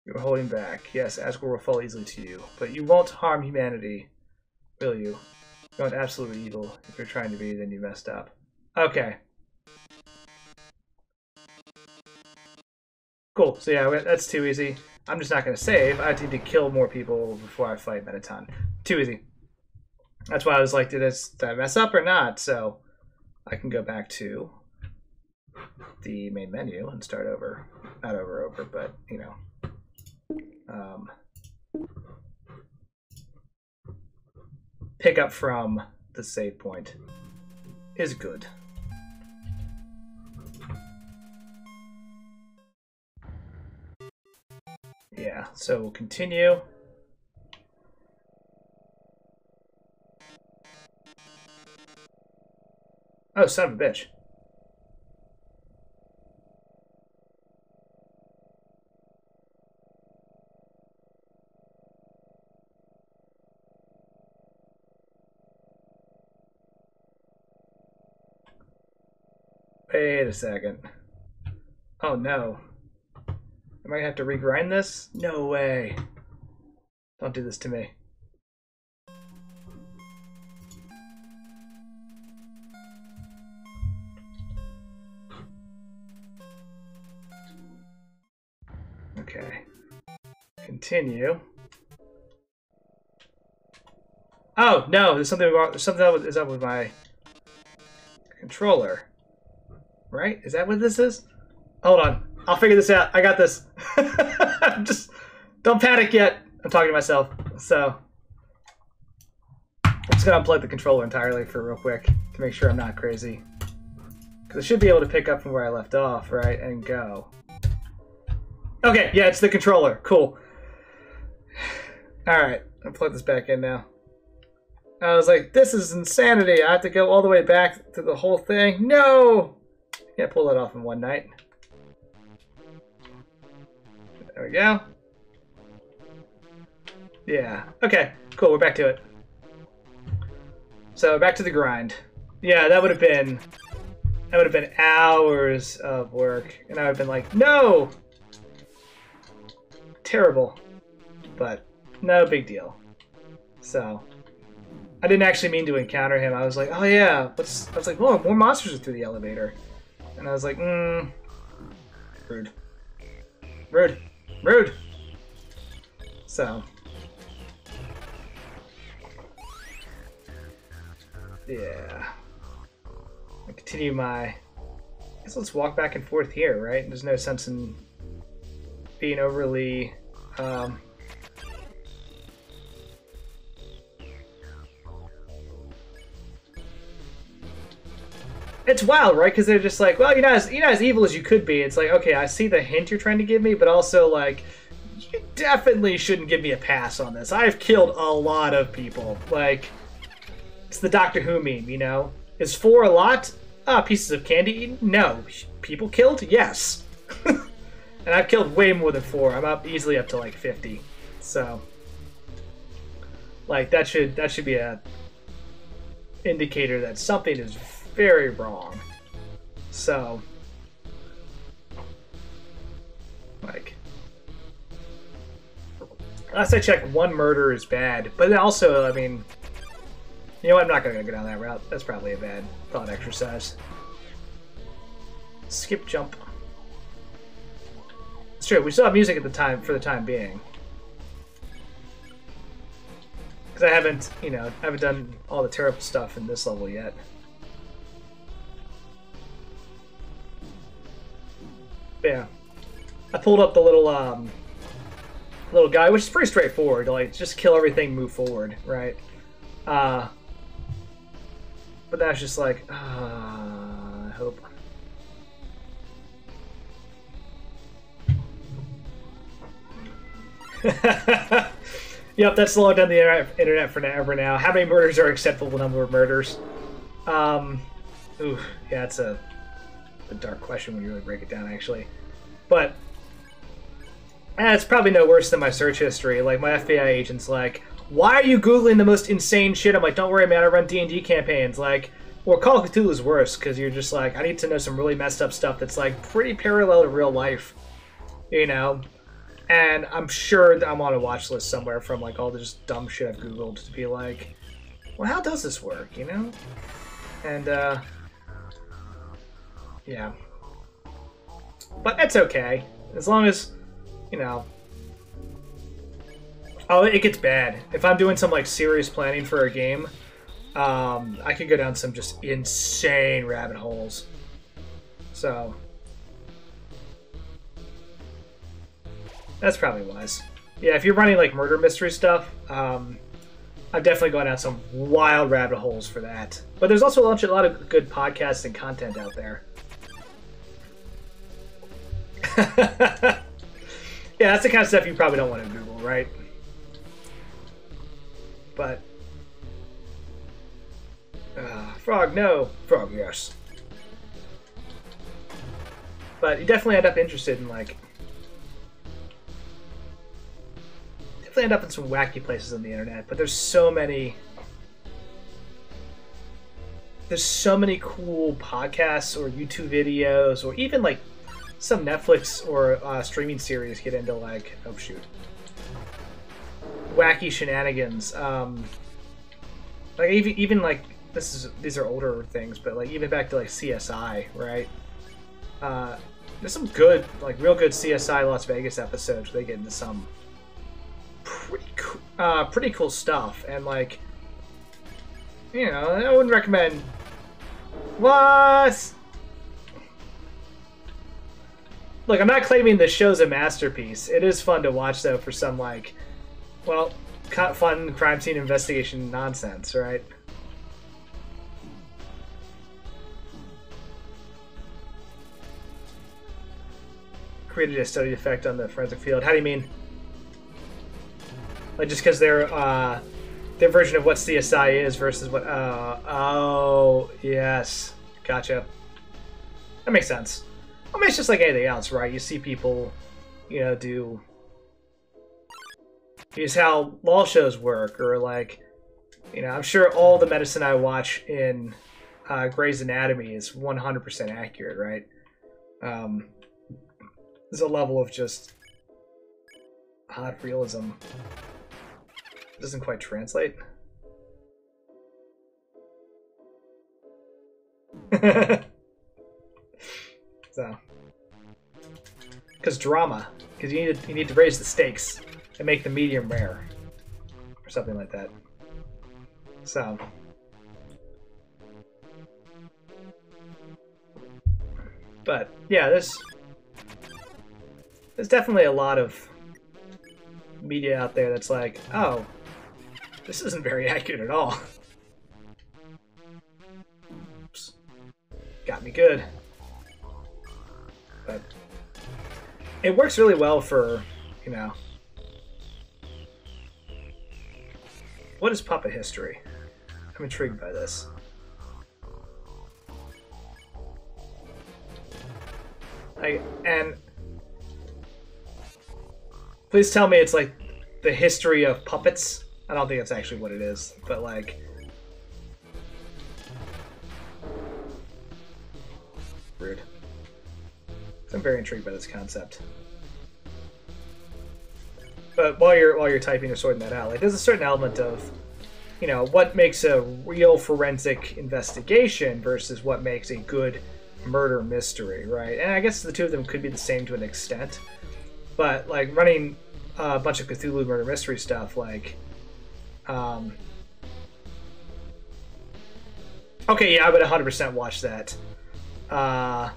You're holding back. Yes, Asgore will fall easily to you, but you won't harm humanity, will you? You're not absolutely evil. If you're trying to be, then you messed up. Okay. Cool. So yeah, that's too easy. I'm just not going to save. I need to kill more people before I fight Metaton. Too easy. That's why I was like, did I mess up or not? So I can go back to the main menu and start over. Not over, but, you know. Pick up from the save point is good. Yeah, so we'll continue. Oh, son of a bitch. Wait a second. Oh no. Am I gonna have to regrind this? No way. Don't do this to me. Okay. Continue. Oh no, there's something wrong. There's something that is up with my controller. Right? Is that what this is? Hold on. I'll figure this out. I got this. Just don't panic yet. I'm talking to myself. So I'm just gonna unplug the controller entirely for real quick to make sure I'm not crazy. Because I should be able to pick up from where I left off, right? And go. Okay, yeah, it's the controller. Cool. Alright, I'll plug this back in now. I was like, this is insanity. I have to go all the way back to the whole thing. No! Can't pull that off in one night. There we go. Yeah. Okay. Cool. We're back to it. So back to the grind. Yeah, that would have been hours of work, and I would have been like, no. Terrible, but no big deal. So I didn't actually mean to encounter him. I was like, oh yeah. I was like, whoa, more monsters are through the elevator. And I was like, rude. Rude. Rude! So. Yeah. I continue my guess let's walk back and forth here, right? There's no sense in being overly... It's wild, right? Because they're just like, well, you're not as evil as you could be. It's like, okay, I see the hint you're trying to give me, but also, like, you definitely shouldn't give me a pass on this. I've killed a lot of people. Like, it's the Doctor Who meme, you know? Is 4 a lot? Pieces of candy eaten? No. People killed? Yes. And I've killed way more than 4. I'm easily up to, like, 50. So, like, that should be a indicator that something is very wrong. So, like, last I checked, 1 murder is bad. But then also, I mean, you know what? I'm not going to go down that route. That's probably a bad thought exercise. Skip jump. It's true. We still have music at the time for the time being. Because I haven't, you know, I haven't done all the terrible stuff in this level yet. But yeah, I pulled up the little little guy, which is pretty straightforward. Like, just kill everything, move forward, right? But that's just like, I hope. Yep, that's slowing down the internet for ever now. How many murders are acceptable number of murders? Ooh, yeah, it's a dark question when you really break it down, actually. But it's probably no worse than my search history. Like, my FBI agent's like, why are you Googling the most insane shit? I'm like, don't worry, man, I run D&D campaigns. Like, or Call of Cthulhu's worse, because you're just like, I need to know some really messed up stuff that's, like, pretty parallel to real life, you know? And I'm sure that I'm on a watch list somewhere from, like, all the just dumb shit I've Googled to be like, well, how does this work, you know? And, yeah. But it's okay. As long as, you know... Oh, it gets bad. If I'm doing some, like, serious planning for a game, I could go down some just insane rabbit holes. So... that's probably wise. Yeah, if you're running, like, murder mystery stuff, I've definitely gone down some wild rabbit holes for that. But there's also a lot of good podcasts and content out there. Yeah, that's the kind of stuff you probably don't want to Google, right? But... frog, no. Frog, yes. But you definitely end up interested in, like... definitely end up in some wacky places on the internet, but there's so many... there's so many cool podcasts or YouTube videos or even, like, some Netflix or streaming series get into, like, oh shoot, wacky shenanigans. Like even like these are older things, but like even back to like CSI, right? There's some good, like real good CSI Las Vegas episodes where they get into some pretty cool stuff, and like, you know, I wouldn't recommend. What? Look, I'm not claiming the show's a masterpiece. It is fun to watch, though, for some, like, well, fun crime scene investigation nonsense, right? Created a study effect on the forensic field. How do you mean? Like, just because their version of what CSI is versus what... oh, yes. Gotcha. That makes sense. I mean, it's just like anything else, right? You see people, you know, do... use how law shows work, or like, you know, I'm sure all the medicine I watch in Grey's Anatomy is 100% accurate, right? There's a level of just odd realism. It doesn't quite translate. So, because drama, because you need to raise the stakes and make them medium rare, or something like that. So, But yeah, there's definitely a lot of media out there that's like, oh, this isn't very accurate at all. Oops. Got me good. But it works really well for, you know... What is puppet history? I'm intrigued by this. And please tell me it's like the history of puppets. I don't think that's actually what it is, but like... Rude. I'm very intrigued by this concept. But while you're typing or sorting that out, like there's a certain element of, you know, what makes a real forensic investigation versus what makes a good murder mystery, right? And I guess the two of them could be the same to an extent. But like running a bunch of Cthulhu murder mystery stuff, like, okay, yeah, I would 100% watch that. I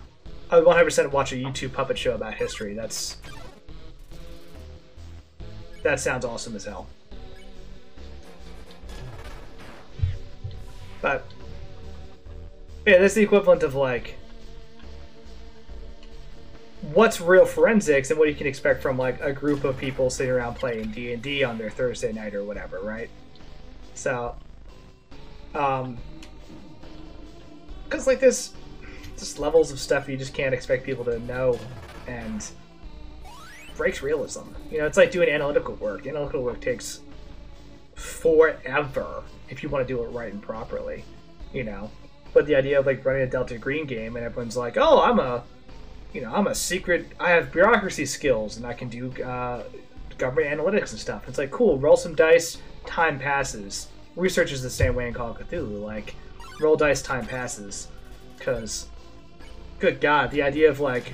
would 100% watch a YouTube puppet show about history. That sounds awesome as hell. But yeah, that's the equivalent of like what's real forensics and what you can expect from like a group of people sitting around playing D&D on their Thursday night or whatever, right? So, because like this, just levels of stuff you just can't expect people to know, and breaks realism. You know, it's like doing analytical work. Analytical work takes forever if you want to do it right and properly, you know. But the idea of like running a Delta Green game and everyone's like, oh, I'm a secret, I have bureaucracy skills and I can do government analytics and stuff. It's like, cool, roll some dice, time passes. Research is the same way in Call of Cthulhu. Like, roll dice, time passes. Because, good God, the idea of like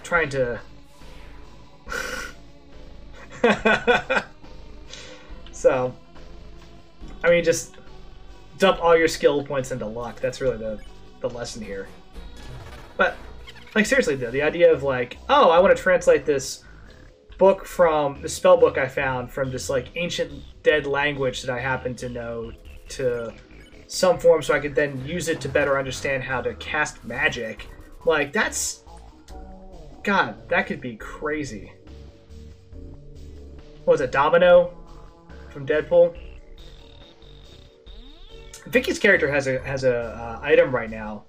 trying to so, I mean, just dump all your skill points into luck. That's really the lesson here. But, like, seriously, though, the idea of, like, oh, I want to translate this book from, the spell book I found from this, like, ancient dead language that I happen to know to some form so I could then use it to better understand how to cast magic. Like, that's... God, that could be crazy. What was it, Domino from Deadpool? Vicky's character has a item right now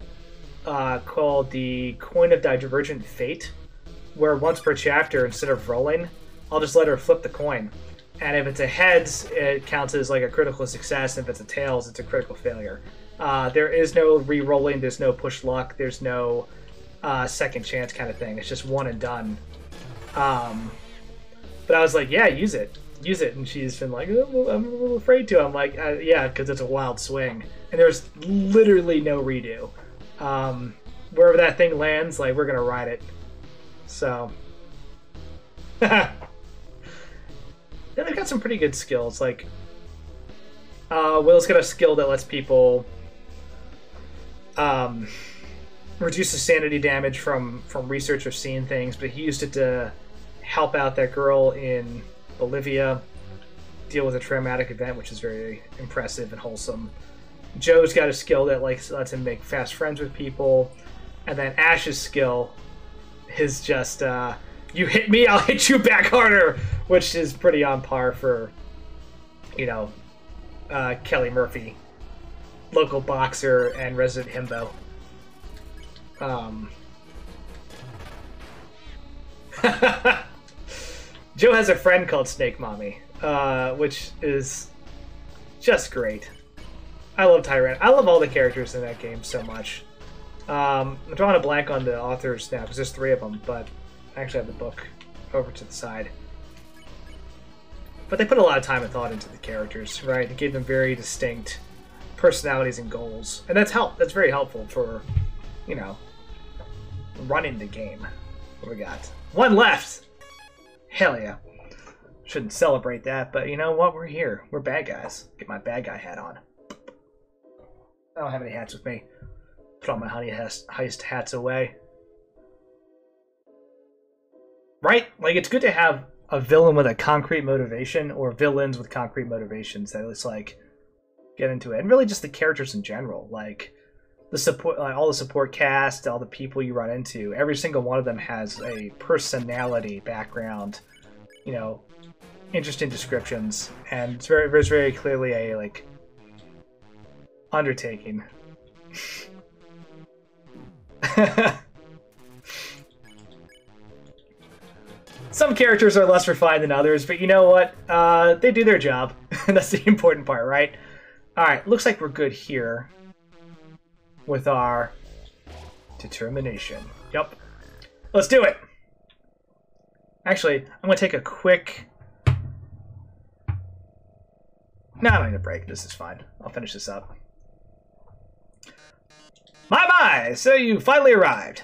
called the Coin of Divergent Fate, where once per chapter, instead of rolling, I'll just let her flip the coin. And if it's a heads, it counts as like a critical success. If it's a tails, it's a critical failure. There is no re-rolling, there's no push luck, there's no second chance kind of thing. It's just one and done. But I was like, yeah, use it. Use it. And she's been like, oh, I'm a little afraid to. I'm like, yeah, because it's a wild swing. And there's literally no redo. Wherever that thing lands, like, we're going to ride it. So. Then they've got some pretty good skills. Like, Will's got a skill that lets people reduce the sanity damage from research or seeing things, but he used it to help out that girl in Bolivia deal with a traumatic event, which is very impressive and wholesome. Joe's got a skill that lets him make fast friends with people, and then Ash's skill is just you hit me, I'll hit you back harder, which is pretty on par for, you know, Kelly Murphy, local boxer and resident himbo. Joe has a friend called Snake Mommy, which is just great. I love Tyrant. I love all the characters in that game so much. I'm drawing a blank on the authors now because there's 3 of them, but I actually have the book over to the side. But they put a lot of time and thought into the characters, right? They gave them very distinct personalities and goals, and that's very helpful for, you know, running the game. What we got? 1 left. Hell yeah. Shouldn't celebrate that, but you know what? We're here. We're bad guys. Get my bad guy hat on. I don't have any hats with me. Put all my honey heist hats away. right? Like, it's good to have a villain with a concrete motivation, or villains with concrete motivations that it's like get into it, and really just the characters in general, like the support, like all the support cast, all the people you run into, every single one of them has a personality, background, you know, interesting descriptions, and it's very clearly a like undertaking. Some characters are less refined than others, but you know what? They do their job, and that's the important part, right? Alright, looks like we're good here with our determination. Yup. Let's do it! Actually, I'm going to take a quick... No, I don't need a break. This is fine. I'll finish this up. My! So you finally arrived.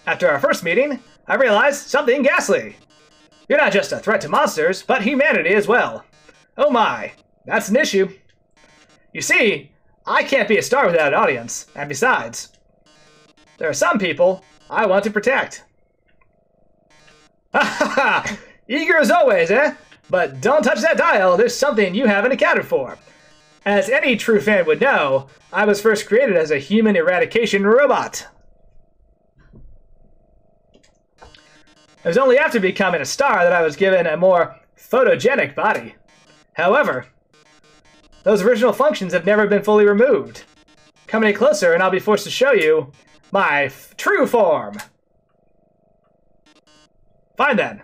After our first meeting, I realized something ghastly. You're not just a threat to monsters, but humanity as well. Oh my, that's an issue. You see, I can't be a star without an audience, and besides, there are some people I want to protect. Ha ha ha! Eager as always, eh? But don't touch that dial, there's something you haven't accounted for. As any true fan would know, I was first created as a human eradication robot. It was only after becoming a star that I was given a more photogenic body. However, those original functions have never been fully removed. Come any closer and I'll be forced to show you my true form. Fine then.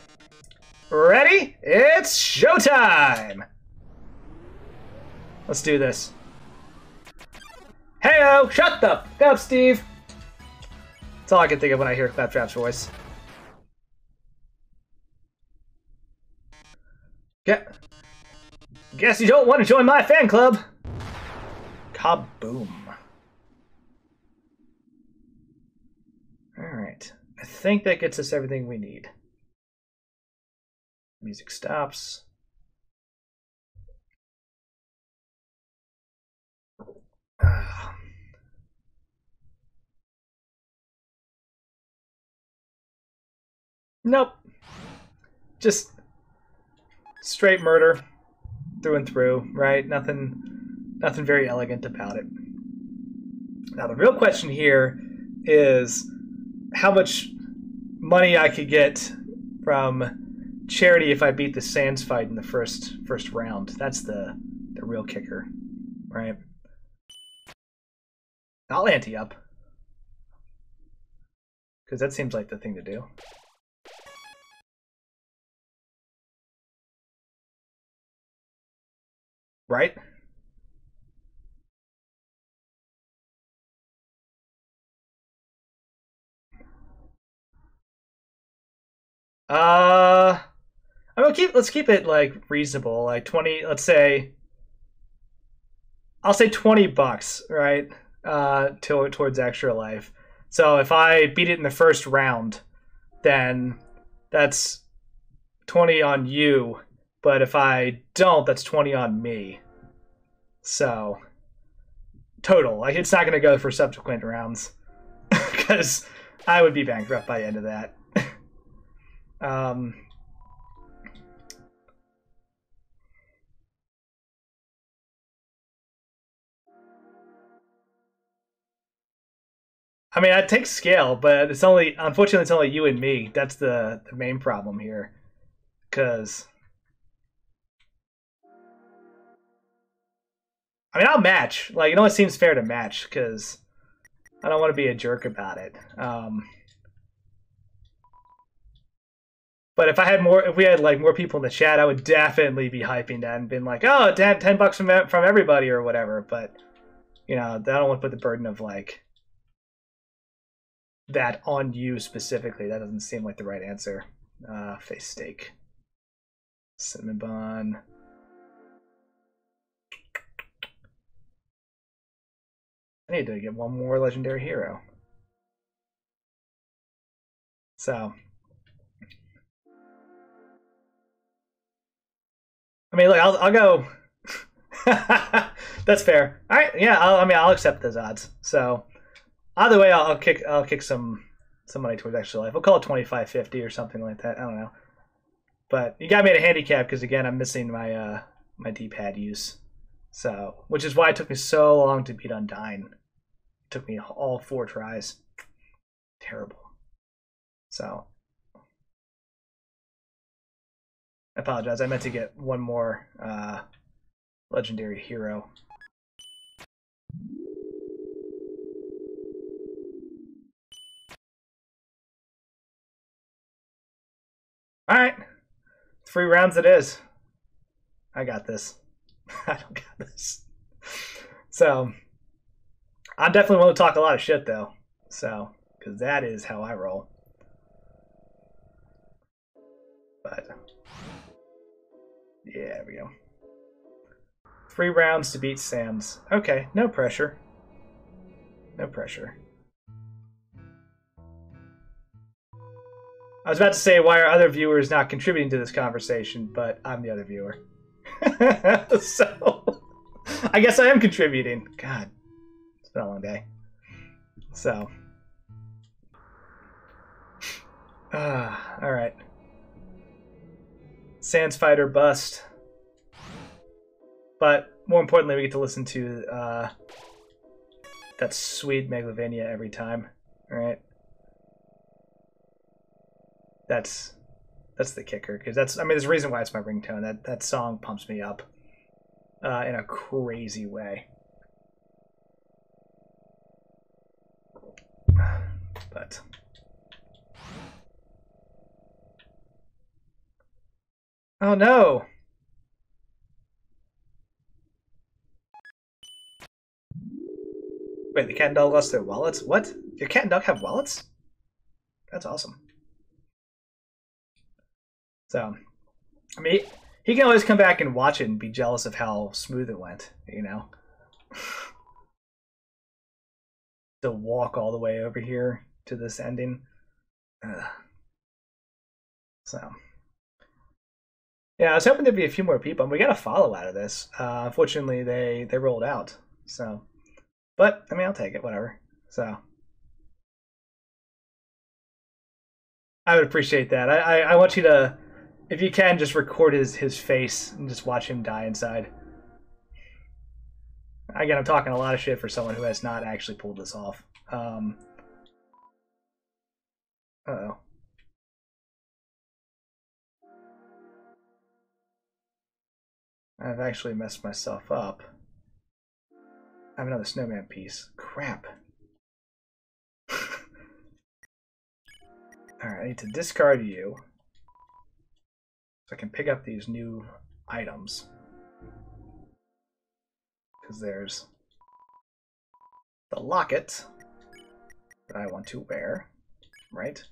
Ready? It's showtime! Let's do this. Heyo! Shut the f up, Steve! That's all I can think of when I hear Claptrap's voice. Guess you don't want to join my fan club. Kaboom. Alright. I think that gets us everything we need. Music stops. Nope. Just straight murder through and through, right? Nothing very elegant about it. Now the real question here is how much money I could get from charity if I beat the Sans fight in the first round. That's the real kicker, right? I'll ante up, because that seems like the thing to do. Right? Let's keep it like reasonable, like 20, let's say, I'll say $20, right? Towards extra life. So if I beat it in the first round, then that's 20 on you. But if I don't, that's 20 on me. So, total. Like, it's not going to go for subsequent rounds. Because I would be bankrupt by the end of that. I mean, I'd take scale, but it's only, unfortunately, it's only you and me. That's the main problem here. Because... I mean, I'll match. Like, it only seems fair to match, because I don't want to be a jerk about it. But if we had like more people in the chat, I would definitely be hyping that and being like, oh, $10 from everybody or whatever. But, you know, I don't want to put the burden of like that on you specifically. That doesn't seem like the right answer. Face steak. Cinnamon bun. I need to get one more legendary hero. So, I mean, look, I'll go. That's fair. All right, yeah. I'll accept those odds. So, either way, I'll kick some money towards extra life. We'll call it 25.50 or something like that. I don't know. But you got me at a handicap because again I'm missing my my D-pad use. So, which is why it took me so long to beat Undyne. It took me all 4 tries. Terrible. So, I apologize. I meant to get one more legendary hero. Alright. 3 rounds it is. I got this. I don't got this. So, I'm definitely willing to talk a lot of shit, though. So, because that is how I roll. But, yeah, there we go. 3 rounds to beat Sans. Okay, no pressure. No pressure. I was about to say, why are other viewers not contributing to this conversation, but I'm the other viewer. So, I guess I am contributing. God, it's been a long day. So, alright. Sans Fighter bust. But, more importantly, we get to listen to that sweet Megalovania every time. Alright? That's the kicker, because that's, I mean, there's a reason why it's my ringtone. That song pumps me up in a crazy way. But oh no! Wait, the cat and dog lost their wallets? What? Your cat and dog have wallets? That's awesome. So, I mean, he can always come back and watch it and be jealous of how smooth it went, you know? To walk all the way over here to this ending. So, yeah, I was hoping there'd be a few more people. And we got a follow out of this. Unfortunately, they rolled out. So, but, I mean, I'll take it, whatever. So, I would appreciate that. I want you to, if you can, just record his face and just watch him die inside. Again, I'm talking a lot of shit for someone who has not actually pulled this off. Uh-oh. I've actually messed myself up. I have another snowman piece. Crap. Alright, I need to discard you. So I can pick up these new items. Because there's the locket that I want to wear, right?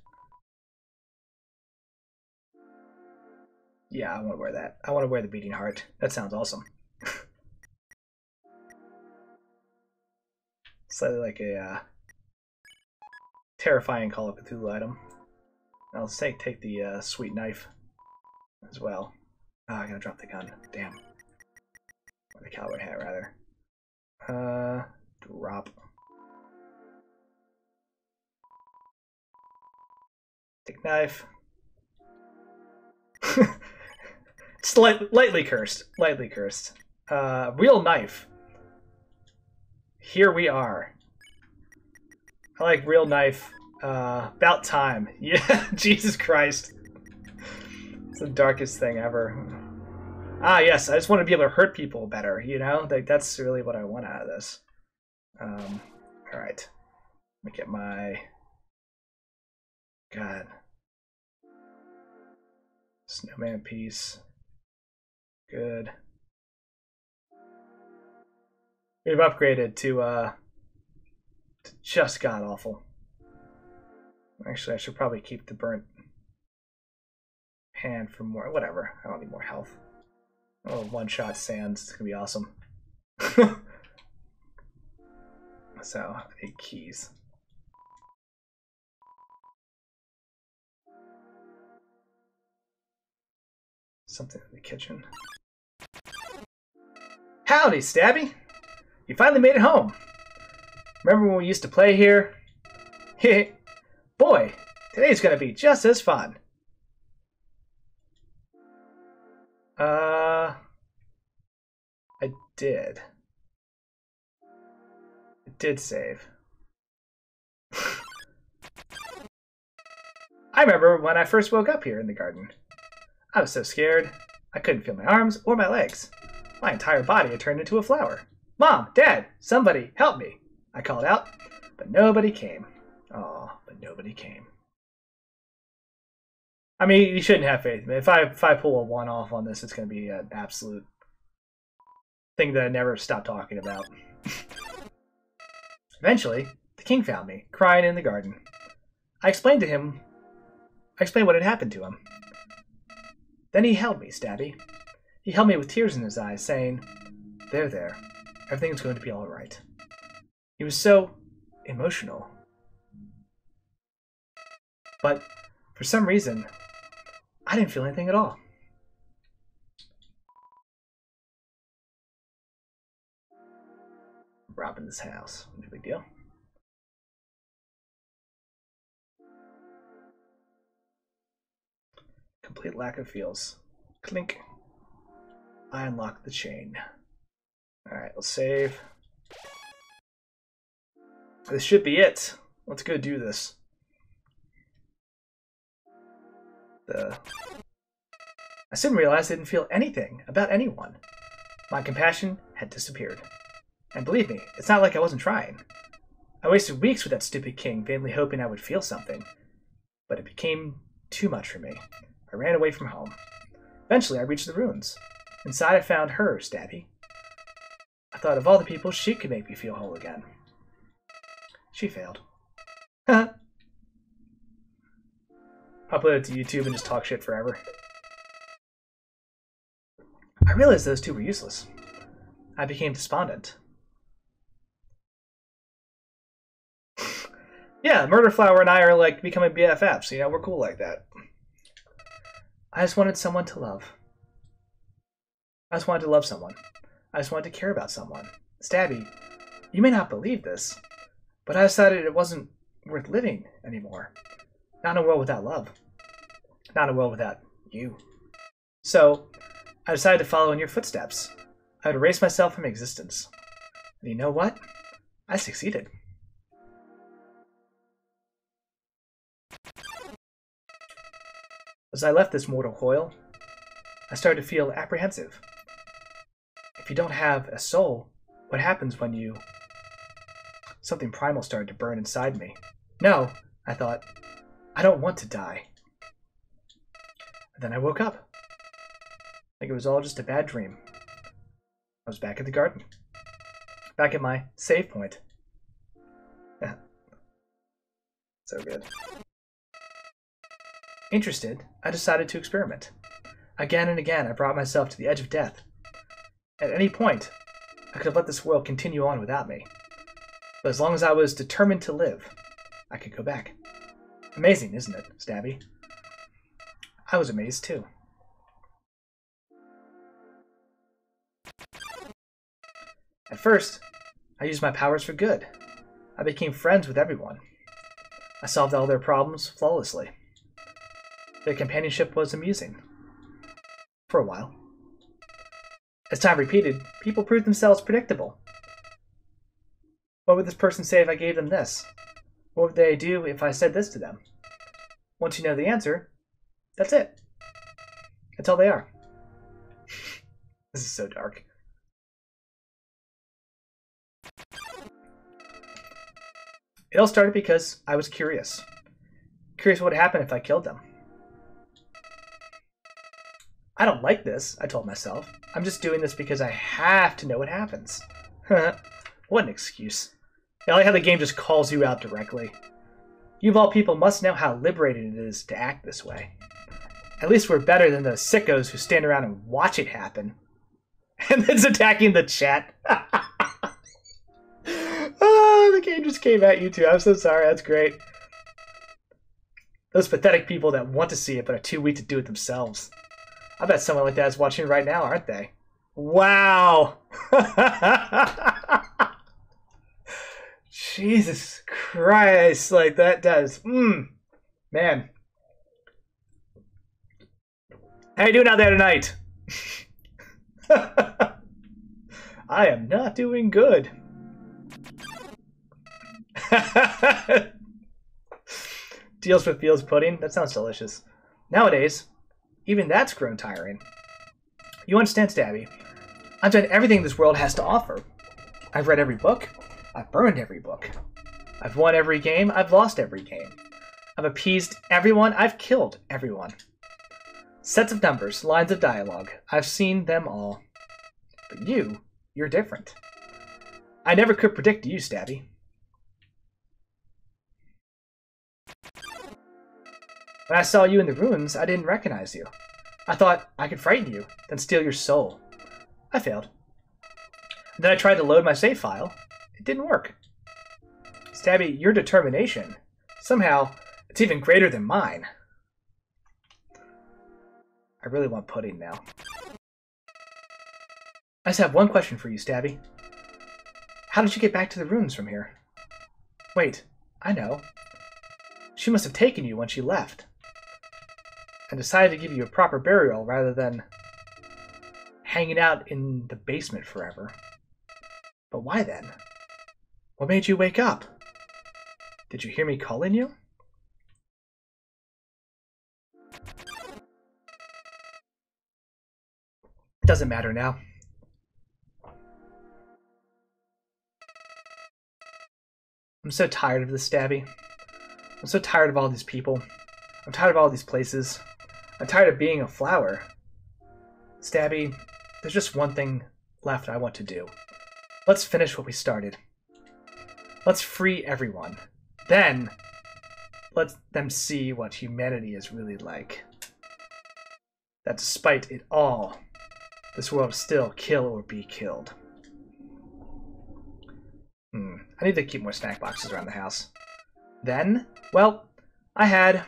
Yeah, I want to wear that. I want to wear the beating heart. That sounds awesome. Slightly like a terrifying Call of Cthulhu item. I'll take the sweet knife as well. Oh, I gotta drop the gun. Damn. Or the cowboy hat, rather. Drop. Take knife. Lightly cursed. Lightly cursed. Real knife. Here we are. I like real knife. About time. Yeah, Jesus Christ. It's the darkest thing ever. Ah, yes, I just want to be able to hurt people better, you know? Like, that's really what I want out of this. Alright. Let me get my... God. Snowman piece. Good. We've upgraded to just god-awful. Actually, I should probably keep the burnt hand for more... Whatever. I don't need more health. Oh, one-shot Sans. It's gonna be awesome. So, I need keys. Something in the kitchen. Howdy, Stabby! You finally made it home. Remember when we used to play here? Boy, today's gonna be just as fun. I did. It did save. I remember when I first woke up here in the garden. I was so scared, I couldn't feel my arms or my legs. My entire body had turned into a flower. Mom, Dad, somebody, help me! I called out, but nobody came. Oh, but nobody came. I mean, you shouldn't have faith. If I pull a one off on this, it's going to be an absolute thing that I never stop talking about. Eventually, the king found me, crying in the garden. I explained what had happened to him. Then he held me, Stabby. He held me with tears in his eyes, saying, there. Everything's going to be all right. He was so emotional. But for some reason, I didn't feel anything at all. Robbing this house. No big deal. Complete lack of feels. Clink. I unlocked the chain. Alright, let's save. This should be it. Let's go do this. I soon realized I didn't feel anything about anyone. My compassion had disappeared. And believe me, it's not like I wasn't trying. I wasted weeks with that stupid king, vainly hoping I would feel something. But it became too much for me. I ran away from home. Eventually, I reached the ruins. Inside, I found her, Stabby. I thought of all the people she could make me feel whole again. She failed. I'll put it to YouTube and just talk shit forever. I realized those two were useless. I became despondent. Yeah, Murder Flower and I are like becoming BFFs. You know, we're cool like that. I just wanted someone to love. I just wanted to love someone. I just wanted to care about someone. Stabby, you may not believe this, but I decided it wasn't worth living anymore. Not in a world without love. Not in a world without you. So, I decided to follow in your footsteps. I would erase myself from existence. And you know what? I succeeded. As I left this mortal coil, I started to feel apprehensive. If you don't have a soul, what happens when you... Something primal started to burn inside me. No, I thought, I don't want to die. And then I woke up. Like it was all just a bad dream. I was back at the garden. Back at my save point. So good. Interested, I decided to experiment. Again and again, I brought myself to the edge of death. At any point, I could have let this world continue on without me. But as long as I was determined to live, I could go back. Amazing, isn't it, Stabby? I was amazed, too. At first, I used my powers for good. I became friends with everyone. I solved all their problems flawlessly. Their companionship was amusing. For a while. As time repeated, people proved themselves predictable. What would this person say if I gave them this? What would they do if I said this to them? Once you know the answer, that's it. That's all they are. This is so dark. It all started because I was curious. Curious what would happen if I killed them. I don't like this, I told myself. I'm just doing this because I have to know what happens. What an excuse. I like how the game just calls you out directly. You of all people must know how liberating it is to act this way. At least we're better than those sickos who stand around and watch it happen. And then's attacking the chat. Oh, the game just came at you too. I'm so sorry, that's great. Those pathetic people that want to see it but are too weak to do it themselves. I bet someone like that is watching right now, aren't they? Wow! Jesus Christ, like that does. Man. How you doing out there tonight? I am not doing good. Deals with Fields pudding? That sounds delicious. Nowadays, even that's grown tiring. You understand, Stabby? I've done everything this world has to offer. I've read every book. I've burned every book. I've won every game. I've lost every game. I've appeased everyone. I've killed everyone. Sets of numbers, lines of dialogue. I've seen them all. But you're different. I never could predict you, Stabby. When I saw you in the ruins, I didn't recognize you. I thought I could frighten you, then steal your soul. I failed. Then I tried to load my save file. It didn't work. Stabby, your determination, somehow, it's even greater than mine. I really want pudding now. I just have one question for you, Stabby. How did you get back to the ruins from here? Wait, I know. She must have taken you when she left. And decided to give you a proper burial rather than hanging out in the basement forever. But why then? What made you wake up? Did you hear me calling you? It doesn't matter now. I'm so tired of this, Stabby. I'm so tired of all these people. I'm tired of all these places. I'm tired of being a flower. Stabby, there's just one thing left I want to do. Let's finish what we started. Let's free everyone. Then, let them see what humanity is really like. That despite it all, this world is still kill or be killed. I need to keep more snack boxes around the house. Then, well, I had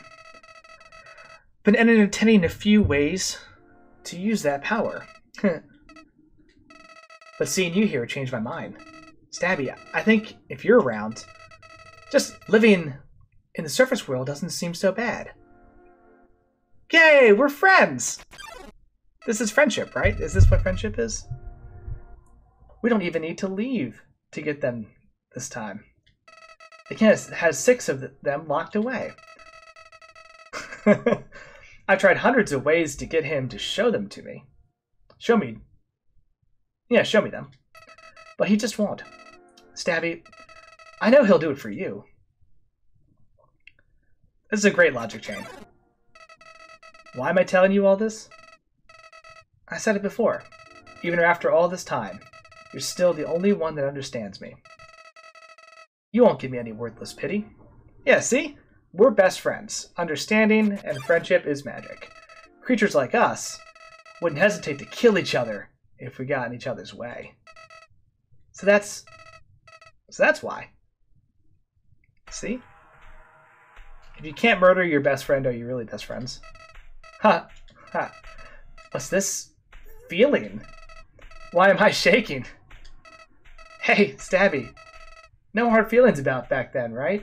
been entertaining a few ways to use that power. But seeing you here changed my mind. Stabby, I think if you're around, just living in the surface world doesn't seem so bad. Yay, we're friends! This is friendship, right? Is this what friendship is? We don't even need to leave to get them this time. The cat has 6 of them locked away. I've tried hundreds of ways to get him to show them to me. Show me them. But he just won't. Stabby, I know he'll do it for you. This is a great logic chain. Why am I telling you all this? I said it before. Even after all this time, you're still the only one that understands me. You won't give me any wordless pity. Yeah, see? We're best friends. Understanding and friendship is magic. Creatures like us wouldn't hesitate to kill each other if we got in each other's way. So that's why. See? If you can't murder your best friend, are you really best friends? Ha! Ha! What's this feeling? Why am I shaking? Hey, Stabby. No hard feelings about back then, right?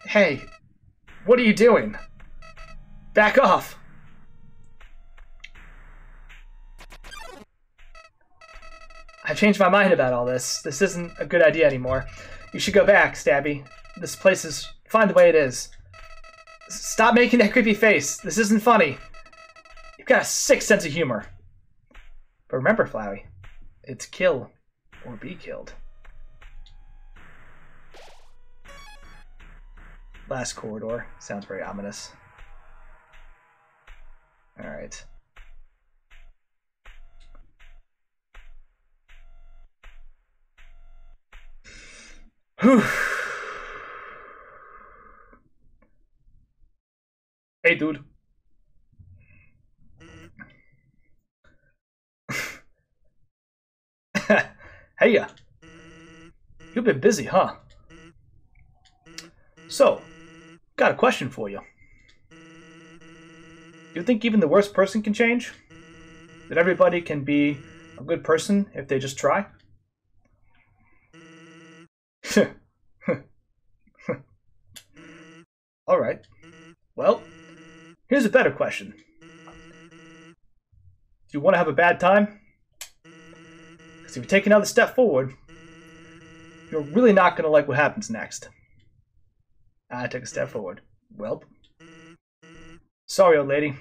Hey, what are you doing? Back off! I've changed my mind about all this. This isn't a good idea anymore. You should go back, Stabby. This place is fine the way it is. Stop making that creepy face. This isn't funny. You've got a sick sense of humor. But remember, Flowey, it's kill or be killed. Last corridor. Sounds very ominous. Alright. Whew. Hey, dude. Hey, you've been busy, huh? So, got a question for you. You think even the worst person can change? That everybody can be a good person if they just try? Alright. Well, here's a better question. you want to have a bad time? Because if you take another step forward, you're really not going to like what happens next. I took a step forward. Well, sorry, old lady.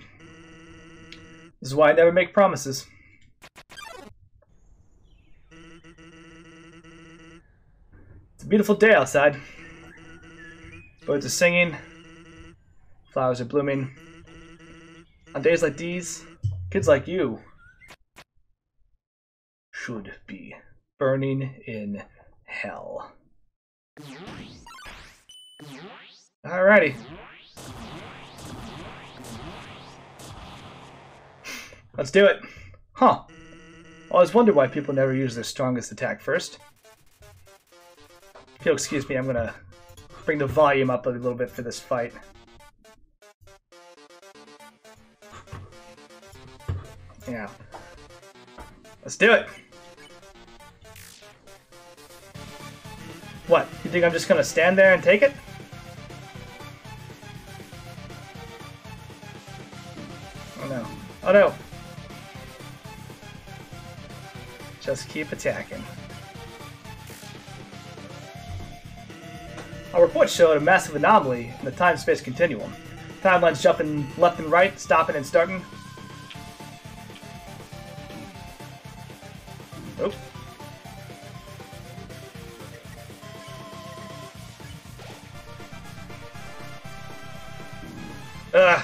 This is why I never make promises. It's a beautiful day outside. Birds are singing. Flowers are blooming. On days like these, kids like you should be burning in hell. Alrighty. Let's do it. Huh. I always wonder why people never use their strongest attack first. If you'll excuse me, I'm gonna bring the volume up a little bit for this fight. Yeah. Let's do it! What? You think I'm just gonna stand there and take it? Oh no. Oh no! Just keep attacking. Our report showed a massive anomaly in the time-space continuum. Timelines jumping left and right, stopping and starting. Oh. Ugh.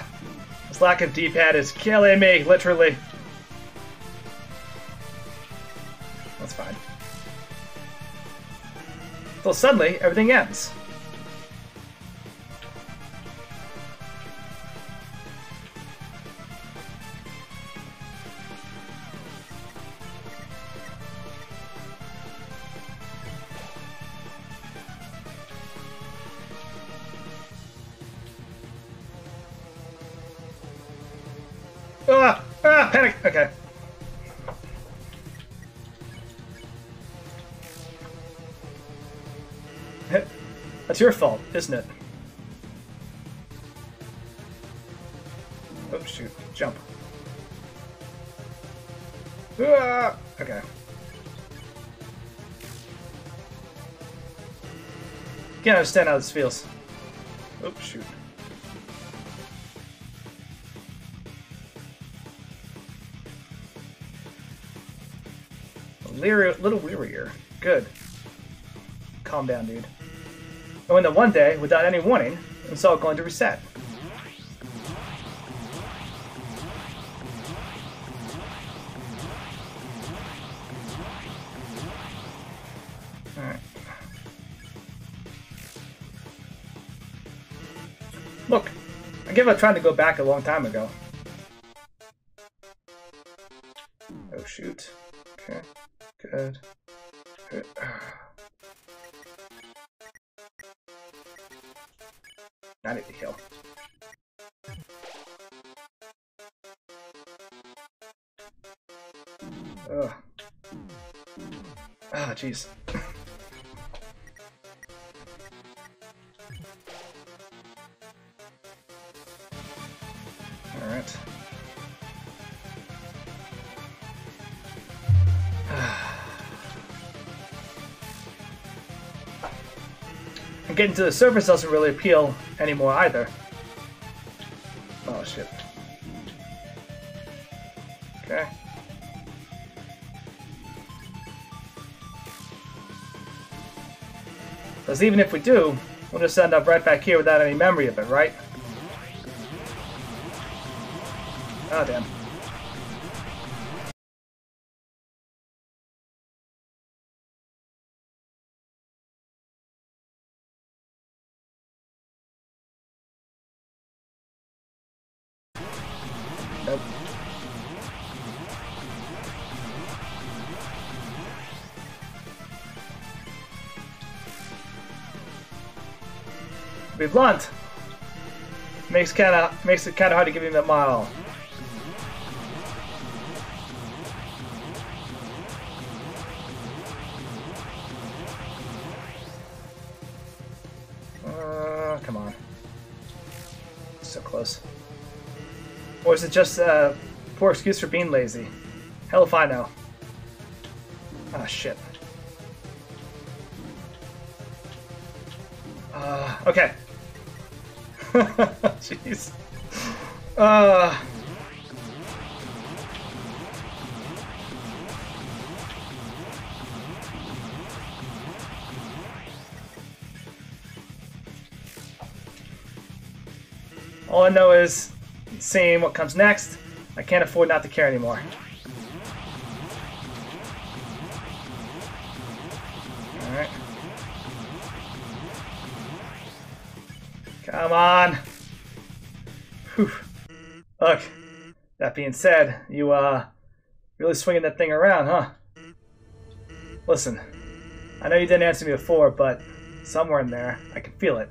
This lack of D-pad is killing me, literally. That's fine. Until suddenly, everything ends. Panic! Okay. That's your fault, isn't it? Oh, shoot. Jump. Okay. Can't understand how this feels. Oh, shoot. A little wearier. Good. Calm down, dude. I went there one day without any warning and saw it going to reset. Alright. Look, I gave up trying to go back a long time ago. Oh shoot. Okay. Good. Good. I need to heal. Ugh. Ah, jeez. Alright. And getting to the surface doesn't really appeal anymore either. Oh shit. Okay. Because even if we do, we'll just end up right back here without any memory of it, right? Oh damn. Nope. To be blunt, makes it kind of hard to give him that mile. Come on. So close. Or is it just Poor excuse for being lazy. Hell if I know. Ah, shit. Okay. Jeez. All I know is seeing what comes next. I can't afford not to care anymore. Alright. Come on. Whew. Look, that being said, you, really swinging that thing around, huh? Listen, I know you didn't answer me before, but somewhere in there, I can feel it.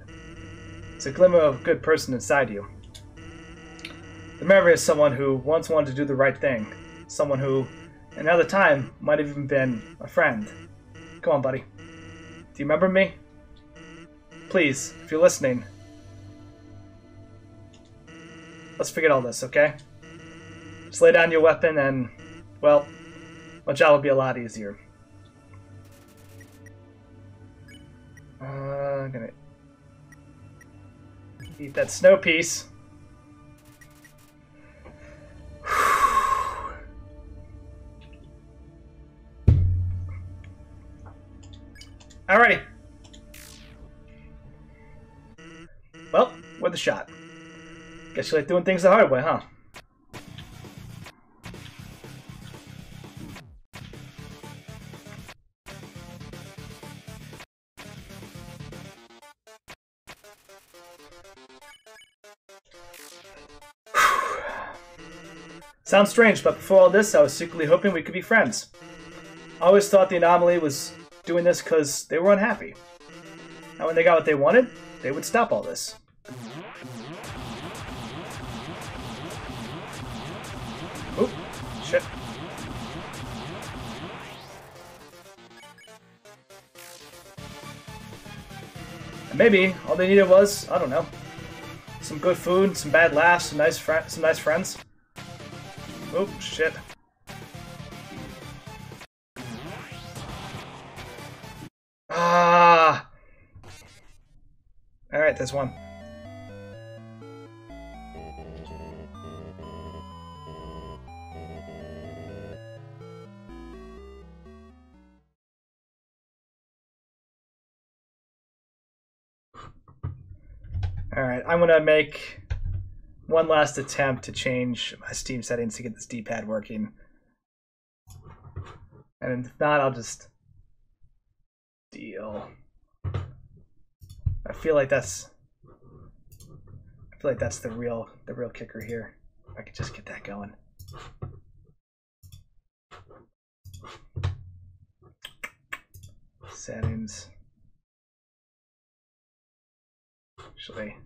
It's a glimmer of a good person inside you. The memory of someone who once wanted to do the right thing. Someone who, another time, might have even been a friend. Come on, buddy. Do you remember me? Please, if you're listening, let's forget all this, okay? Just lay down your weapon and, well, my job will be a lot easier. I'm gonna eat that snow piece. Alrighty. Well, worth a shot. Guess you like doing things the hard way, huh? Sounds strange, but before all this, I was secretly hoping we could be friends. I always thought the anomaly was doing this because they were unhappy. And when they got what they wanted, they would stop all this. Oop, shit. And maybe all they needed was, I don't know, some good food, some bad laughs, some nice friends. Oh, shit. Ah! Alright, there's one. Alright, I'm gonna make one last attempt to change my Steam settings to get this D-pad working. And if not, I'll just deal. I feel like that's the real kicker here. If I could just get that going. Settings. Actually.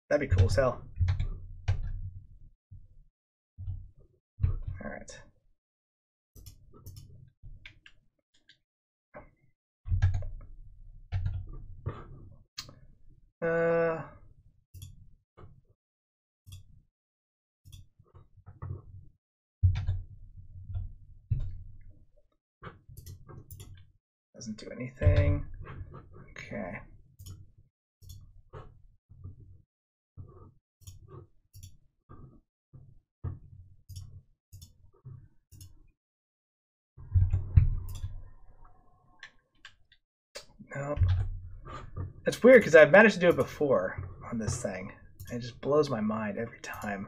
That'd be cool as hell. Alright. Doesn't do anything. Okay. Nope. It's weird because I've managed to do it before on this thing. It just blows my mind every time.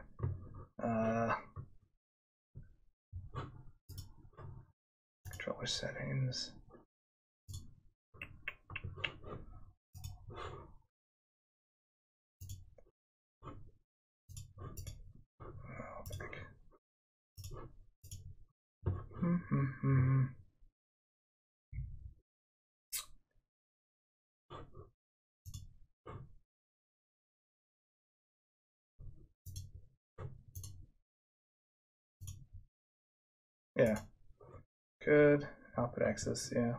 Controller settings. Oh, back. Yeah. Good. Output access, yeah.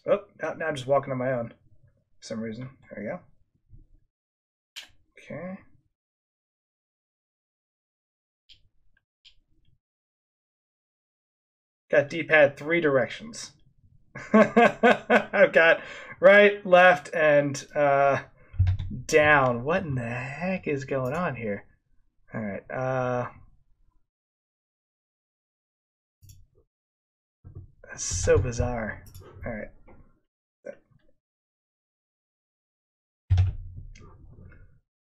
Oh, now I'm just walking on my own for some reason. There we go. Okay. Got D-pad 3 directions. I've got right, left, and down. What in the heck is going on here? All right. That's so bizarre. All right.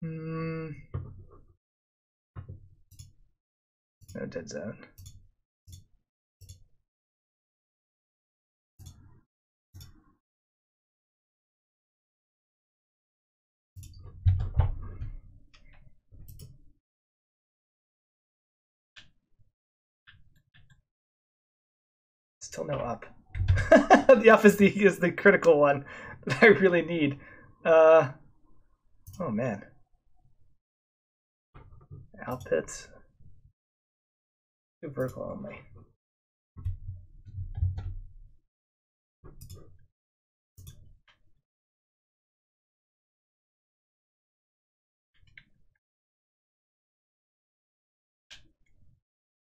No dead zone. Still no up. The up is the critical one that I really need. Oh man. Outputs. Do vertical only.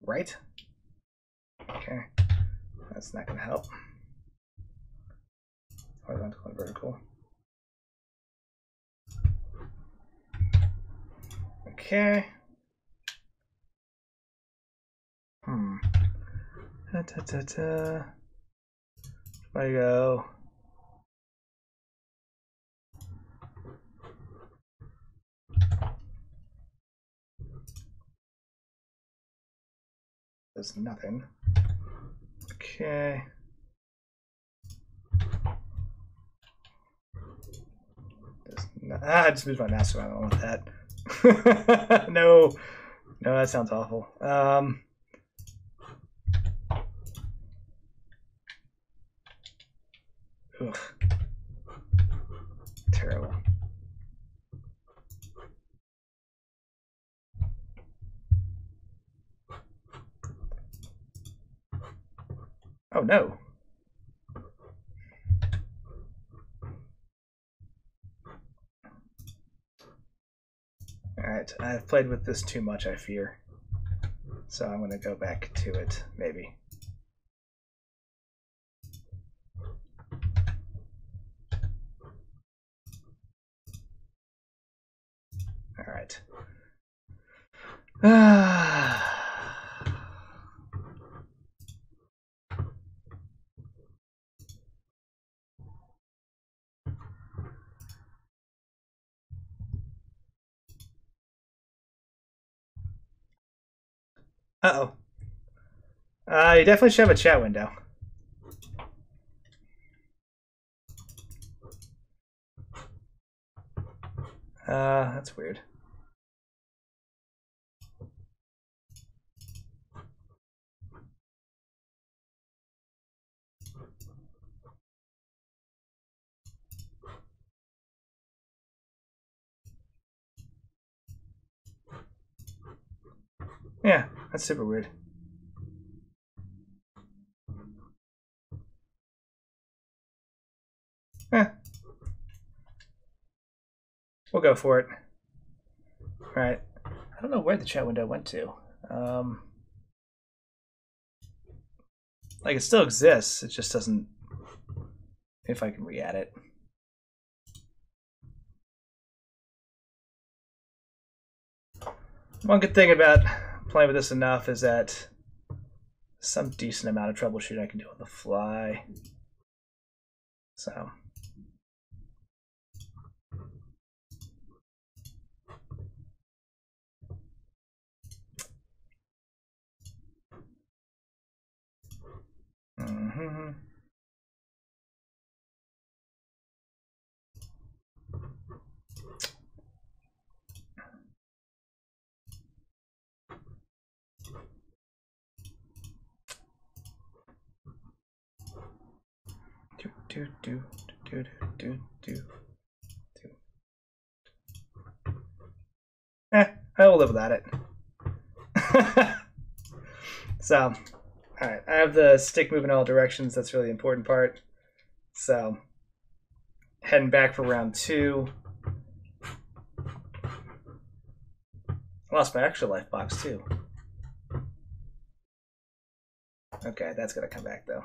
Right? Okay. That's not gonna help. Horizontal and vertical. Okay. I go. There's nothing. Okay. I just moved my mouse around. I don't want that. No, that sounds awful. Ugh. Terrible. Oh no. Alright, I've played with this too much, I fear. So I'm going to go back to it, maybe. Alright. Uh-oh. You definitely should have a chat window. That's weird. Yeah, that's super weird. We'll go for it. All right. I don't know where the chat window went to. Like, it still exists. It just doesn't... If I can re-add it. One good thing about playing with this enough is that some decent amount of troubleshooting I can do on the fly. So... I will live without it. So, alright, I have the stick moving in all directions. That's really the important part. So, heading back for round 2. Lost my extra life box too. Okay, that's gonna come back though.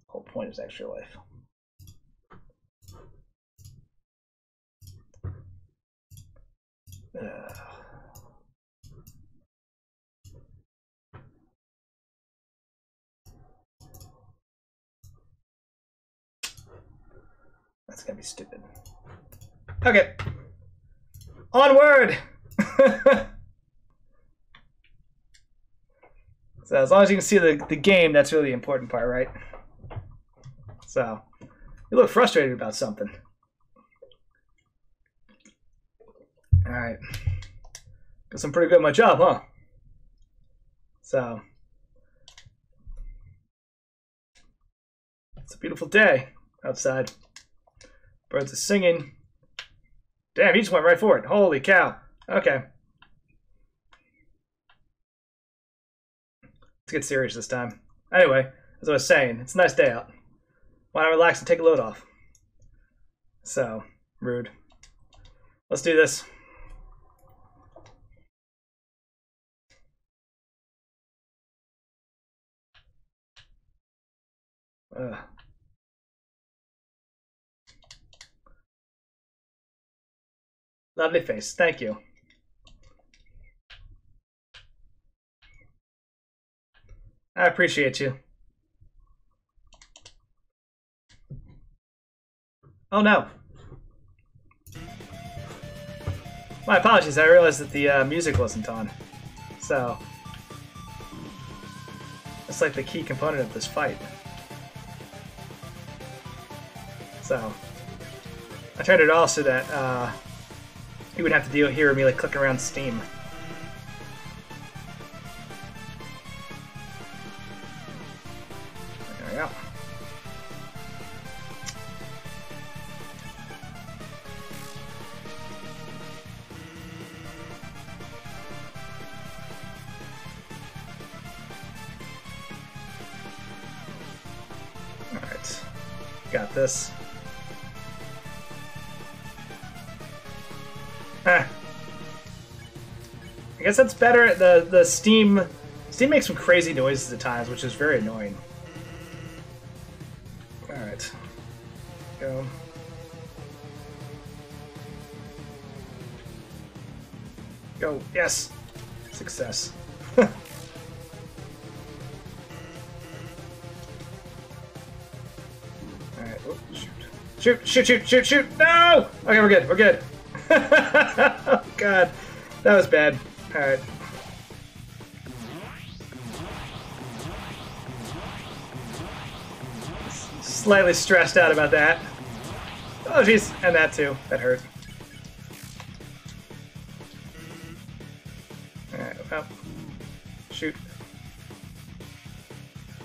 Whole point is extra life. That's gonna be stupid. Okay. Onward! So as long as you can see the game, that's really the important part, right? So, you look frustrated about something. Alright. Guess I'm pretty good at my job, huh? So, it's a beautiful day outside. Birds are singing. Damn, he just went right for it. Holy cow. Okay. Let's get serious this time. Anyway, as I was saying, it's a nice day out. Why not relax and take a load off? So, rude. Let's do this. Lovely face. Thank you. I appreciate you. Oh no. My apologies. I realized that the music wasn't on. So, it's like the key component of this fight. So, I turned it off so that you would have to hear me like clicking around Steam. There we go. Alright. Got this. I guess that's better. The Steam makes some crazy noises at times, which is very annoying. All right, go. Go. Yes, success. All right. Oh, shoot! Shoot! Shoot! Shoot! Shoot! Shoot! No! Okay, we're good. We're good. Oh god, that was bad. Alright. Slightly stressed out about that. Oh jeez, and that too. That hurt. Alright, well. Shoot.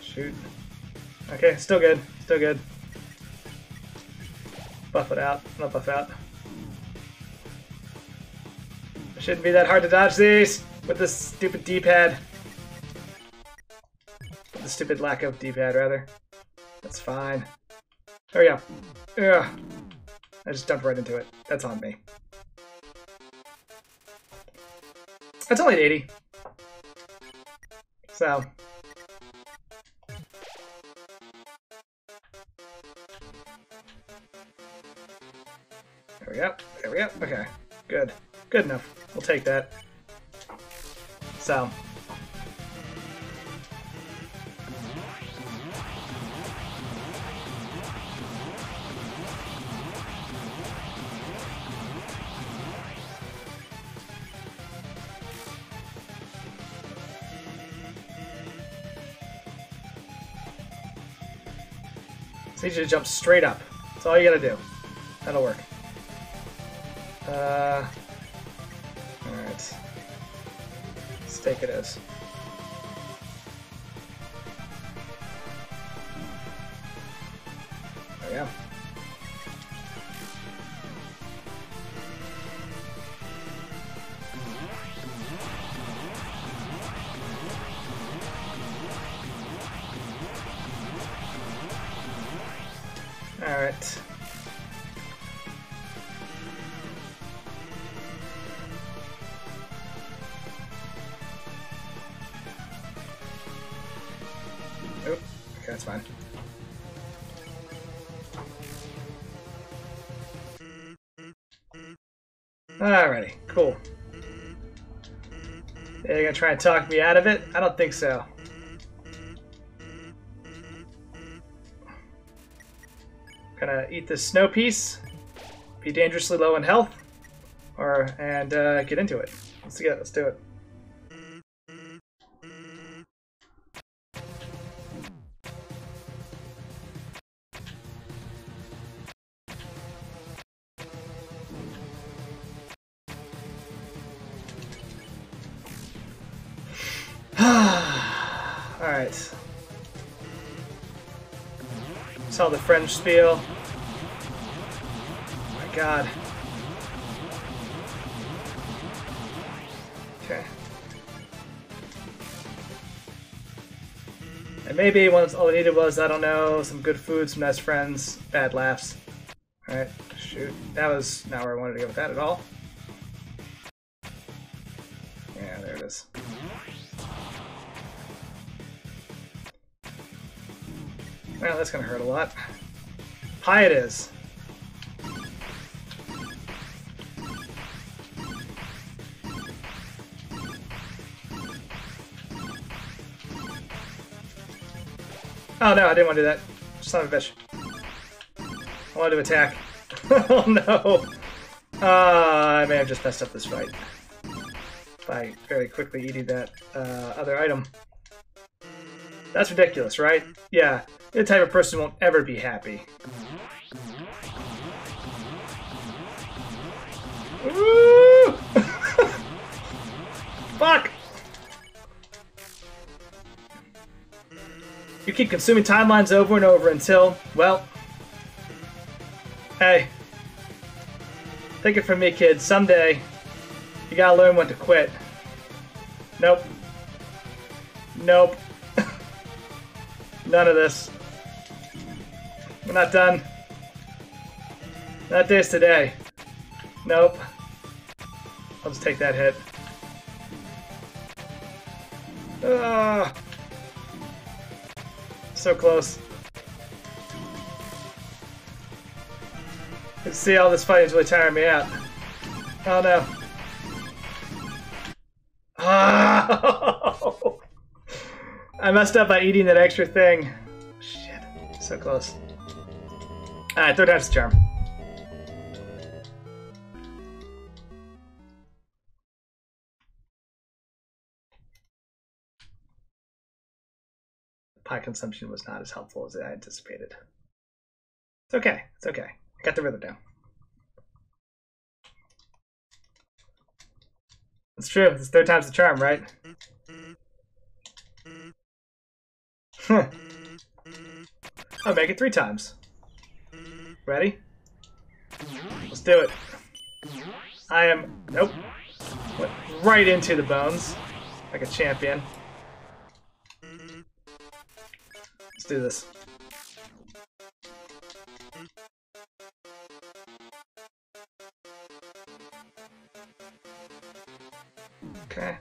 Shoot. Okay, still good. Still good. Buff it out. Not buff out. Shouldn't be that hard to dodge these with this stupid D-pad. The stupid lack of D-pad, rather. That's fine. There we go. Ugh. I just jumped right into it. That's on me. That's only an 80. So. There we go. There we go. Okay. Good. Good enough. We'll take that. So. So you should jump straight up. That's all you gotta do. That'll work. Alright. Steak it is. There we go. Alright. Oh, okay, that's fine. Alrighty, cool. They're gonna try and talk me out of it? I don't think so. Gonna eat this snow piece, be dangerously low in health, and get into it. Let's do it. Alright. Saw the French spiel. Oh my god. Okay. And maybe once all I needed was, I don't know, some good food, some nice friends, bad laughs. Alright, shoot. That was not where I wanted to go with that at all. Yeah, there it is. Well, that's gonna hurt a lot. Pie it is. Oh no, I didn't want to do that. Son of a bitch. I wanted to attack. Oh no! I may have just messed up this fight by very quickly eating that other item. That's ridiculous, right? Yeah, you're the type of person who won't ever be happy. Woo! Fuck! You keep consuming timelines over and over until, well... Hey. Take it from me, kid. Someday, you gotta learn when to quit. Nope. Nope. None of this. We're not done. Not this today. Nope. I'll just take that hit. So close. You can see all this fighting is really tiring me out. Oh no. Oh! I messed up by eating that extra thing. Shit. So close. Alright, third time's the charm. Pie consumption was not as helpful as I anticipated. It's okay. It's okay. I got the rhythm down. It's true. It's third time's the charm, right? Huh. I'll make it 3 times. Ready? Let's do it. I am... Nope. Went right into the bones. Like a champion. Let's do this. Okay.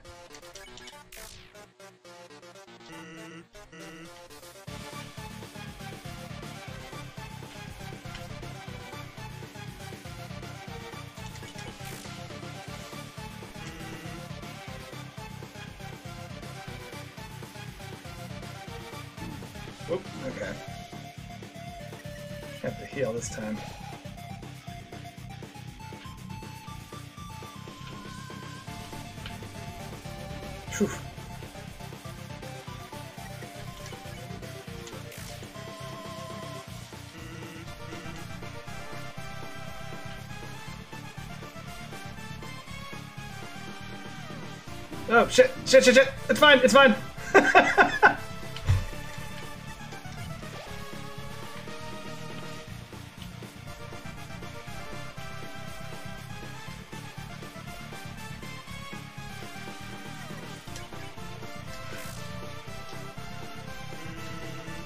Oop, okay. Have to heal this time. Whew. Oh, shit, shit, shit, shit. It's fine, it's fine.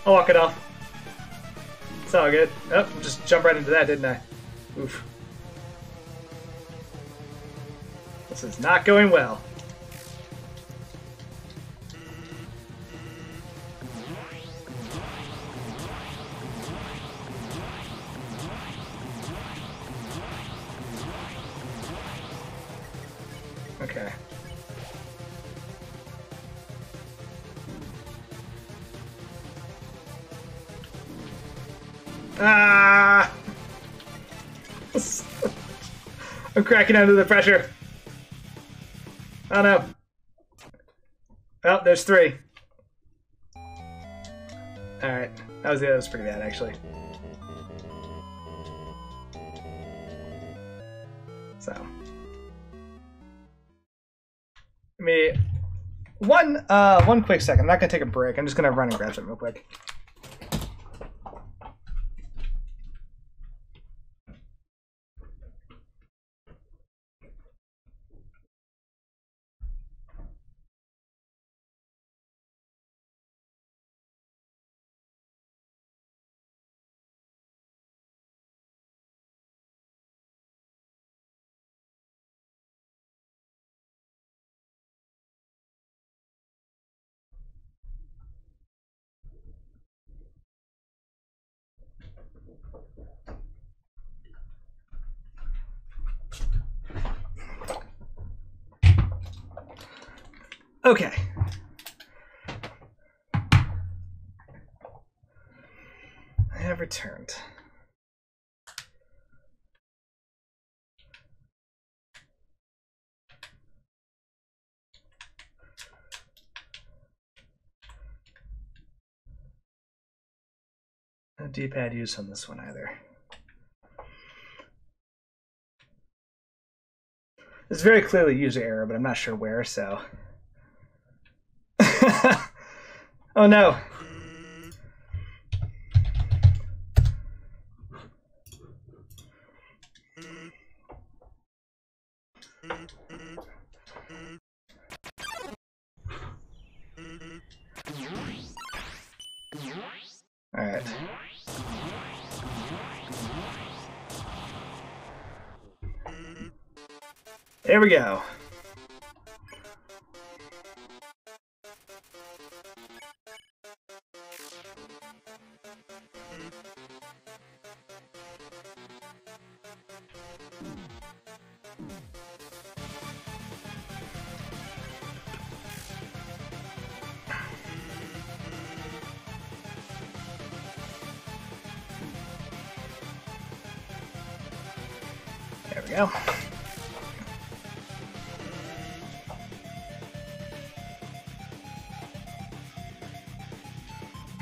I'll walk it off. It's all good. Oh, just jump right into that, didn't I? Oof. This is not going well. Okay. Ah! I'm cracking under the pressure. Oh no. Oh, there's 3. Alright. That was pretty bad, actually. So. One quick second. I'm not gonna take a break. I'm just gonna run and grab something real quick. Okay. I have returned. No D-pad use on this one either. It's very clearly user error, but I'm not sure where, so. Oh no. All right. There we go. There we go.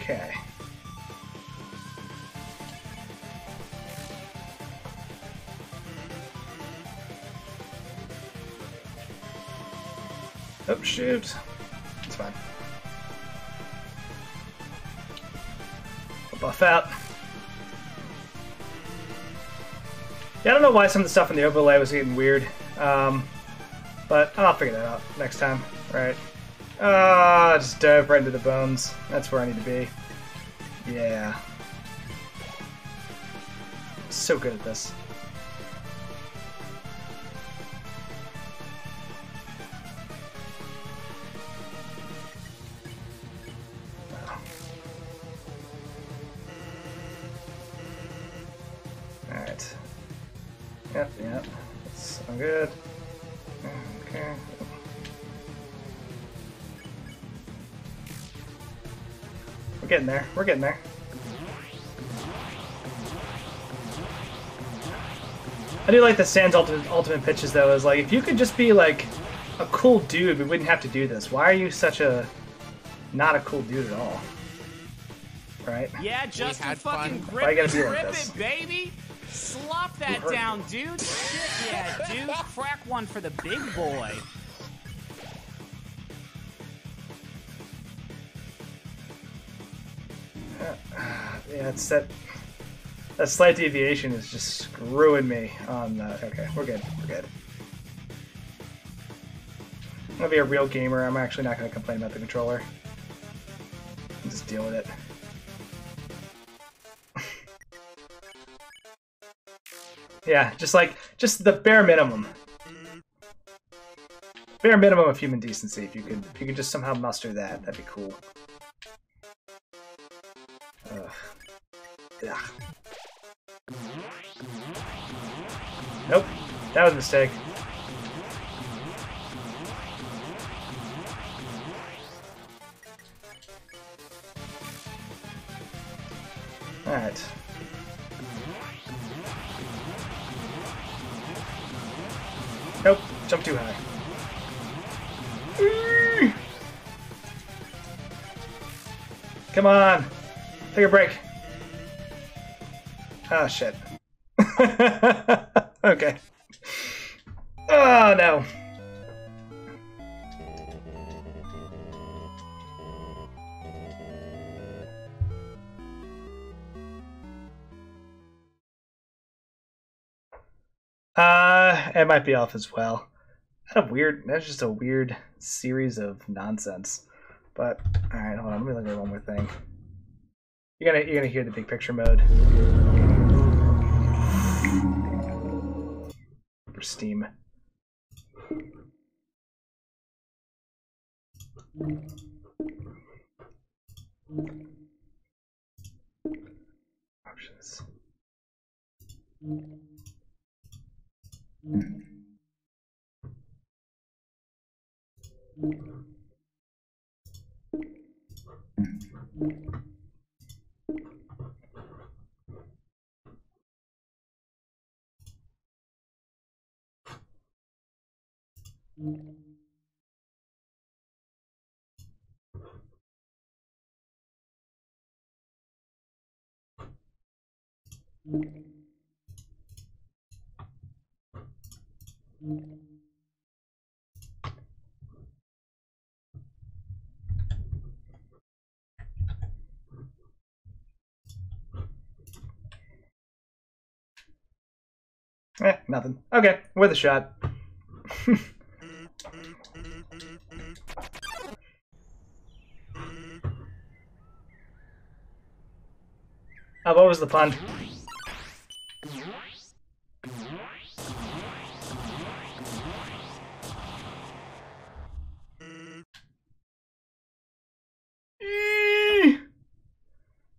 Okay. Oh, shoot. It's fine. We'll buff out. Yeah, I don't know why some of the stuff in the overlay was getting weird, but I'll figure that out next time. Right. Just dove right into the bones. That's where I need to be. Yeah. So good at this. Alright. Yep. That's all good. Okay. We're getting there. We're getting there. I do like the Sans ultimate pitches though. Is like, if you could just be like a cool dude, we wouldn't have to do this. Why are you such a not a cool dude at all? Right? Yeah, just fucking Why you grip gotta be like it, this? baby. Slop that down, dude. Shit, yeah, dude. Crack one for the big boy. Yeah, it's that slight deviation is just screwing me on okay, we're good. We're good. I'm gonna be a real gamer. I'm actually not gonna complain about the controller. Just deal with it. Yeah, just the bare minimum. Bare minimum of human decency. If you could just somehow muster that, that'd be cool. Ugh. Ugh. Nope, that was a mistake. Alright. Nope, jump too high. Come on! Take a break. Oh, shit. Okay. Oh, no. It might be off as well. That's just a weird series of nonsense. But, alright, hold on, let me look at one more thing. You're gonna hear the big picture mode. For Steam. Options. Nothing. Okay, worth a shot. What was the pun?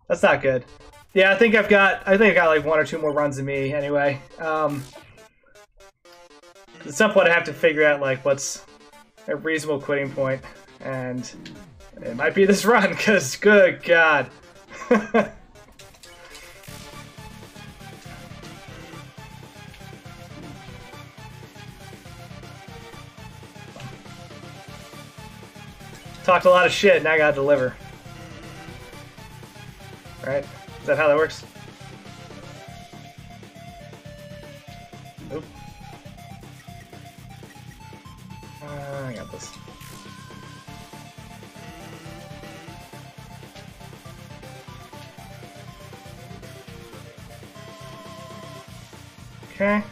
That's not good. Yeah, I think I got like 1 or 2 more runs than me anyway. At some point I have to figure out like what's a reasonable quitting point, and it might be this run, because good God. Talked a lot of shit, now I gotta deliver. Right? Is that how that works? Oop. I got this. Okay.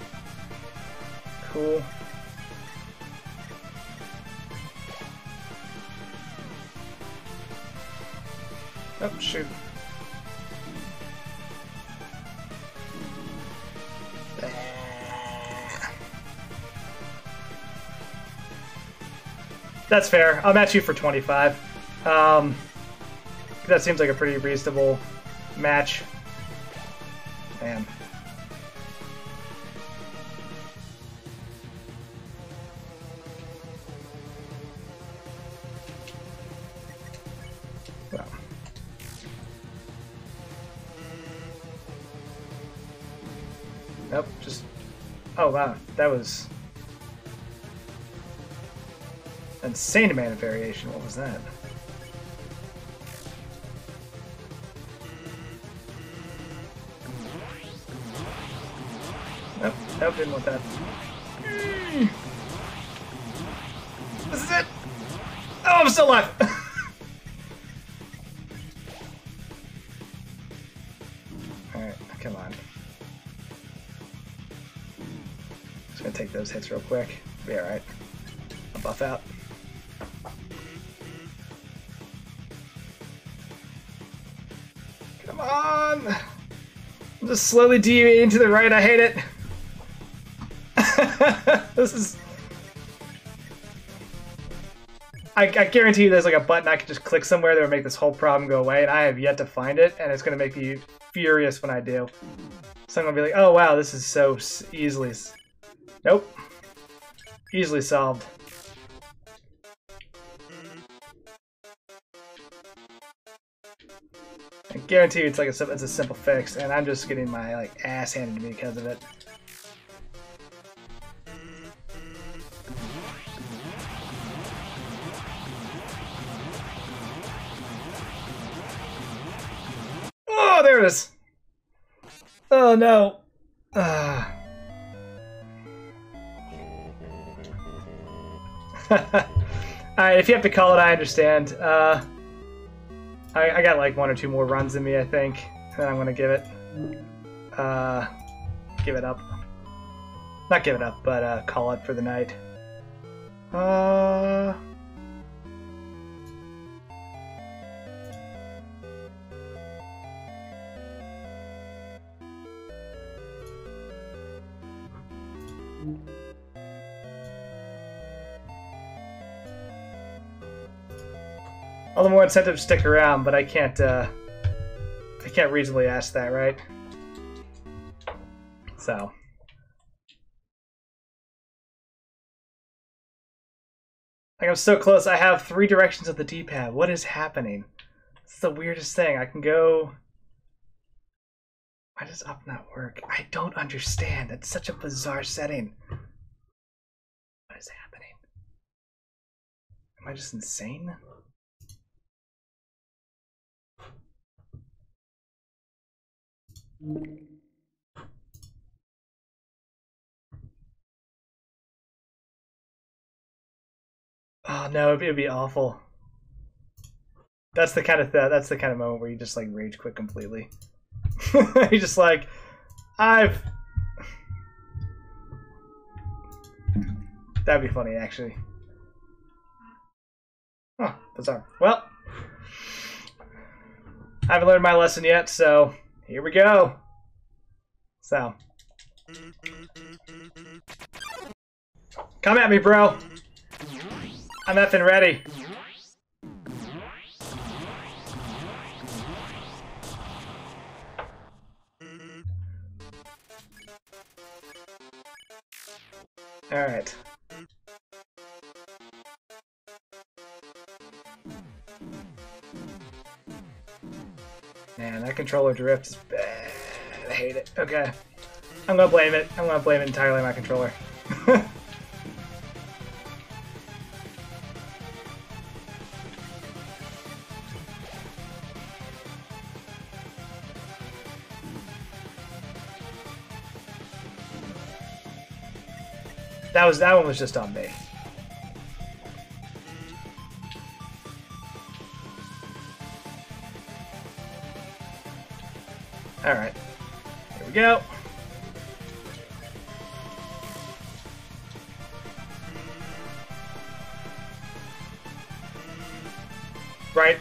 Cool. Oh, shoot. That's fair. I'll match you for 25. That seems like a pretty reasonable match. Man. Well. Nope, just... Oh, wow. That was... insane amount of variation. What was that? Nope, nope, didn't want that. This is it! Oh, I'm still alive! Alright, come on. Just gonna take those hits real quick. Be alright. I'll buff out. Come on! I'm just slowly deviating to the right, I hate it. This is... I guarantee you there's like a button I can just click somewhere that would make this whole problem go away, and I have yet to find it, and it's going to make me furious when I do. So I'm going to be like, oh wow, this is so easily... Nope. Easily solved. I guarantee you it's like it's a simple fix, and I'm just getting my like ass handed to me because of it. Oh, there it is. Oh no. Alright, if you have to call it, I understand. I got like 1 or 2 more runs in me, I think. And then I'm gonna give it up. Not give it up, but call it for the night. All the more incentive to stick around, but I can't reasonably ask that, right? So. Like, I'm so close. I have 3 directions of the D-pad. What is happening? It's the weirdest thing. I can go... Why does up not work? I don't understand. It's such a bizarre setting. What is happening? Am I just insane? Oh no, it'd be awful. That's the kind of moment where you just like rage quit completely. You're just like, That'd be funny, actually. Oh, bizarre. Well, I haven't learned my lesson yet, so here we go. So. Come at me, bro. I'm effing ready. Alright. Man, that controller drift is bad. I hate it. Okay. I'm gonna blame it. I'm gonna blame it entirely on my controller. That one was just on me. Alright. Here we go. Right.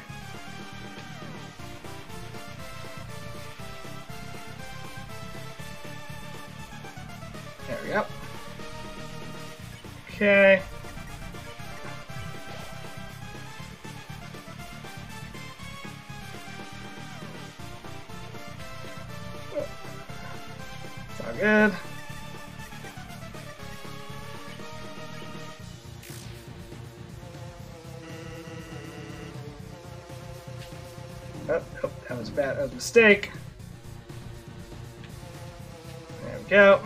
There we go. Okay. It's all good. Oh, that was bad. That was a mistake. There we go.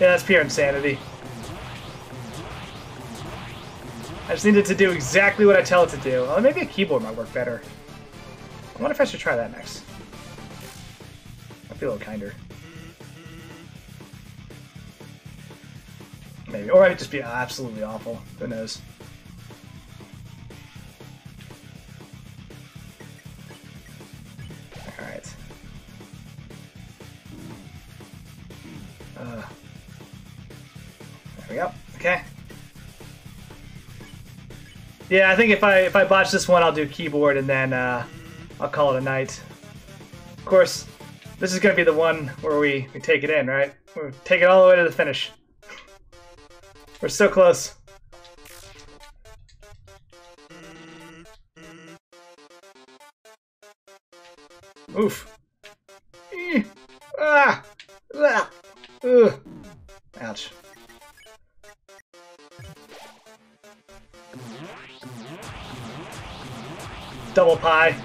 Yeah, that's pure insanity. I just needed to do exactly what I tell it to do. Well, maybe a keyboard might work better. I wonder if I should try that next. I'd be a little kinder. Maybe. Or it might just be absolutely awful. Who knows? Alright. There we go. Okay. Yeah, I think if I botch this one, I'll do keyboard and then I'll call it a night. Of course, this is gonna be the one where we take it in, right? We'll take it all the way to the finish. We're so close. Oof. Ah! Ah! Ugh. Ouch. Double pie.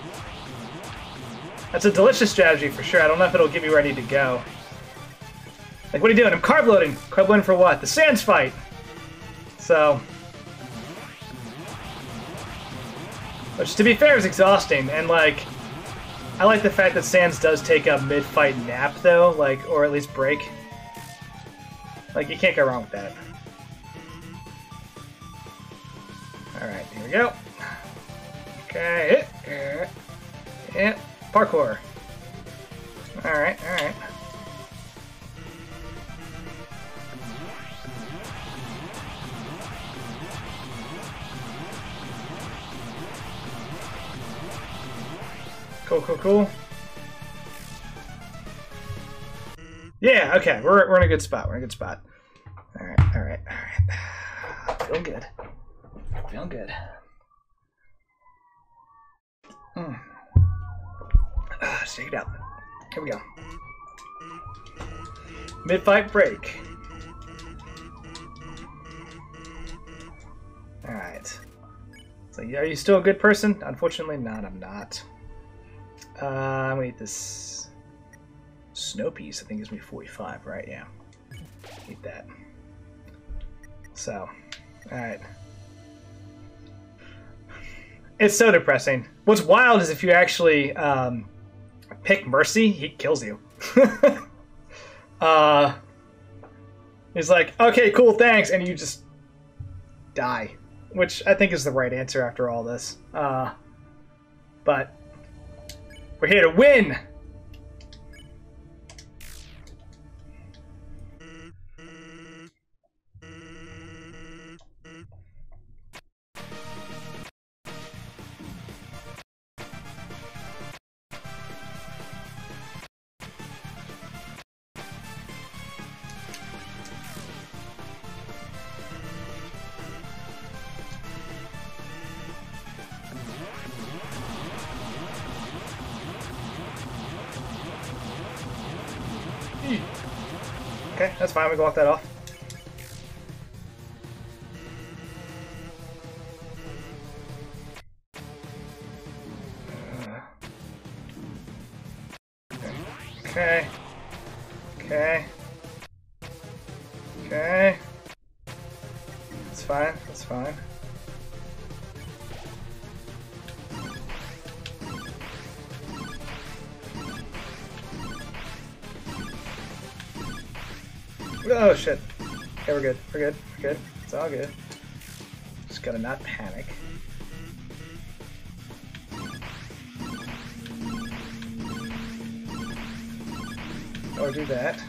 That's a delicious strategy for sure. I don't know if it'll get me where I need to go. Like, what are you doing? I'm carb loading. Carb loading for what? The Sans fight. So, which to be fair is exhausting, and like, I like the fact that Sans does take a mid-fight nap though, like, or at least break. Like, you can't go wrong with that. All right, here we go. Okay, yeah, parkour. All right, all right. Cool, cool, cool. Yeah, okay, we're in a good spot. We're in a good spot. All right, all right, all right. Feeling good. Feeling good. Let's take it out. Here we go. Mid-fight break. All right. So, are you still a good person? Unfortunately, not. I'm not. I'm gonna eat this snow piece. I think it's gonna be 45, right? Yeah. Eat that. So, all right. It's so depressing. What's wild is if you actually pick Mercy, he kills you. He's like, okay, cool, thanks, and you just die, which I think is the right answer after all this. But we're here to win! Okay, that's fine. We can walk that off. Okay. Okay. Okay. That's fine. That's fine. Oh shit. Okay, we're good. We're good. We're good. It's all good. Just gotta not panic. Or do that.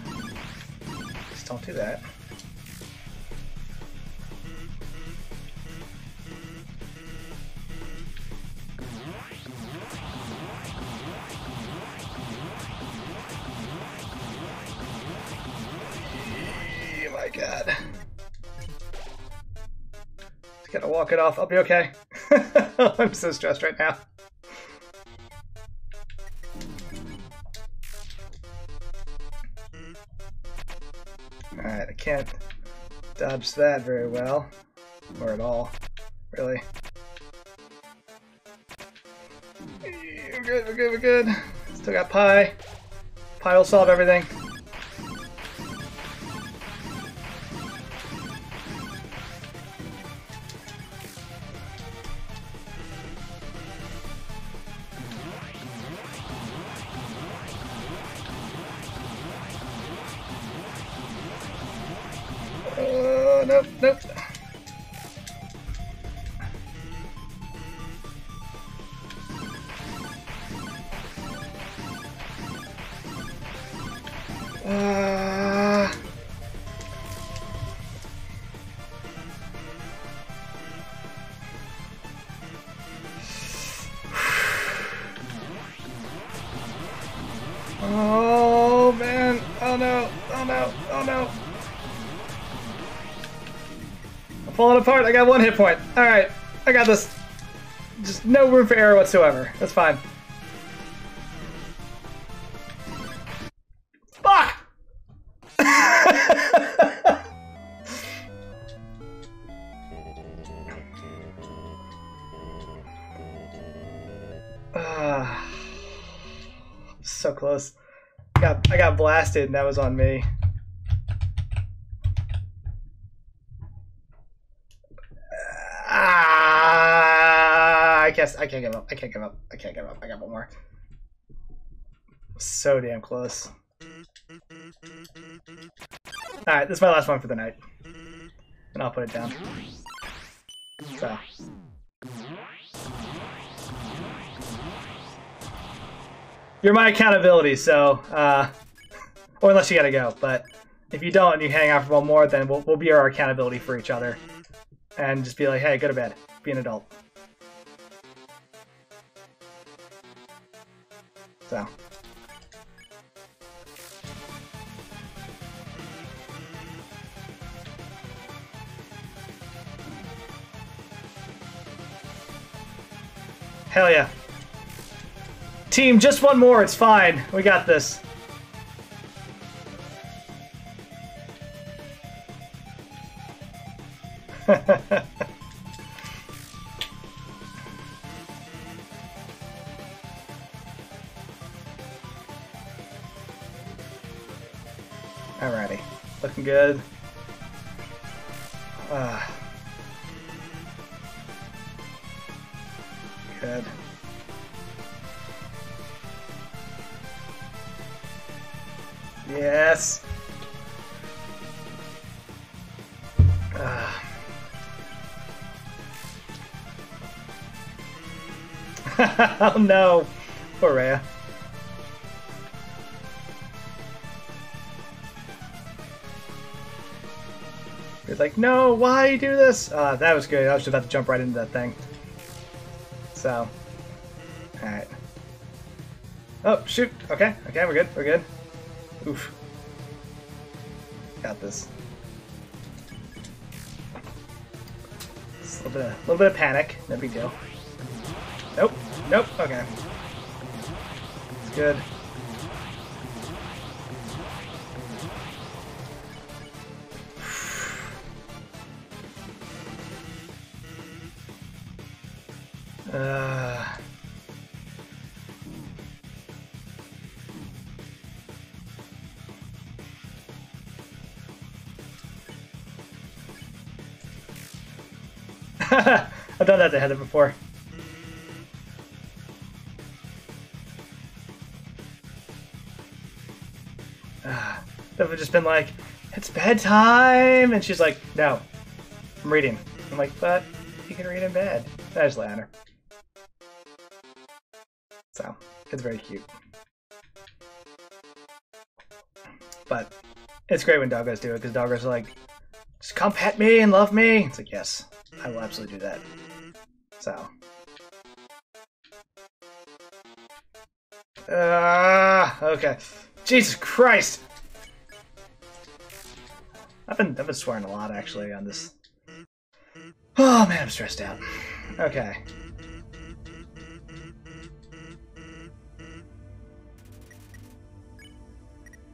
Just don't do that. Oh my god. Just gotta walk it off. I'll be okay. I'm so stressed right now. Alright, I can't dodge that very well. Or at all, really. We're good, we're good, we're good. Still got pie. Pie will solve everything. Nope, nope. Oh man! Oh no! Oh no! Oh no! I'm falling apart. I got 1 hit point. All right, I got this. Just no room for error whatsoever. That's fine. Fuck! So close. I got blasted, and that was on me. I guess I can't give up. I can't give up. I can't give up. I got 1 more. So damn close. Alright, this is my last one for the night. And I'll put it down. So. You're my accountability, so, or unless you gotta go, but if you don't and you hang out for 1 more, then we'll be our accountability for each other. And just be like, hey, go to bed. Be an adult. So. Hell yeah. Team, just 1 more. It's fine. We got this. Alrighty. Looking good. Good. Yes. Oh no. Poor Rhea. You're like, no, why you do this? That was good. I was just about to jump right into that thing. So. Alright. Oh, shoot. Okay. Okay, we're good. We're good. Oof. Got this. Just a little bit of panic. No big deal. Nope. Nope. Okay. It's good. I've done that to Heather before. I've just been like, it's bedtime, and she's like, no, I'm reading. I'm like, but you can read in bed. And I just lay on her. So, it's very cute. But it's great when doggos do it, because doggos are like, just come pet me and love me. It's like, yes, I will absolutely do that. So. Okay. Jesus Christ! I've been swearing a lot, actually, on this. Oh, man, I'm stressed out. Okay.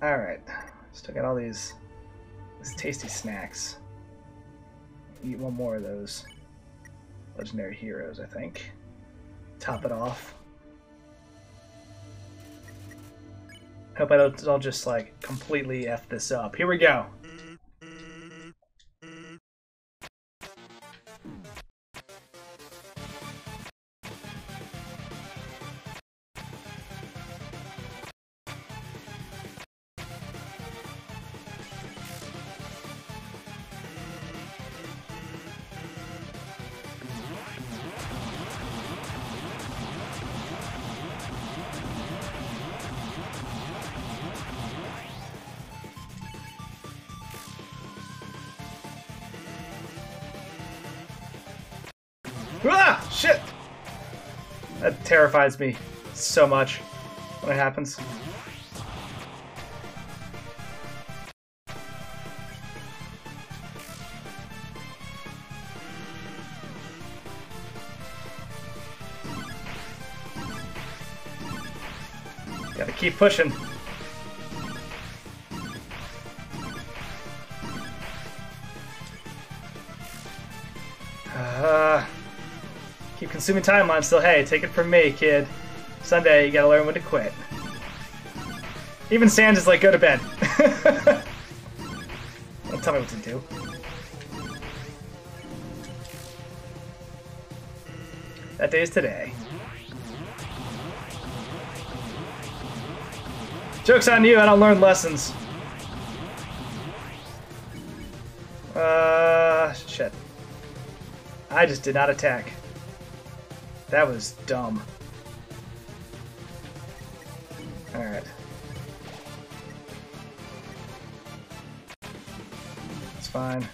Alright. Still got all these tasty snacks. Eat 1 more of those legendary heroes, I think. Top it off. Hope I don't just, like, completely F this up. Here we go. Ah! Shit! That terrifies me so much when it happens. Gotta keep pushing. Keep consuming timeline still. Hey, take it from me, kid. Someday you gotta learn when to quit. Even Sans is like, go to bed. Don't tell me what to do. That day is today. Joke's on you, I don't learn lessons. Shit. I just did not attack. That was dumb. Alright. It's fine.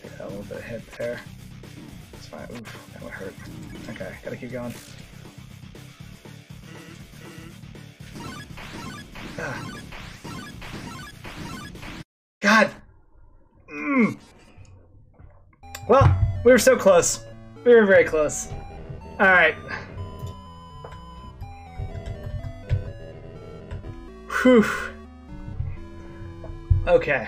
Yeah, a little bit of hit there. It's fine. Oof, that would hurt. Okay, gotta keep going. Ah. God! Well, we were so close. We were very close. Alright. Whew. Okay.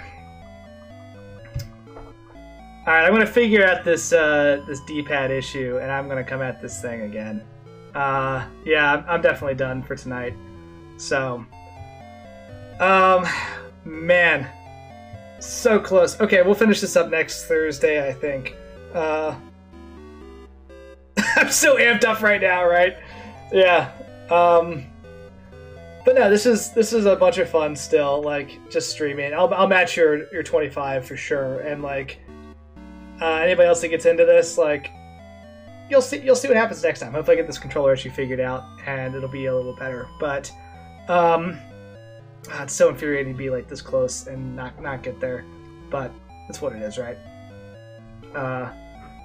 Alright, I'm gonna figure out this this D-pad issue, and I'm gonna come at this thing again. Yeah, I'm definitely done for tonight. So, man, so close. Okay, we'll finish this up next Thursday, I think. I'm so amped up right now, right? Yeah. But no, this is a bunch of fun still. Like, just streaming. I'll match your 25 for sure, and like. Anybody else that gets into this, like, you'll see what happens next time. Hopefully I get this controller issue figured out, and it'll be a little better. But, it's so infuriating to be like this close and not get there. But that's what it is, right?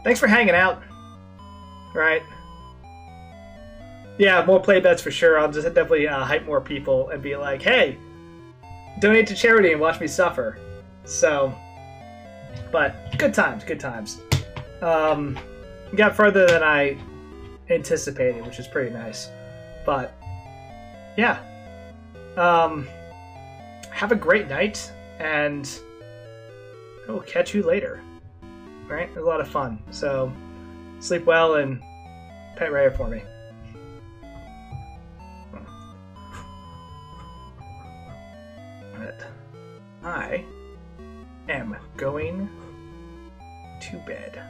Thanks for hanging out. Right? Yeah, more play bets for sure. I'll just definitely hype more people and be like, hey, donate to charity and watch me suffer. So. But good times, good times. Got further than I anticipated, which is pretty nice. But yeah, have a great night, and I will catch you later. All right, it was a lot of fun. So sleep well and pet Raya for me. But I am going to bed.